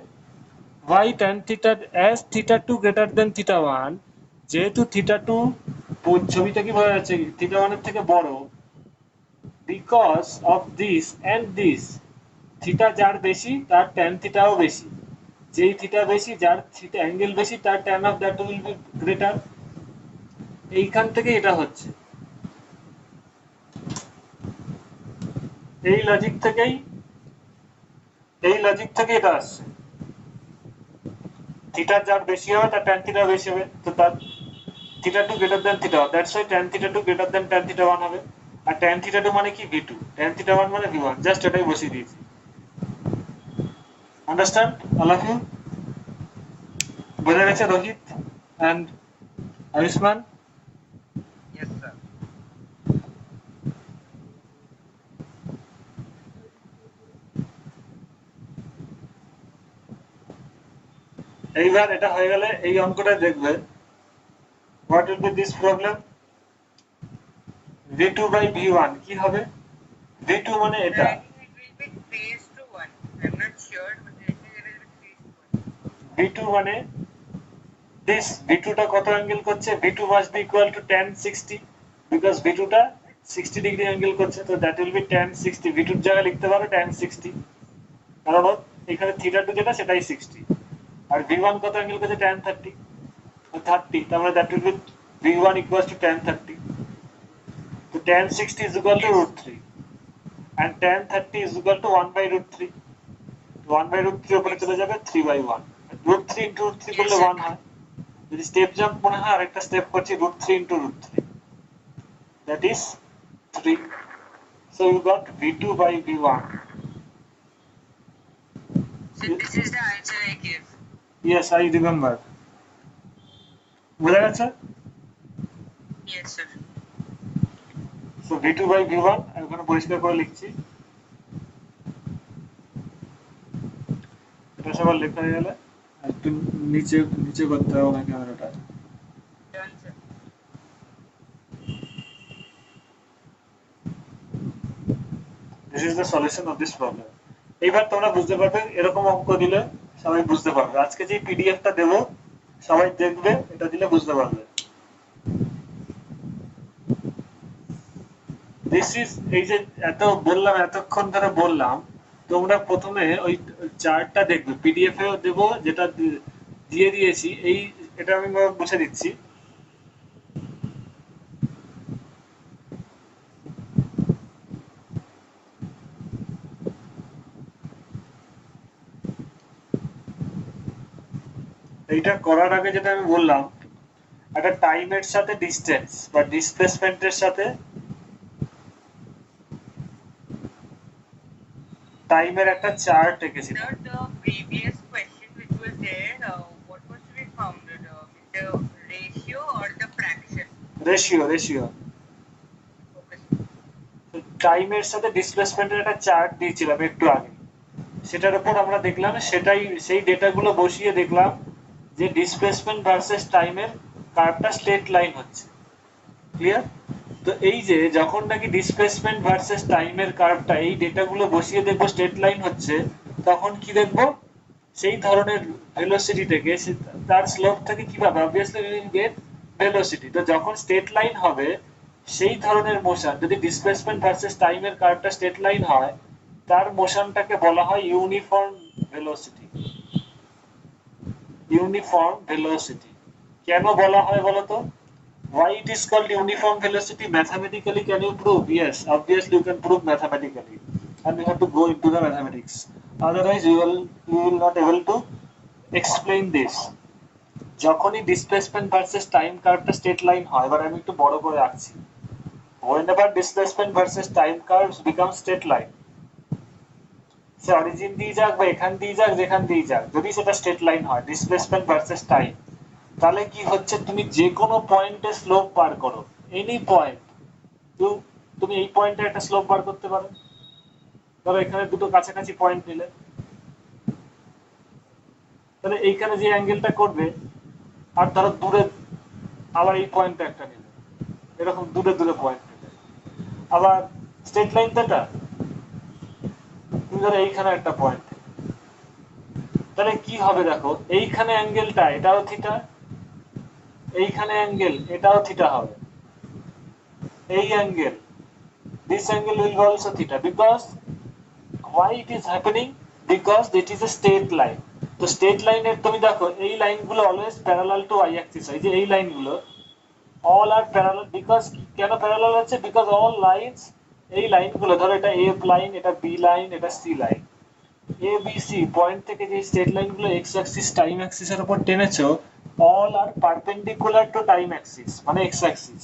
[SPEAKER 1] why tan theta as theta 2 greater than theta 1, যেহেতু theta 2 ছবিটা কি বোঝা যাচ্ছে theta 1 এর থেকে বড়, because of this and this, theta যার বেশি তার tan থিটাও বেশি, যেই থিটা বেশি যার থিটা অ্যাঙ্গেল বেশি তার tan of that will be greater। এইখান থেকে এটা হচ্ছে, এই লজিক থেকেই এটা আসছে, থিটা যার বেশি হবে তার tan থিটা বেশি হবে, তো তার theta 2 greater than theta 1, that's why tan theta 2 greater than tan theta 1 হবে। আর tan থিটা 2 মানে কি v2, tan থিটা 1 মানে v1, জাস্ট এটাই বসিয়ে দিয়েছি। Understand all of you? বোঝা গেছে Rohit and Ayushman?
[SPEAKER 3] Yes, sir.
[SPEAKER 1] এইবার এটা হয়ে গেলে এই অঙ্কটা দেখবে, what will be this problem, v2 বাই v1 কি হবে, v2 মানে
[SPEAKER 2] Sir,
[SPEAKER 1] এটা,
[SPEAKER 2] I think it will be 3:1. I'm not sure, but I think it will be 3:1.
[SPEAKER 1] v2 মানে this, v2 টা কত অ্যাঙ্গেল করছে, v2 must be equal to tan 60 because v2 টা 60 ডিগ্রি অ্যাঙ্গেল করছে, তো that will be tan 60, v2 এর জায়গায় লিখতে পারো tan 60, কারণ এখানে থিটা 2 যেটা সেটাই 60, আর v1 কত অ্যাঙ্গেল করছে tan 30, তার মানে that will be v1 equals to tan 30, তো tan 60 is equal to root 3 and tan 30 is equal to 1 by root 3, 1 by root 3 উপরে চলে যাবে 3 by 1, root 3 into root 3 করলে 1 হয়, যদি স্টেপ জাম্প মনে হয় আরেকটা স্টেপ করছি root 3 into root 3, that is 3, so you got v2 by v1,
[SPEAKER 2] So this is the answer I give.
[SPEAKER 1] yes I remember, বোঝা গেছে?
[SPEAKER 2] Yes, sir.
[SPEAKER 1] so v2 by v1 আমি এখানে পরিষ্কার করে লিখছি, এটা সবার লেখা হয়ে গেলে একটু নিচে নিচে করতে হবে না ক্যামেরাটা,
[SPEAKER 2] Done, sir.
[SPEAKER 1] this is the solution of this problem। এইবার তোমরা বুঝতে পারবে, এরকম অঙ্ক দিলে সবাই বুঝতে পারবে, আজকে যে পিডিএফটা দেবো সবাই দেখবে, এটা দিলে বুঝতে পারবে। দিস ইজ, এই যে এত বললাম, এতক্ষণ ধরে বললাম, তোমরা প্রথমে ওই চার্টটা দেখবে, পিডিএফ এও দেবো, যেটা দিয়ে দিয়েছি, এই এটা আমি মুছে দিচ্ছি, এইটা করার আগে যেটা আমি বললাম, একটা টাইমের সাথে ডিসটেন্স বা ডিসপ্লেসমেন্টের সাথে টাইমের একটা চার্ট এঁকেছিলাম।
[SPEAKER 2] Sir, the previous question which was there, what was to be founded? The ratio or the fraction?
[SPEAKER 1] Ratio.
[SPEAKER 2] Okay.
[SPEAKER 1] টাইমের সাথে ডিসপ্লেসমেন্টের একটা চার্ট দিয়েছিলাম একটু আগে, সেটার উপর আমরা দেখলাম, সেটাই সেই ডেটাগুলো বসিয়ে দেখলাম যে ডিসপ্লেসমেন্ট ভার্সেস টাইমের কার্ভটা স্ট্রেট লাইন হচ্ছে, ক্লিয়ার? তো এই যে যখন নাকি ডিসপ্লেসমেন্ট ভার্সেস টাইমের কার্ভটা এই ডেটাগুলো বসিয়ে দেখবো স্ট্রেট লাইন হচ্ছে, তখন কি দেখবো, সেই ধরনের ভেলোসিটি থেকে তার স্লোপ থেকে কিভাবে, obviously we will get velocity. তো যখন স্ট্রেট লাইন হবে সেই ধরনের মোশন, যদি ডিসপ্লেসমেন্ট ভার্সেস টাইমের কার্ভটা স্ট্রেট লাইন হয়, তার মোশনটাকে বলা হয় ইউনিফর্ম ভেলোসিটি। ইউনিফর্ম ভেলোসিটি কেন বলা হয় বলতো? Why it is called uniform velocity? Mathematically, can you prove? Yes, obviously you can prove mathematically, and you have to go into the mathematics. Otherwise, you will not able to explain this. যখনই displacement versus time কার্ভটা straight line হয়, এবার আমি একটু বড় করে আঁকছি, whenever displacement versus time curves become straight line, সে origin দিয়ে যাক বা এখান দিয়ে যাক, যেখান দিয়ে যাক, যদি সেটা স্ট্রেট লাইন হয় ডিসপ্লেসমেন্ট ভার্সেস টাইম, তাহলে কি হচ্ছে, তুমি যে কোনো পয়েন্টে স্লোপ বার করো, এনি পয়েন্ট, তুমি এই পয়েন্টে একটা স্লোপ বার করতে পারো, ধরো এখানে দুটো কাছাকাছি পয়েন্ট নিলে, তাহলে এইখানে যে অ্যাঙ্গেলটা করবে, আর ধরো দূরে আবার এই পয়েন্টে একটা নিলে, এরকম দূরে দূরে পয়েন্ট নিলে, আবার স্ট্রেট লাইন যেটা, তুমি ধরো এইখানে একটা পয়েন্ট, তাহলে কি হবে দেখো, এইখানে অ্যাঙ্গেলটা এটাও থিটা, এইখানে অ্যাঙ্গেল এটাও থিটা হবে, এই angle this angle will be also theta because why it is happening, because it is a straight line. তো স্ট্রেট লাইনের তুমি দেখো এই লাইনগুলো always parallel to y Axis হয়, যে এই লাইনগুলো all are parallel because কেন প্যারালাল হচ্ছে, because all lines, এই লাইনগুলো ধরো এটা a লাইন, এটা b লাইন, এটা c line, a b c point থেকে যে স্ট্রেট লাইনগুলো x অ্যাক্সিস টাইম অ্যাক্সিসের উপর টেনেছো all are perpendicular to time axis মানে x অ্যাক্সিস।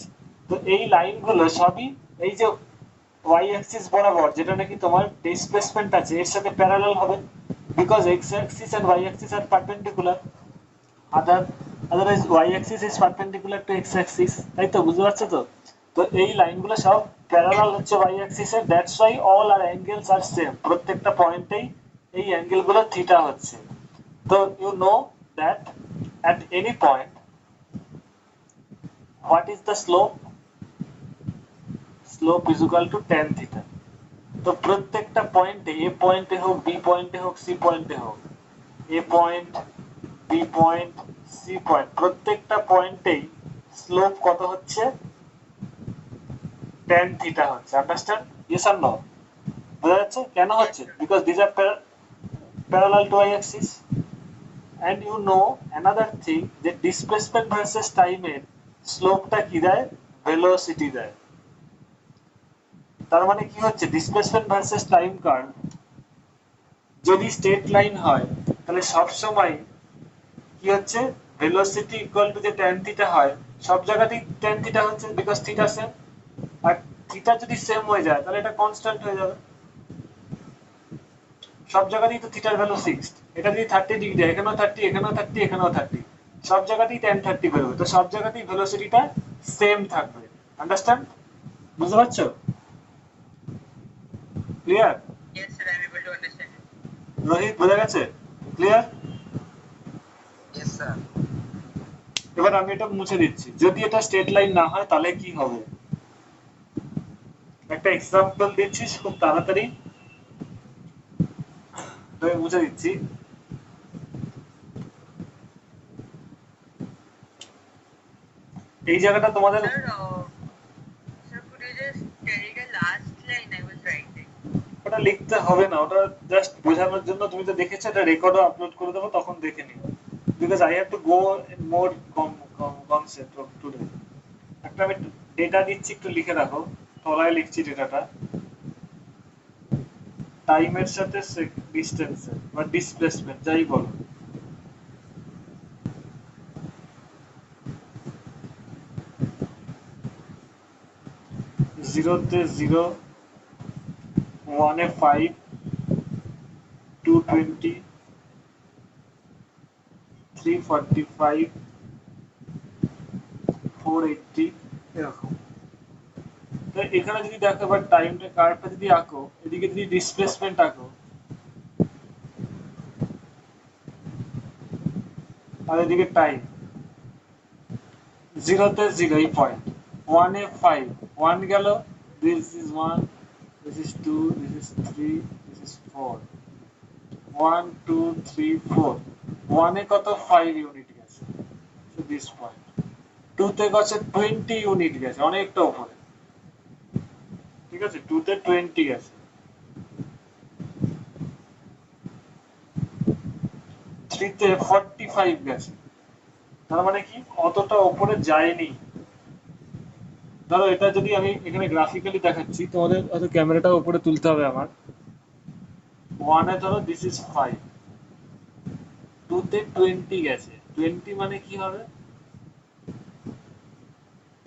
[SPEAKER 1] তো এই লাইনগুলো সবই এই যে y অ্যাক্সিস বরাবর যেটা নাকি তোমার ডিসপ্লেসমেন্ট আছে এর সাথে প্যারালাল হবে, because x axis and y axis আর perpendicular, otherwise y axis is perpendicular to x axis, তাই তো বুঝতে পারছো তো? তো এই লাইনগুলো সব প্যারালাল হচ্ছে y axis এর, that's why all are angles are same, প্রত্যেকটা পয়েন্টেই এই অ্যাঙ্গেলগুলো থিটা হচ্ছে। তো you know that at any point what is the slope is equal to tan theta। তো প্রত্যেকটা পয়েন্টে, এ পয়েন্টে হোক, বি পয়েন্টে হোক, সি পয়েন্টে হোক, A point, B point, C point, প্রত্যেকটা পয়েন্টেই স্লোপ কত হচ্ছে, tan থিটা হচ্ছে। আন্ডারস্ট্যান্ড? Yes or no? বোঝা যাচ্ছে কেন হচ্ছে? Because this are parallel to y axis and you know another thing যে ডিসপ্লেসমেন্ট ভার্সেস টাইমের স্লোপটা কি দেয়, ভেলোসিটি দেয়। তার মানে কি হচ্ছে, ডিসপ্লেসমেন্ট ভার্সেস টাইম কার্ভ যদি স্ট্রেট লাইন হয় তাহলে সব সময় কি হচ্ছে, ভেলোসিটি ইকুয়াল টু যে tan থিটা হয়, সব জায়গাতেই tan থিটা হচ্ছে বিকজ থিটা সেম, আর থিটা যদি সেম হয়ে যায় তাহলে এটা কনস্ট্যান্ট হয়ে যাবে। সব জায়গাতেই তো থিটার ভ্যালু ফিক্সড, এটা যদি 30 ডিগ্রি হয়, এখানেও 30, এখানেও 30, এখানেও 30, সব জায়গাতেই tan 30 বেরোবে, তো সব জায়গাতেই ভেলোসিটিটা সেম থাকবে। আন্ডারস্ট্যান্ড? বুঝতে পারছো? Clear?
[SPEAKER 2] Yes, sir, I'm able to understand.
[SPEAKER 1] Rohit বোঝা গেছে? ক্লিয়ার?
[SPEAKER 3] Yes, sir.
[SPEAKER 1] এবার আমি এটা মুছে দিচ্ছি, যদি এটা স্ট্রেট লাইন না হয় তাহলে কি হবে, একটা এক্সাম্পল দিচ্ছি খুব তাড়াতাড়ি, আমি মুছে দিচ্ছি। এই জায়গাটা তোমাদের
[SPEAKER 2] Sir, sir, could you just tell the last line I was writing?
[SPEAKER 1] ওটা লিখতে হবে না, ওটা জাস্ট বোঝানোর জন্য, তুমি তো দেখেছো, এটা রেকর্ডও আপলোড করে দেবো, তখন দেখে নিও, because I have to go in more concept of today. একটা আমি ডেটা দিচ্ছি, একটু লিখে রাখো, তলায় লিখছি ডেটাটা, টাইমের সাথে ডিস্টেন্সের বা ডিসপ্লেসমেন্ট যাই বলো, জিরোতে 0, 1-এ 5, 220, 345, 480 এরকম। তো এখানে যদি দেখো এবার টাইমটা কার্ভটা যদি আঁকো, এদিকে যদি ডিসপ্লেসমেন্ট আঁকো, আর এদিকে টাইম, 0-তে 0 এই পয়েন্ট, 1-এ 5, 1 গেল, this is 1, this is 2, this is 3, this is 4, 1 2 3 4, 1-এ কত 5 ইউনিট গেছে, সো দিস পয়েন্ট, 2-তে গেছে 20 ইউনিট গেছে, অনেকটা উপরে, ঠিক আছে, 2-তে 20 গেছে, 3-তে 45 গেছে, তার মানে কি অতটা উপরে যায়নি। ধরো এটা যদি আমি এখানে গ্রাফিক্যালি দেখাচ্ছি, তোমাদের হয়তো ক্যামেরাটা উপরে তুলতে হবে আমার, 1-এ ধরো দিস ইজ 5, 2-তে 20 গেছে, 20 মানে কি হবে,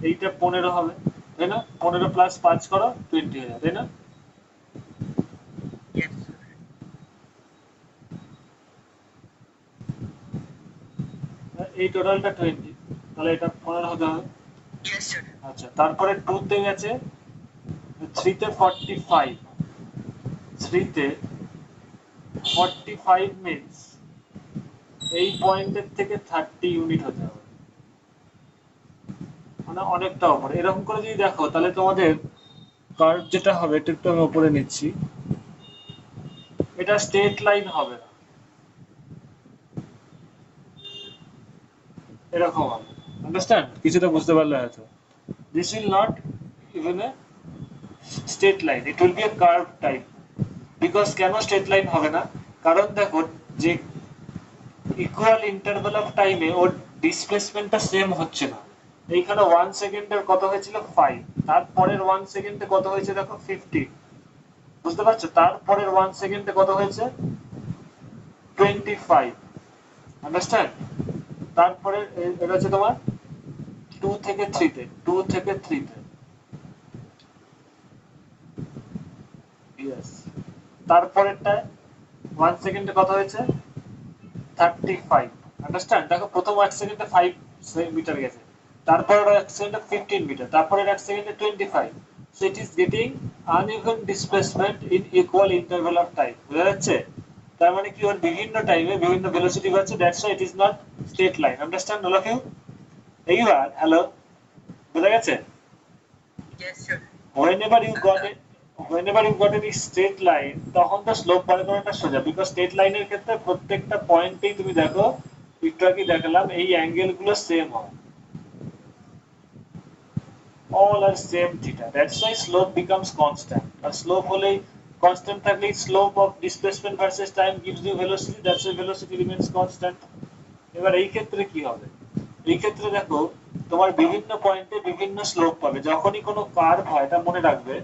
[SPEAKER 1] এইটা 15 হবে, তাই না, 15 প্লাস 5 করো 20 হয়ে যাবে, তাই না?
[SPEAKER 2] Yes, sir.
[SPEAKER 1] এই টোটালটা 20, তাহলে এটা 15 হতে হবে।
[SPEAKER 2] Yes, sir.
[SPEAKER 1] আচ্ছা, তারপরে 2-তে গেছে, 3-তে 45, 3-তে 45 মিনিটস, এই পয়েন্টের থেকে 30 ইউনিট হতে হবে, মানে অনেকটা উপরে। এরকম করে যদি দেখো তাহলে তোমাদের কার্ভ যেটা হবে, এটা একটু আমি উপরে নিচ্ছি, এটা স্ট্রেট লাইন হবে না, এরকম হবে, আন্ডারস্ট্যান্ড? কিছুটা বুঝতে পারলে হয়তো। This will not even a straight line, it will B a curve type. Because কেন স্ট্রেট লাইন হবে না? কারণ দেখো যে ইকুয়াল ইন্টারভ্যাল অফ টাইমে ওর ডিসপ্লেসমেন্টটা সেম হচ্ছে না। এইখানে 1 সেকেন্ডের কত হয়েছিল 5, তারপরের 1 সেকেন্ডে কত হয়েছে দেখো 50, বুঝতে পারছো? তারপরের 1 সেকেন্ডে কত হয়েছে 25, আন্ডারস্ট্যান্ড? তারপরে এটা হচ্ছে তোমার 2 থেকে 3 তে, 2 থেকে 3 তে, ইয়েস। তারপরেরটা 1 সেকেন্ডে কত হয়েছে 35, আন্ডারস্ট্যান্ড? দেখো প্রথম 1 সেকেন্ডে 5 মিটার গেছে, তারপরের 1 সেকেন্ডে 15 মিটার, তারপরের 1 সেকেন্ডে 25, so it is getting uneven displacement in equal interval of time, বুঝা যাচ্ছে? তার মানে কি ওর বিভিন্ন টাইমে বিভিন্ন ভেলোসিটি পাচ্ছে, that's why it is not straight line, understand all of you? এইবার হ্যালো, বুঝা গেছে?
[SPEAKER 2] Yes, sir.
[SPEAKER 1] whenever you got it whenever you got any straight line, তখন তো স্লোপ বার করাটা সোজা, বিকজ স্ট্রেট লাইনের ক্ষেত্রে প্রত্যেকটা পয়েন্টেই তুমি দেখো, একটু আগে দেখালাম, এই অ্যাঙ্গেল গুলো সেম হয়, all are same theta, that's why slope becomes constant, আর স্লোপ হলেই কনস্ট্যান্ট থাকলে slope of displacement versus time gives you velocity, that's why velocity remains constant। এবার এই ক্ষেত্রে কি হবে? এই ক্ষেত্রে দেখো তোমার বিভিন্ন পয়েন্টে বিভিন্ন স্লোপ পাবে, যখনই কোনো কার্ভ হয়, এটা মনে রাখবে,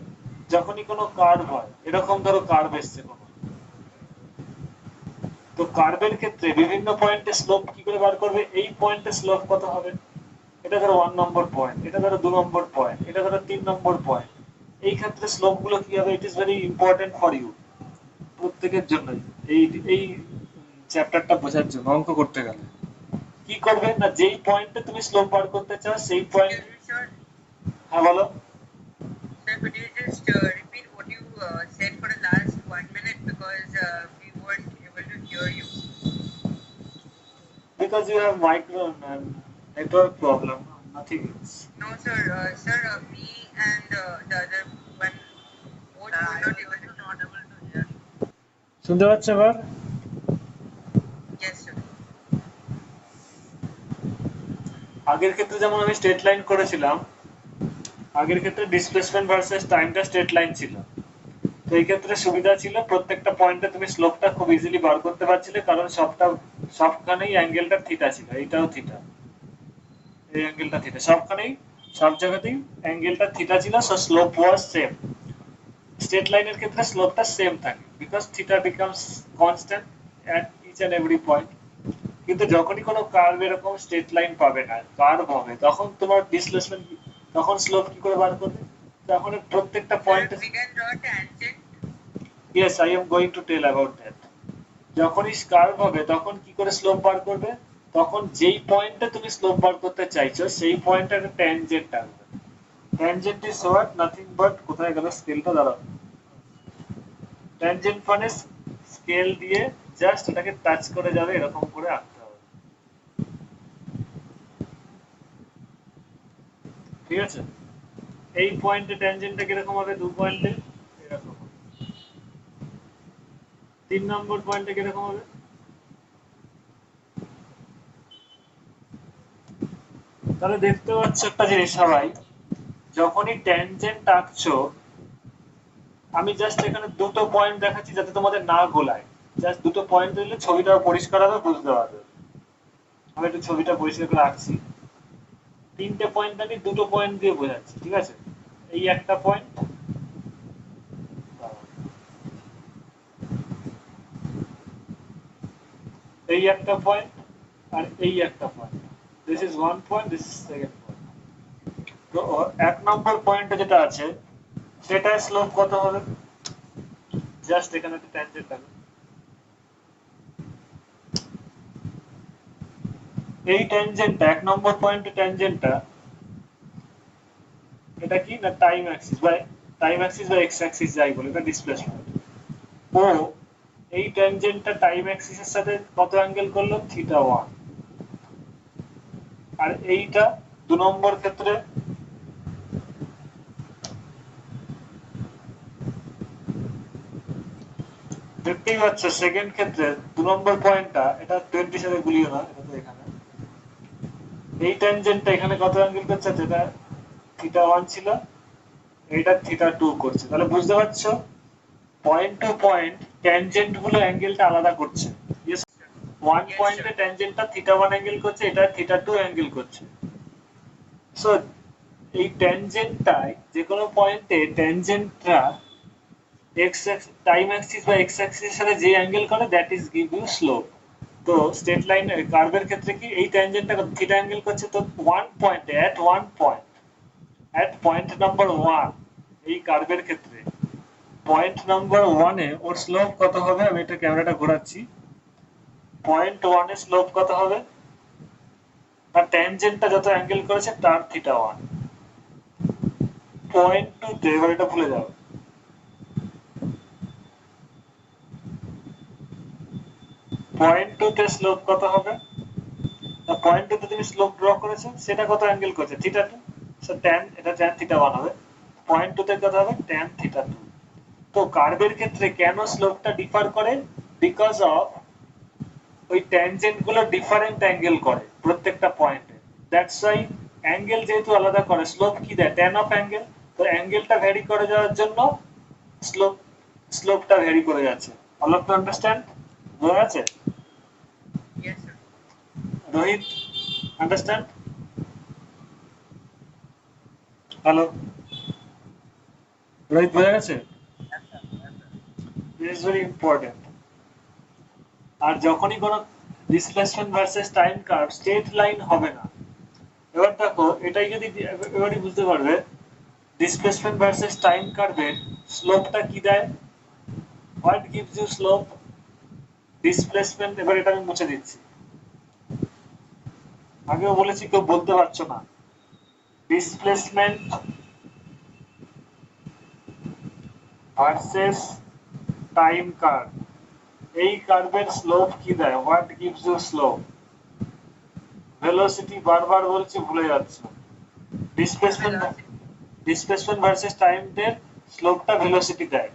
[SPEAKER 1] যখনই কোনো কার্ভ হয়, এরকম ধরো কার্ভ এসছে কোনো, তো কার্ভের ক্ষেত্রে বিভিন্ন পয়েন্টে স্লোপ কি করে বার করবে? এই পয়েন্টে স্লোপ কত হবে, এটা ধরো 1 নম্বর পয়েন্ট, এটা ধরো 2 নম্বর পয়েন্ট, এটা ধরো 3 নম্বর পয়েন্ট। এই ক্ষেত্রে স্লোপ গুলো কি হবে? It is very important for you, প্রত্যেকের জন্যই, এই এই চ্যাপ্টারটা বোঝার জন্য অঙ্ক করতে গেলে কি করবে না, যেই পয়েন্টে তুমি স্লোপ বার করতে চাও সেই পয়েন্ট।
[SPEAKER 2] Excuse me, sir.
[SPEAKER 1] হ্যাঁ বলো।
[SPEAKER 2] Sir, could you just repeat what you said for the last 1 minute because we weren't able to hear you.
[SPEAKER 1] Because you have micro and network problem, nothing else.
[SPEAKER 2] No, sir. Sir, me and the other one both were not able to hear.
[SPEAKER 1] শুনতে পাচ্ছ এবার?
[SPEAKER 2] Yes, sir.
[SPEAKER 1] আগের ক্ষেত্রে যেমন আমি straight line করেছিলাম, আগের ক্ষেত্রে ডিসপ্লেসমেন্ট ভার্সেস টাইমটা স্ট্রেট লাইন ছিল, তো এই ক্ষেত্রে সুবিধা ছিল প্রত্যেকটা পয়েন্টে তুমি স্লোপটা খুব ইজিলি বার করতে পারছিলে, কারণ সবখানেই অ্যাঙ্গেলটা থিটা ছিল, এইটাও থিটা, এই অ্যাঙ্গেলটা থিটা, সবখানেই সব জায়গাতেই অ্যাঙ্গেলটা থিটা ছিল, so slope was same. Straight লাইনের ক্ষেত্রে স্লোপটা সেম থাকে because theta becomes constant at each and every point. কিন্তু যখনই কোনো কার্ভ এরকম স্ট্রেট লাইন পাবে না, কার্ভ হবে, তখন তোমার ডিসপ্লেসমেন্ট, তখন স্লোপ কি করে বার করবে? তখন প্রত্যেকটা
[SPEAKER 2] Sir,
[SPEAKER 1] পয়েন্টে,
[SPEAKER 2] we can draw tangent.
[SPEAKER 1] Yes I am going to tell about that. যখনই কার্ভ হবে তখন কি করে স্লোপ বার করবে? তখন যেই পয়েন্টে তুমি স্লোপ বার করতে চাইছো সেই পয়েন্টে একটা ট্যানজেন্ট আসবে। Tangent is what? Nothing but, কোথায় গেল স্কেলটা, দাঁড়াও, ট্যানজেন্ট মানে স্কেল দিয়ে জাস্ট এটাকে টাচ করে যাবে, এরকম করে আঁকতে হবে, ঠিক আছে? এই পয়েন্টে ট্যানজেন্টটা কিরকম হবে? 2 পয়েন্টে এরকম হবে। 3 নম্বর পয়েন্টে কিরকম হবে? তাহলে দেখতে পাচ্ছ একটা জিনিস সবাই, যখনই ট্যানজেন্ট আঁকছো, আমি জাস্ট এখানে দুটো পয়েন্ট দেখাচ্ছি যাতে তোমাদের না গোলায়, জাস্ট দুটো পয়েন্ট দিলে ছবিটা পরিষ্কার হবে, বুঝতে পারবে। আমি একটু ছবিটা পরিষ্কার করে আঁকছি, 3টে পয়েন্ট আমি দুটো পয়েন্ট দিয়ে বোঝাচ্ছি, ঠিক আছে? এই একটা পয়েন্ট, এই একটা পয়েন্ট, আর এই একটা point, this is one point, this is second point. তো 1 নম্বর পয়েন্টে যেটা আছে সেটার স্লোপ কত হবে? জাস্ট এখানে একটা ট্যানজেন্ট আছে, এই ট্যানজেন্টটা 1 নম্বর পয়েন্টে ট্যানজেন্টটা, এটা কি না টাইম অ্যাক্সিস বা এক্স অ্যাক্সিস যাই বলে, এটা ডিসপ্লেসমেন্ট। ও এই ট্যানজেন্টটা টাইম অ্যাক্সিসের সাথে কত অ্যাঙ্গেল করলো? θ1। আর এইটা 2 নম্বর ক্ষেত্রে দেখতেই পাচ্ছ, সেকেন্ড ক্ষেত্রে 2 নম্বর পয়েন্টটা, এটা 20 সাথে গুলিও না, এটা তো এখানে এই ট্যানজেন্টটা এখানে কত অ্যাঙ্গেল করছে, যেটা θ1 ছিল এটা θ2 করছে। তাহলে বুঝতে পারছো পয়েন্ট টু পয়েন্ট ট্যানজেন্ট গুলো অ্যাঙ্গেলটা আলাদা করছে। One
[SPEAKER 2] Yes, sir.
[SPEAKER 1] পয়েন্টে ট্যানজেন্টটা θ1 অ্যাঙ্গেল করছে, এটা θ2 অ্যাঙ্গেল করছে। সো এই ট্যানজেন্টটায় যে কোনো পয়েন্টে ট্যানজেন্টটা এক্স টাইম অ্যাক্সিস বা এক্স অ্যাক্সিসের সাথে যে অ্যাঙ্গেল করে that is give you slope. তো স্ট্রেট লাইন কার্ভের ক্ষেত্রে কি এই ট্যানজেন্টটা থিটা অ্যাঙ্গেল করছে, তো ওয়ান পয়েন্টে অ্যাট পয়েন্ট নাম্বার 1 এই কার্ভের ক্ষেত্রে পয়েন্ট নাম্বার 1 এ ওর স্লোপ কত হবে, আমি এটা ক্যামেরাটা ঘোরাচ্ছি। পয়েন্ট 1 এ স্লোপ কত হবে, আর ট্যানজেন্টটা যত অ্যাঙ্গেল করেছে তার θ1। পয়েন্ট 2 তে, এবার এটা ভুলে যাও, পয়েন্ট 2 তে স্লোপ কত হবে, পয়েন্ট 2 তে তুমি স্লোপ ড্র করেছো সেটা কত অ্যাঙ্গেল করছে, θ2। সো tan, এটা tan θ1 হবে। পয়েন্ট 2 তে কত হবে, tan θ2। তো কার্ভের ক্ষেত্রে কেন স্লোপটা ডিফার করে, বিকজ অফ ওই ট্যানজেন্ট গুলো ডিফারেন্ট অ্যাঙ্গেল করে প্রত্যেকটা পয়েন্টে। দ্যাটস ওয়াই অ্যাঙ্গেল যেহেতু আলাদা করে, স্লোপ কি দেয়, tan অফ অ্যাঙ্গেল। তো অ্যাঙ্গেলটা ভ্যারি করে যাওয়ার জন্য স্লোপ স্লোপটা ভ্যারি করে যাচ্ছে। অল অফ টু আন্ডারস্ট্যান্ড, বোঝা যাচ্ছে?
[SPEAKER 2] Yes, sir.
[SPEAKER 1] Rohit, understand? Hello Rohit, বোঝা গেছে?
[SPEAKER 3] Yes, sir. Yes, sir.
[SPEAKER 1] This is very important. আর যখনই কোনো displacement versus time curve straight line হবে না। এবার দেখো এটাই যদি এবারই বুঝতে পারবে ডিসপ্লেসমেন্ট ভার্সেস টাইম কার্ভের স্লোপটা কি দেয়, what gives you slope, displacement. এবার এটা আমি মুছে দিচ্ছি, আগেও বলেছি কেউ বলতে পারছো না। ডিসপ্লেসমেন্ট ভার্সেস টাইম কার্ভ, এই কার্ভের স্লোপ কি দেয়, what gives you slope. Velocity, বারবার বলছি ভুলে যাচ্ছ। ডিসপ্লেসমেন্ট ডিসপ্লেসমেন্ট ভার্সেস টাইম এর স্লোপটা ভেলোসিটি দেয়।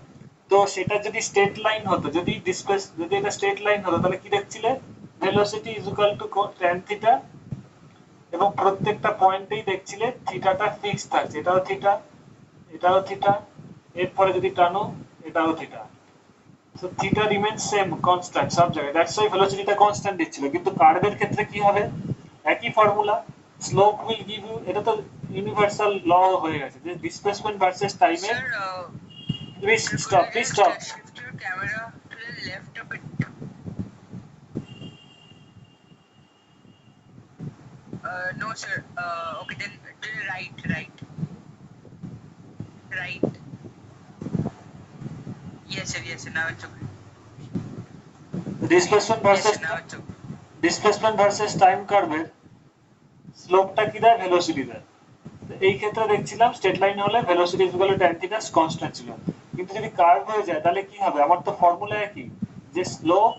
[SPEAKER 1] তো সেটা যদি স্ট্রেট লাইন হতো, যদি এটা স্ট্রেট লাইন হতো তাহলে কি দেখছিলে, velocity is equal to tan theta, এবং প্রত্যেকটা পয়েন্টেই দেখছিলে থিটাটা ফিক্স থাকছে, এটাও থিটা, এটাও থিটা, এরপরে যদি টানো এটাও theta. So theta remain same constant সব জায়গায়, দ্যাটস ওয়াই ভেলোসিটিটা কনস্ট্যান্ট দিচ্ছিল। কিন্তু কার্ভের ক্ষেত্রে কি হবে, একই formula, slope will give you, এটা তো ইউনিভার্সাল ল হয়ে গেছে যে ডিসপ্লেসমেন্ট ভার্সেস টাইমের।
[SPEAKER 2] Sir,
[SPEAKER 1] please
[SPEAKER 2] sir, could
[SPEAKER 1] stop,
[SPEAKER 2] you
[SPEAKER 1] please
[SPEAKER 2] just
[SPEAKER 1] stop.
[SPEAKER 2] shift your camera to the left a bit? No, sir. Okay, then to the right. Yes, sir. Now it's okay.
[SPEAKER 1] Displacement
[SPEAKER 2] Yes,
[SPEAKER 1] versus
[SPEAKER 2] sir. Now it's okay.
[SPEAKER 1] Displacement versus time কার্ভের স্লোপটা কি দেয়, velocity দেয়। এই ক্ষেত্রে দেখছিলাম straight line হলে velocity is equal to tan theta constant ছিল, কিন্তু যদি কার্ভ হয়ে যায় তাহলে কি হবে, আমার তো ফর্মুলা একই, যে slope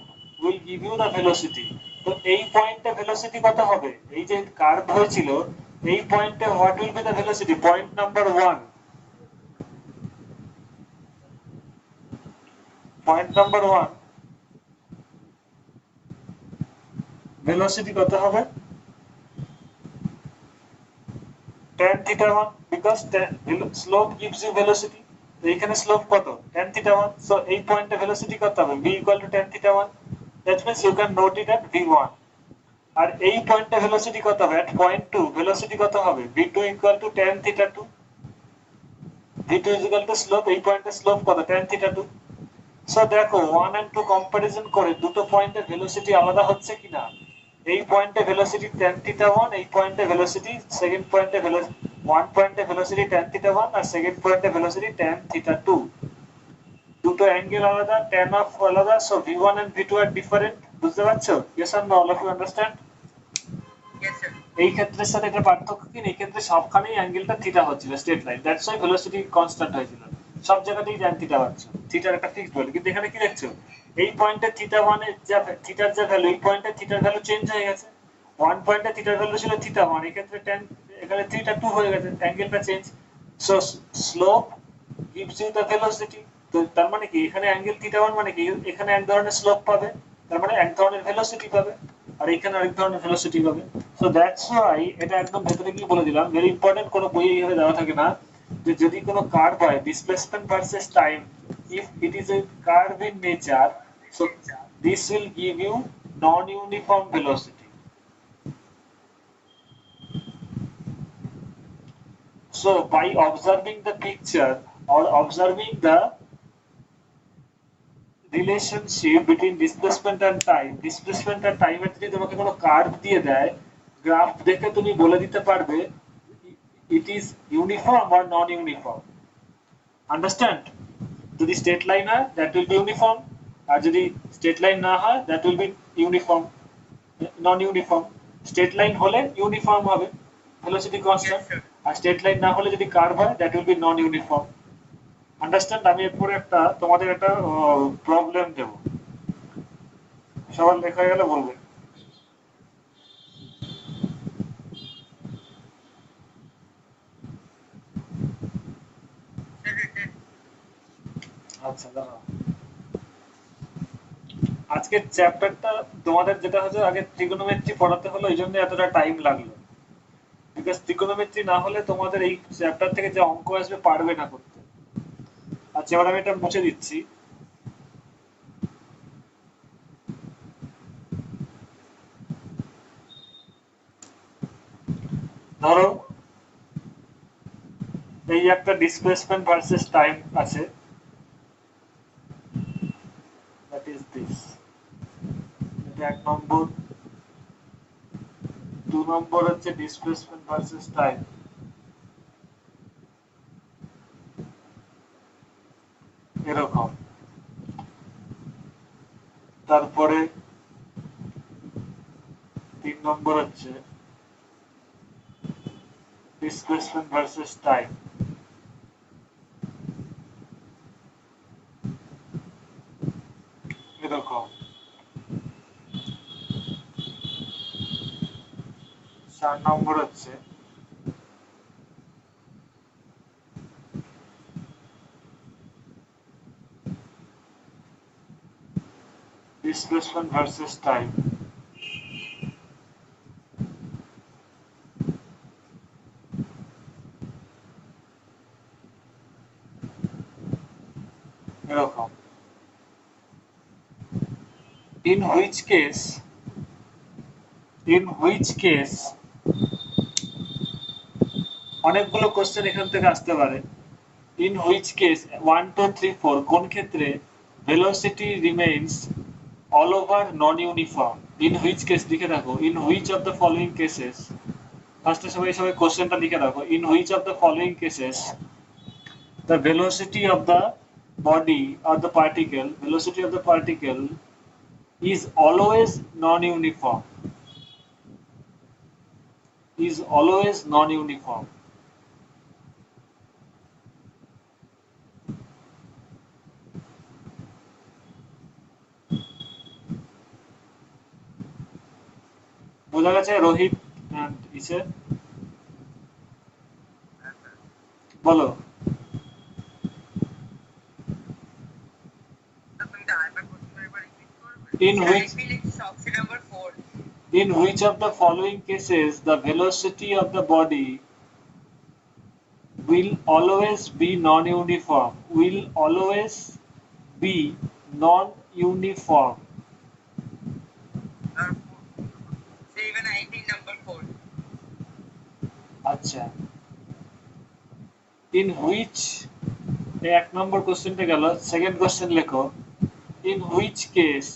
[SPEAKER 1] will give you the velocity. তো এই পয়েন্টে ভেলোসিটি কত হবে, এই যে কার্ভ হয়েছিল এই পয়েন্টে what will be the velocity, point number 1, point number 1 velocity কত হবে, tan theta 1, because slope gives you velocity। তো এখানে স্লোপ কত, tan theta 1। সো এই পয়েন্টে ভেলোসিটি কত হবে, v equal to tan theta 1। That means you can note it at v1। আর এই পয়েন্টে ভেলোসিটি কত হবে, at point 2 ভেলোসিটি কত হবে, v2 equal to tan theta 2। v2 is equal to slope, এই পয়েন্টে স্লোপ কত, tan theta 2। সো দেখো 1 and 2 কম্পারিজন করে দুটো পয়েন্টের ভেলোসিটি আলাদা হচ্ছে কিনা। এই পয়েন্টে ভেলোসিটি tan theta 1, এই পয়েন্টে ভেলোসিটি, সেকেন্ড পয়েন্টে ভেলোসিটি, ওয়ান পয়েন্টে ভেলোসিটি tan theta 1 আর সেকেন্ড পয়েন্টে ভেলোসিটি tan theta 2। দুটো অ্যাঙ্গেল আলাদা, tan অফ আলাদা, সো v1 and v2 আর ডিফারেন্ট। বুঝতে পারছো? Yes or no, all of you understand?
[SPEAKER 2] Yes, sir.
[SPEAKER 1] এই ক্ষেত্রের সাথে এটা পার্থক্য কি, এই ক্ষেত্রে সবখানেই অ্যাঙ্গেলটা থিটা হচ্ছিল straight line, that's why velocity constant হয়েছিল। সব জায়গাতেই tan থিটা পাচ্ছ, থিটার একটা ফিক্সড ভ্যালু। কিন্তু এখানে কি দেখছো, এই পয়েন্টে থিটা 1 এর যা থিটার যা ভ্যালু, এই পয়েন্টে থিটার ভ্যালু চেঞ্জ হয়ে গেছে। ওয়ান পয়েন্টে থিটার ভ্যালু ছিল থিটা 1, এই ক্ষেত্রে tan, এখানে থিটা 2 হয়ে গেছে, অ্যাঙ্গেলটা change. So slope gives you the velocity. তো তার মানে কি, এখানে অ্যাঙ্গেল থিটা 1 মানে কি, এখানে এক ধরনের স্লোপ পাবে, তার মানে এক ধরনের ভেলোসিটি পাবে। আর এখানে আরেক ধরনের ভেলোসিটি পাবে। সো দ্যাটস ওয়াই এটা একদম ভেতরে গিয়ে বলে দিলাম, ভেরি ইম্পর্টেন্ট, কোনো বইয়ে এইভাবে দেওয়া থাকে না যে যদি কোনো কার্ভ হয় displacement versus time, if it is a curve in nature, so this will give you non uniform velocity. So by observing the picture or observing the relationship between displacement and time, displacement and time এর যদি তোমাকে কোনো curve দিয়ে দেয়, graph দেখে তুমি বলে দিতে পারবে it is uniform or non uniform. Understand? যদি স্ট্রেট লাইন হয় that will be uniform, আর যদি স্ট্রেট লাইন না হয় that will be uniform, non uniform. Straight line হলে ইউনিফর্ম হবে, ভেলোসিটি কনস্ট্যান্ট, আর স্ট্রেট লাইন না হলে যদি কার্ভ হয় that will be non uniform. Understand? আমি এরপরে একটা তোমাদের একটা প্রবলেম দেব, সবার লেখা হয়ে গেলে বলবে। আচ্ছা দাঁড়াও, আজকের চ্যাপ্টারটা তোমাদের যেটা হচ্ছে আগে ট্রিগোনোমেট্রি পড়াতে হলো, এই জন্য এতটা টাইম লাগলো, বিকজ ট্রিগোনোমেট্রি না হলে তোমাদের এই চ্যাপ্টার থেকে যে অঙ্ক আসবে পারবে না করতে। আচ্ছা এবার আমি এটা মুছে দিচ্ছি। ধরো এই একটা ডিসপ্লেসমেন্ট ভার্সেস টাইম আছে, দ্যাট ইজ দিস, এটা এক নম্বর। 2 নম্বর হচ্ছে ডিসপ্লেসমেন্ট ভার্সেস টাইম, এরকম। তারপরে 3 নম্বর হচ্ছে ডিসপ্লেসমেন্ট ভার্সেস টাইম, এরকম। 4 নম্বর হচ্ছে displacement versus time, এরকম। in which case অনেকগুলো কোশ্চেন এখান থেকে আসতে পারে। in which case 1 2 3 4 কোন ক্ষেত্রে velocity remains all over non uniform, in which case লিখে রাখো, in which of the following cases, ফার্স্টে সবাই সবাই কোশ্চেনটা লিখে রাখো, in which of the following cases the velocity of the body or the particle is always non-uniform, is always non-uniform. বোঝা গেছে রোহিত and ইসে? বলো। In
[SPEAKER 2] I
[SPEAKER 1] which
[SPEAKER 2] feel it's option number 4.
[SPEAKER 1] in which of the following cases the velocity of the body will always be non-uniform, will always be non-uniform?
[SPEAKER 2] So even I think number 4.
[SPEAKER 1] আচ্ছা, in which, এক নম্বর কোশ্চেনটা গেল, second question লেখো, in which case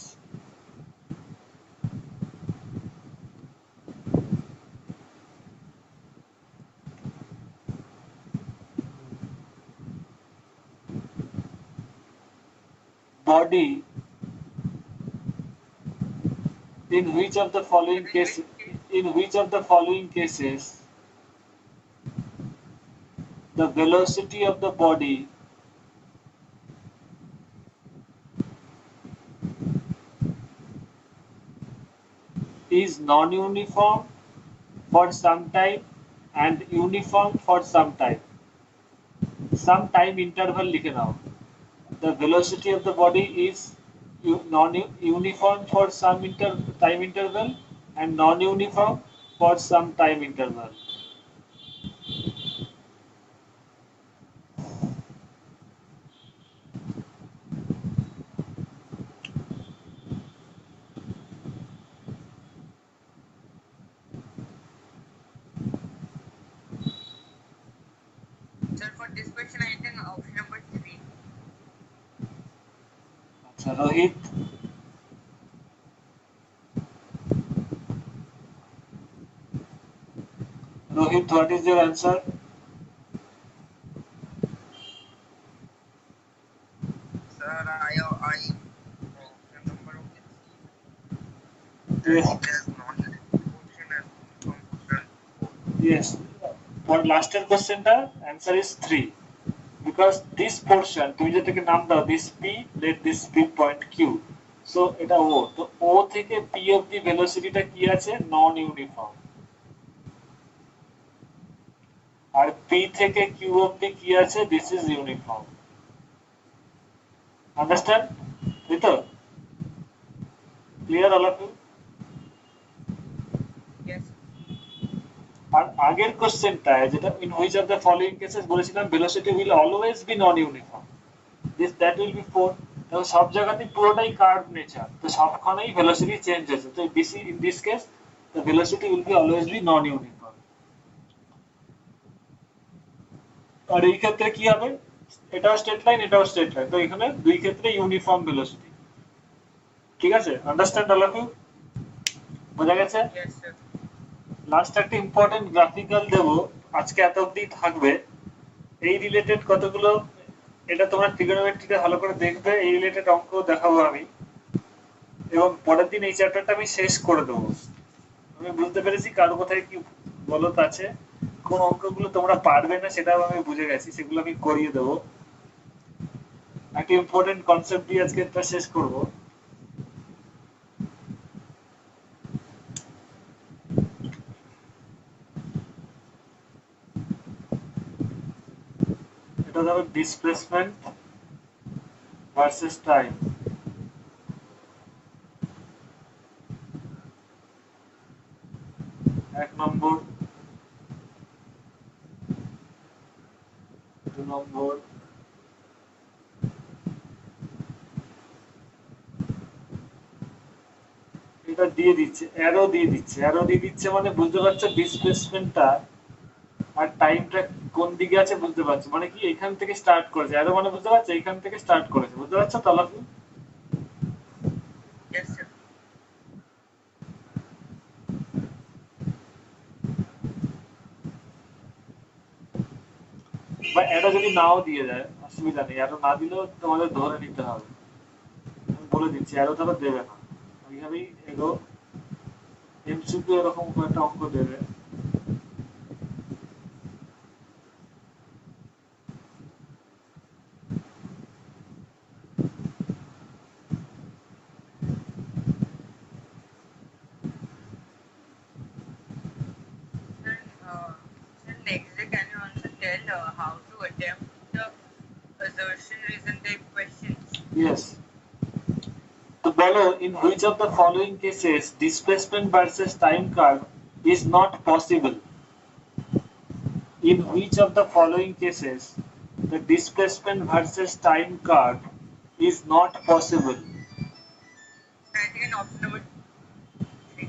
[SPEAKER 1] body, in which of the following cases, in which of the following cases the velocity of the body is non-uniform for some time and uniform for some time, some time interval লিখে নাও, the velocity of the body is non-uniform for some time interval and non-uniform for some time interval.
[SPEAKER 2] Sir, for this question, I think option number 3.
[SPEAKER 1] So Rohit, Rohit, what is your answer?
[SPEAKER 3] Sir, I option number of the C,
[SPEAKER 1] Yes.
[SPEAKER 3] that it has non-uniform portion and uniform portion both.
[SPEAKER 1] Yes. What last year question টা answer is 3 because this portion তুমি যেটাকে নাম দাও this P let this P point Q, so এটা O, তো O থেকে P অবধি ভেলোসিটিটা কি আছে নন ইউনিফর্ম, আর P থেকে Q অবধি কি আছে দিস ইজ ইউনিফর্ম। আন্ডারস্ট্যান্ড? তাই তো? Clear all of you?
[SPEAKER 2] Yes.
[SPEAKER 1] আর আগের কোশ্চেনটায় যেটা in which of the following cases বলেছিলাম velocity will always be non uniform, this that will be 4, এবং সব জায়গাতেই পুরোটাই কার্ভ নেচার, তো সবখানেই ভেলোসিটি চেঞ্জ হয়েছে, তো this in this case the velocity will be always be non uniform. আর এই ক্ষেত্রে কি হবে, এটাও স্ট্রেট লাইন এটাও স্ট্রেট লাইন, তো এখানে দুই ক্ষেত্রে ইউনিফর্ম ভেলোসিটি। ঠিক আছে? Understand all of you? বোঝা গেছে?
[SPEAKER 2] Yes, sir.
[SPEAKER 1] লাস্ট একটা ইম্পর্টেন্ট গ্রাফিক্যাল দেবো, আজকে এত অবধি থাকবে। এই রিলেটেড কতগুলো, এটা তোমরা ট্রিগোনোমেট্রিতে ভালো করে দেখবে, এই রিলেটেড অঙ্ক দেখাবো আমি, এবং পরের দিন এই চ্যাপ্টারটা আমি শেষ করে দেবো। আমি বুঝতে পেরেছি কারো কোথায় কি গলত আছে, কোন অঙ্কগুলো তোমরা পারবে না সেটাও আমি বুঝে গেছি, সেগুলো আমি করিয়ে দেবো। একটা ইম্পর্টেন্ট কনসেপ্ট দিয়ে আজকে এটা শেষ করব। এটা ধরো ডিসপ্লেসমেন্ট ভার্সেস টাইম। এক নম্বর, 2 নম্বর, এটা দিয়ে দিচ্ছে, অ্যারো দিয়ে দিচ্ছে, অ্যারো দিয়ে দিচ্ছে মানে বুঝতে পারছো ডিসপ্লেসমেন্টটা আর টাইমটা কোন দিকে আছে বুঝতে পারছো, মানে কি এখান থেকে স্টার্ট করেছে, অ্যারো মানে বুঝতে পারছো এখান থেকে স্টার্ট করেছে, বুঝতে পারছো তাহলে?
[SPEAKER 2] Yes, sir.
[SPEAKER 1] বা অ্যারো যদি নাও দিয়ে দেয় অসুবিধা নেই, অ্যারো না দিলেও তোমাদের ধরে নিতে হবে, আমি বলে দিচ্ছি অ্যারো ধরো দেবে না, ওইভাবেই এগো। এমসিকিউ এরকম একটা অঙ্ক দেবে,
[SPEAKER 2] Sir, sir, next day, can you also tell how to attempt the assertion reason type questions?
[SPEAKER 1] Yes. তো বলো in which of the following cases displacement versus time curve is not possible? In which of the following cases the displacement versus time curve is not possible?
[SPEAKER 2] I think in option number 3.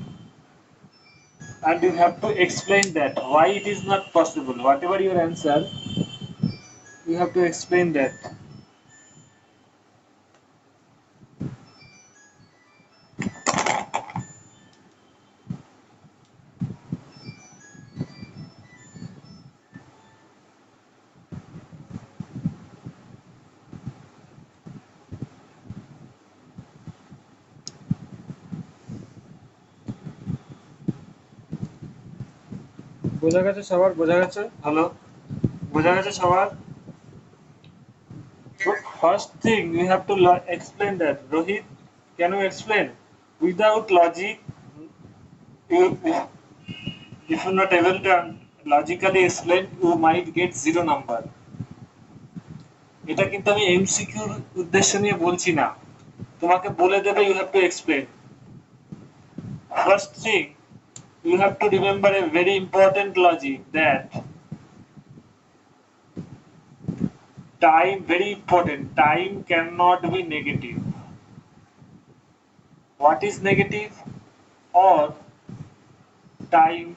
[SPEAKER 1] And you have to explain that why it is not possible. Whatever your answer, you have to explain that. বোঝা গেছে সবার? বোঝা গেছে? Hello, বোঝা গেছে সবার? So
[SPEAKER 2] Yes.
[SPEAKER 1] first thing you have to explain that. Rohit, can you explain? Without logic, you, if you're not able to logically explain, you might get 0 number. এটা কিন্তু আমি এমসিকিউর উদ্দেশ্য নিয়ে বলছি না, তোমাকে বলে দেবে you have to explain. First thing, you have to remember a very important logic that time, very important, time cannot be negative. What is negative? Or time,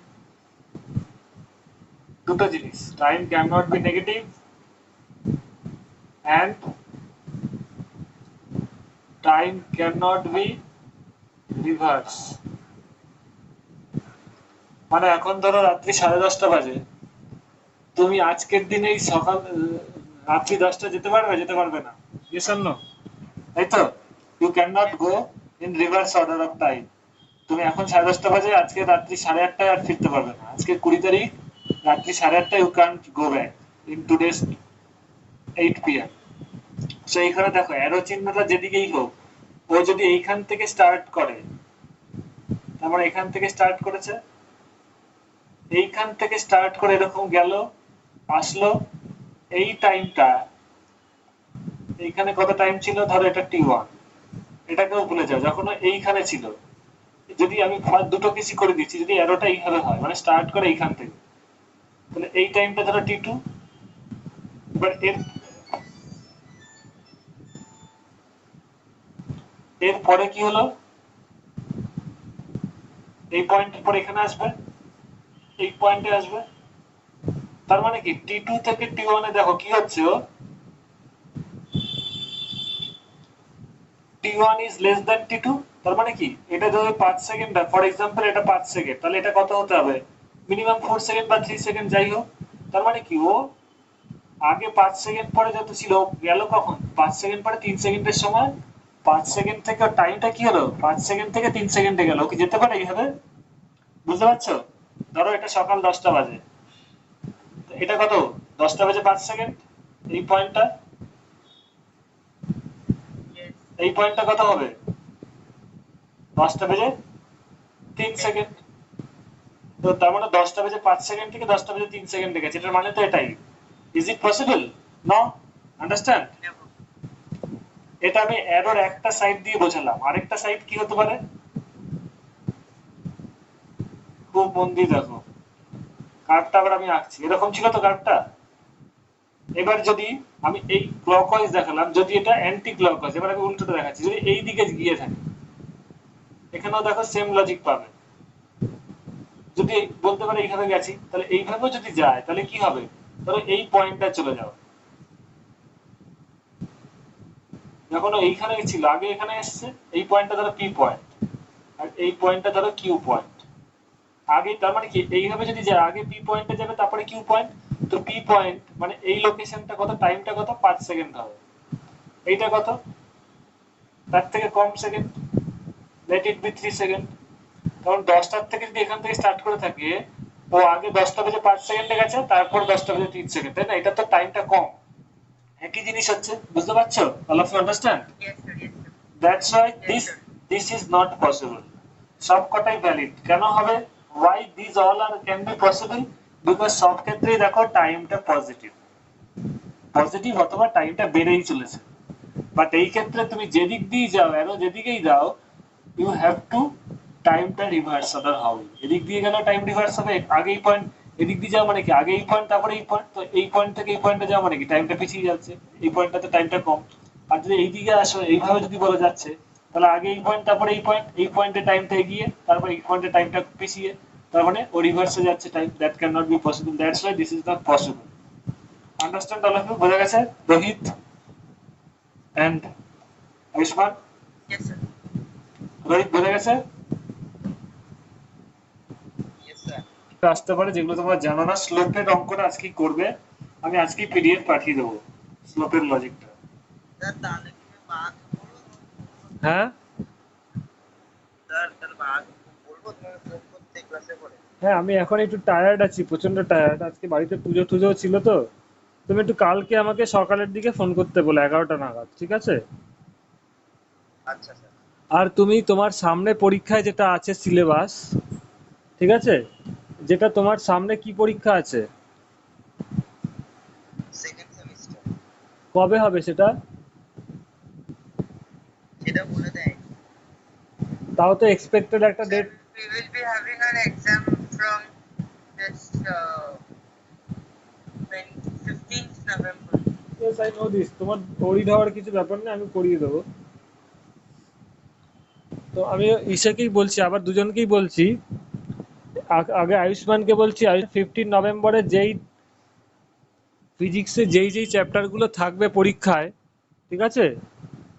[SPEAKER 1] দুটো জিনিস, time cannot be negative and time cannot be reverse. মানে এখন ধরো রাত্রি 10:30 বাজে, তুমি আজকের দিনেই সকাল রাত্রি 10টা যেতে পারবে, যেতে পারবে না? Yes or no? তাই তো? You cannot go in reverse order of time. তুমি এখন 10:30 বাজে, আজকে রাত্রি 8:30 আর ফিরতে পারবে না। আজকে 20 তারিখ রাত্রি 8:30 you can't go back in today's 8 p.m. So এখানে দেখো অ্যারো চিহ্নটা যেদিকেই হোক, ও যদি এইখান থেকে স্টার্ট করে, তার মানে এখান থেকে স্টার্ট করেছে, এইখান থেকে স্টার্ট করে এরকম গেল, আসলো, এই টাইমটা, এইখানে কত টাইম ছিল, ধরো এটা T1, এটাকেও ভুলে যাও, যখন এইখানে ছিল, যদি আমি দুটো কিছু করে দিচ্ছি, যদি অ্যারোটা এইভাবে হয়, মানে স্টার্ট করে এইখান থেকে, তাহলে এই টাইমটা ধরো T2, এবার এর পরে কি হলো, এই পয়েন্টের পর এখানে আসবে, এই পয়েন্টে আসবে, তার মানে কি T2 থেকে T1 এ দেখো কি হচ্ছে, ও T1 is less than T2, তার মানে কি এটা যদি 5 সেকেন্ড, ফর এক্সাম্পল এটা 5 সেকেন্ড, তাহলে এটা কত হতে হবে, মিনিমাম 4 সেকেন্ড বা 3 সেকেন্ড যাই হোক, তার মানে কি ও আগে 5 সেকেন্ড পরে যত ছিল গেল কখন, 5 সেকেন্ড পরে 3 সেকেন্ডের সময়, 5 সেকেন্ড থেকে টাইমটা কি হলো, 5 সেকেন্ড থেকে 3 সেকেন্ডে গেল, কি যেতে পারে এইভাবে? বুঝতে পারছো? ধরো এটা সকাল 10টা বাজে, এটা কত, 10টা বাজে 5 সেকেন্ড, এই পয়েন্টটা,
[SPEAKER 3] Yes.
[SPEAKER 1] এই পয়েন্টটা কত হবে, 10টা বেজে 3 সেকেন্ড। তো তার মানে 10টা বেজে 5 সেকেন্ড থেকে 10টা বেজে 3 সেকেন্ডে গেছে, এটার মানে তো এটাই। Is it possible? No. Understand?
[SPEAKER 3] Never.
[SPEAKER 1] এটা আমি অ্যারোর একটা সাইড দিয়ে বোঝালাম, আরেকটা সাইড কি হতে পারে, খুব মন দিয়ে দেখো, কার্ভটা আবার আমি আঁকছি, এরকম ছিল তো কার্ভটা, এবার যদি আমি এই ক্লকওয়াইজ দেখালাম, যদি এটা অ্যান্টি ক্লকওয়াইজ, এবার আমি উল্টোটা দেখাচ্ছি, যদি এই দিকে গিয়ে থাকে, এখানেও দেখো সেম লজিক পাবে, যদি বলতে পারে এইভাবে গেছি, তাহলে এইভাবেও যদি যায় তাহলে কি হবে, ধরো এই পয়েন্টটা চলে যাও, যখন ও এইখানে ছিল আগে এখানে এসছে, এই পয়েন্টটা ধরো পি পয়েন্ট, আর এই পয়েন্টটা ধরো কিউ পয়েন্ট, আগে তার মানে কি এইভাবে যদি যায়, আগে পি পয়েন্টে যাবে তারপরে কিউ পয়েন্ট, তো পি পয়েন্ট মানে এই লোকেশনটা কত, টাইমটা কত, 5 সেকেন্ড হবে, এইটা কত, তার থেকে কম second, let it be 3 second, কারণ 10টার থেকে যদি এখান থেকে স্টার্ট করে থাকে, ও আগে 10টা বেজে 5 সেকেন্ডে গেছে, তারপর 10টা বেজে 3 সেকেন্ড, তাই না? এটা তো টাইমটা কম, একই জিনিস হচ্ছে, বুঝতে পারছো? All of you understand?
[SPEAKER 3] Yes, sir. Yes, sir.
[SPEAKER 1] That's why
[SPEAKER 3] Yes, sir.
[SPEAKER 1] This is not possible. সবকটাই ভ্যালিড কেন হবে, why this all are can be possible, because সব ক্ষেত্রেই দেখো টাইমটা পজিটিভ, পজিটিভ অথবা টাইমটা বেড়েই চলেছে, বাট এই ক্ষেত্রে তুমি যেদিক দিয়ে যাও, অ্যারো যেদিকেই যাও, ইউ হ্যাভ টু টাইমটা রিভার্স অর্ডার হবে, এদিক দিয়ে গেলে টাইম রিভার্স হবে, আগে এই পয়েন্ট, এদিক দিয়ে যাওয়া মানে কি আগে এই পয়েন্ট তারপরে এই পয়েন্ট, তো এই পয়েন্ট থেকে এই পয়েন্টে যাওয়া মানে কি টাইমটা পিছিয়ে যাচ্ছে, এই পয়েন্টটাতে টাইমটা কম, আর যদি এই দিকে আসো এইভাবে যদি বলা যাচ্ছে, তাহলে আগে এই পয়েন্ট তারপরে এই পয়েন্ট, এই পয়েন্টে টাইমটা এগিয়ে, তারপর এই পয়েন্টে টাইমটা পিছিয়ে, তার মানে ও রিভার্সে যাচ্ছে time, that can not be possible, that's why this is not possible. Understand all of you? বোঝা গেছে Rohit and Ayushman?
[SPEAKER 3] Yes, sir.
[SPEAKER 1] Rohit বোঝা গেছে?
[SPEAKER 3] Yes, sir.
[SPEAKER 1] আসতে পারে যেগুলো তোমরা জানো না, স্লোপের অঙ্কটা আজকেই করবে, আমি আজকেই পিডিএফ পাঠিয়ে দেবো স্লোপের লজিকটা।
[SPEAKER 3] Sir, তাহলে কি আমি বাঘ বলবো?
[SPEAKER 1] হ্যাঁ
[SPEAKER 3] স্যার তাহলে বাঘ বলবো তোমাকে ফোন করতে ক্লাসে পড়ে?
[SPEAKER 1] হ্যাঁ, আমি এখন একটু টায়ার্ড আছি, প্রচন্ড টায়ার্ড, আজকে বাড়িতে পুজো টুজো ছিল তো, তুমি একটু কালকে আমাকে সকালের দিকে ফোন করতে বলো 11টা নাগাদ, ঠিক আছে?
[SPEAKER 3] আচ্ছা স্যার।
[SPEAKER 1] আর তুমি তোমার সামনে পরীক্ষায় যেটা আছে সিলেবাস, ঠিক আছে, যেটা তোমার সামনে কি পরীক্ষা আছে,
[SPEAKER 3] সেকেন্ড সেমিস্টার।
[SPEAKER 1] কবে হবে সেটা?
[SPEAKER 3] সেটা বলে দেয়।
[SPEAKER 1] তাও তো এক্সপেক্টেড একটা date,
[SPEAKER 3] we will be having an exam from this 15th November.
[SPEAKER 1] Yes, I know this. তোমার ওরিড হওয়ার কিছু ব্যাপার নেই, আমি করিয়ে দেবো। তো আমি ঈশাকেই বলছি, আবার দুজনকেই বলছি। আগে আয়ুষ্মানকে বলছি, 15 নভেম্বরে যেই ফিজিক্সে যেই চ্যাপ্টারগুলো থাকবে পরীক্ষায়, ঠিক আছে,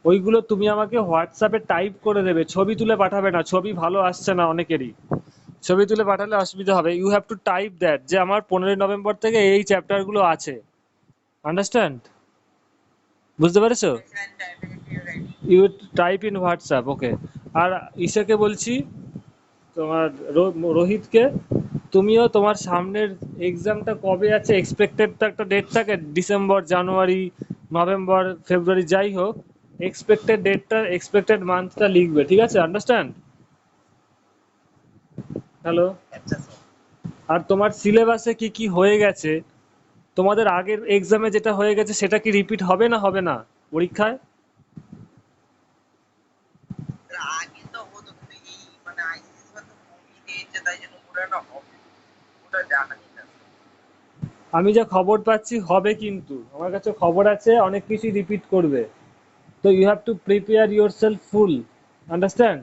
[SPEAKER 1] ওইগুলো তুমি আমাকে হোয়াটসঅ্যাপে টাইপ করে দেবে, ছবি তুলে পাঠাবে না, ছবি ভালো আসছে না অনেকেরই, ছবি তুলে পাঠালে অসুবিধা হবে। You have to type that যে আমার 15 নভেম্বর থেকে এই চ্যাপ্টারগুলো আছে। আন্ডারস্ট্যান্ড? বুঝতে পেরেছো?
[SPEAKER 3] Yes, and definitely you're right.
[SPEAKER 1] You type in WhatsApp, okay. আর ঈশাকে বলছি, তোমার রোহিতকে, তুমিও তোমার সামনের এক্সামটা কবে আছে, এক্সপেক্টেড তো একটা ডেট থাকে, ডিসেম্বর, জানুয়ারি, নভেম্বর, ফেব্রুয়ারি, যাই হোক, এক্সপেক্টেড ডেটটা, এক্সপেক্টেড মান্থটা লিখবে, ঠিক আছে? আন্ডারস্ট্যান্ড? হ্যালো?
[SPEAKER 3] আচ্ছা স্যার।
[SPEAKER 1] আর তোমার সিলেবাসে কি কি হয়ে গেছে, তোমাদের আগের এক্সামে যেটা হয়ে গেছে সেটা কি রিপিট হবে না হবে না পরীক্ষায়?
[SPEAKER 3] আগে তো হতো, কিন্তু এই মানে আইসিএস তো কমিয়ে দিয়েছে, তাই জন্য পুরোটা হবে, ওটা জানা নেই না।
[SPEAKER 1] আমি যা খবর পাচ্ছি হবে, কিন্তু আমার কাছে খবর আছে অনেক কিছুই রিপিট করবে। তো you have to prepare your self full. Understand?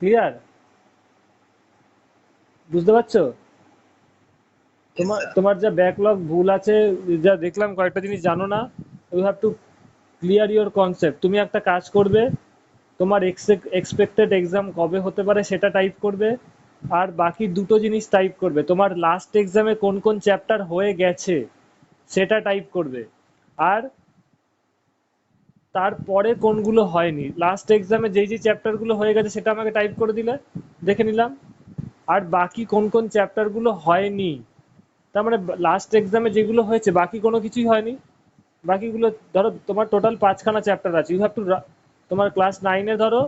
[SPEAKER 1] Clear? বুঝতে পারছো? তোমার যা ব্যাকলগ ভুল আছে, যা দেখলাম কয়েকটা জিনিস জানো না, you have to clear your concept. তুমি একটা কাজ করবে, তোমার এক্সপেক্টেড এক্সাম কবে হতে পারে সেটা টাইপ করবে, আর বাকি দুটো জিনিস টাইপ করবে, তোমার লাস্ট এক্সামে কোন কোন চ্যাপ্টার হয়ে গেছে সেটা টাইপ করবে, আর তারপরে কোনগুলো হয়নি। লাস্ট এক্সামে যেই চ্যাপ্টারগুলো হয়ে গেছে সেটা আমাকে টাইপ করে দিলে, দেখে নিলাম। আর বাকি কোন কোন চ্যাপ্টারগুলো হয়নি, তার মানে লাস্ট এক্সামে যেগুলো হয়েছে বাকি কোনো কিছুই হয়নি, বাকিগুলো ধরো তোমার টোটাল 5খানা চ্যাপ্টার আছে, ইউ হ্যাভ টু, তোমার ক্লাস 9-এ ধরো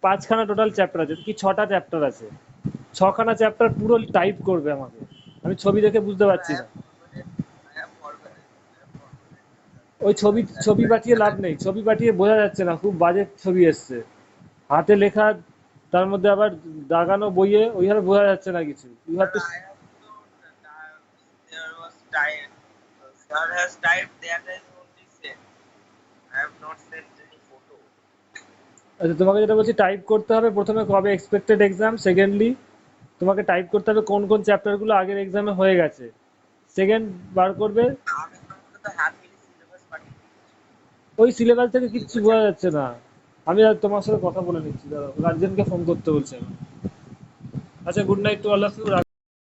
[SPEAKER 1] 5খানা টোটাল চ্যাপ্টার আছে, কি 6টা চ্যাপ্টার আছে, 6খানা চ্যাপ্টার পুরো টাইপ করবে আমাকে। আমি ছবি দেখে বুঝতে পারছি না, ওই ছবি পাঠিয়ে লাভ নেই, ছবি পাঠিয়ে বোঝা যাচ্ছে না, খুব বাজে ছবি এসছে, হাতে লেখা, তার মধ্যে আবার দাগানো বইয়ে, ওইভাবে বোঝা যাচ্ছে না কিছু। You have to,
[SPEAKER 3] I have to, there was type, sir has typed, that is only sent. I have not sent any photo.
[SPEAKER 1] আচ্ছা, তোমাকে যেটা বলছি, টাইপ করতে হবে প্রথমে কবে এক্সপেক্টেড এক্সাম, সেকেন্ডলি তোমাকে টাইপ করতে হবে কোন কোন চ্যাপ্টারগুলো আগের এক্সামে হয়ে গেছে, সেকেন্ড বার করবে।
[SPEAKER 3] আমি তোমাকে তো হাতে সিলেবাস পাঠিয়ে দিয়েছি।
[SPEAKER 1] ওই সিলেবাস থেকে কিচ্ছু বোঝা যাচ্ছে না। আমি আর তোমার সাথে কথা বলে নিচ্ছি, দাঁড়াও, গার্জেনকে ফোন করতে বলছে আমার। আচ্ছা, good night to all of you.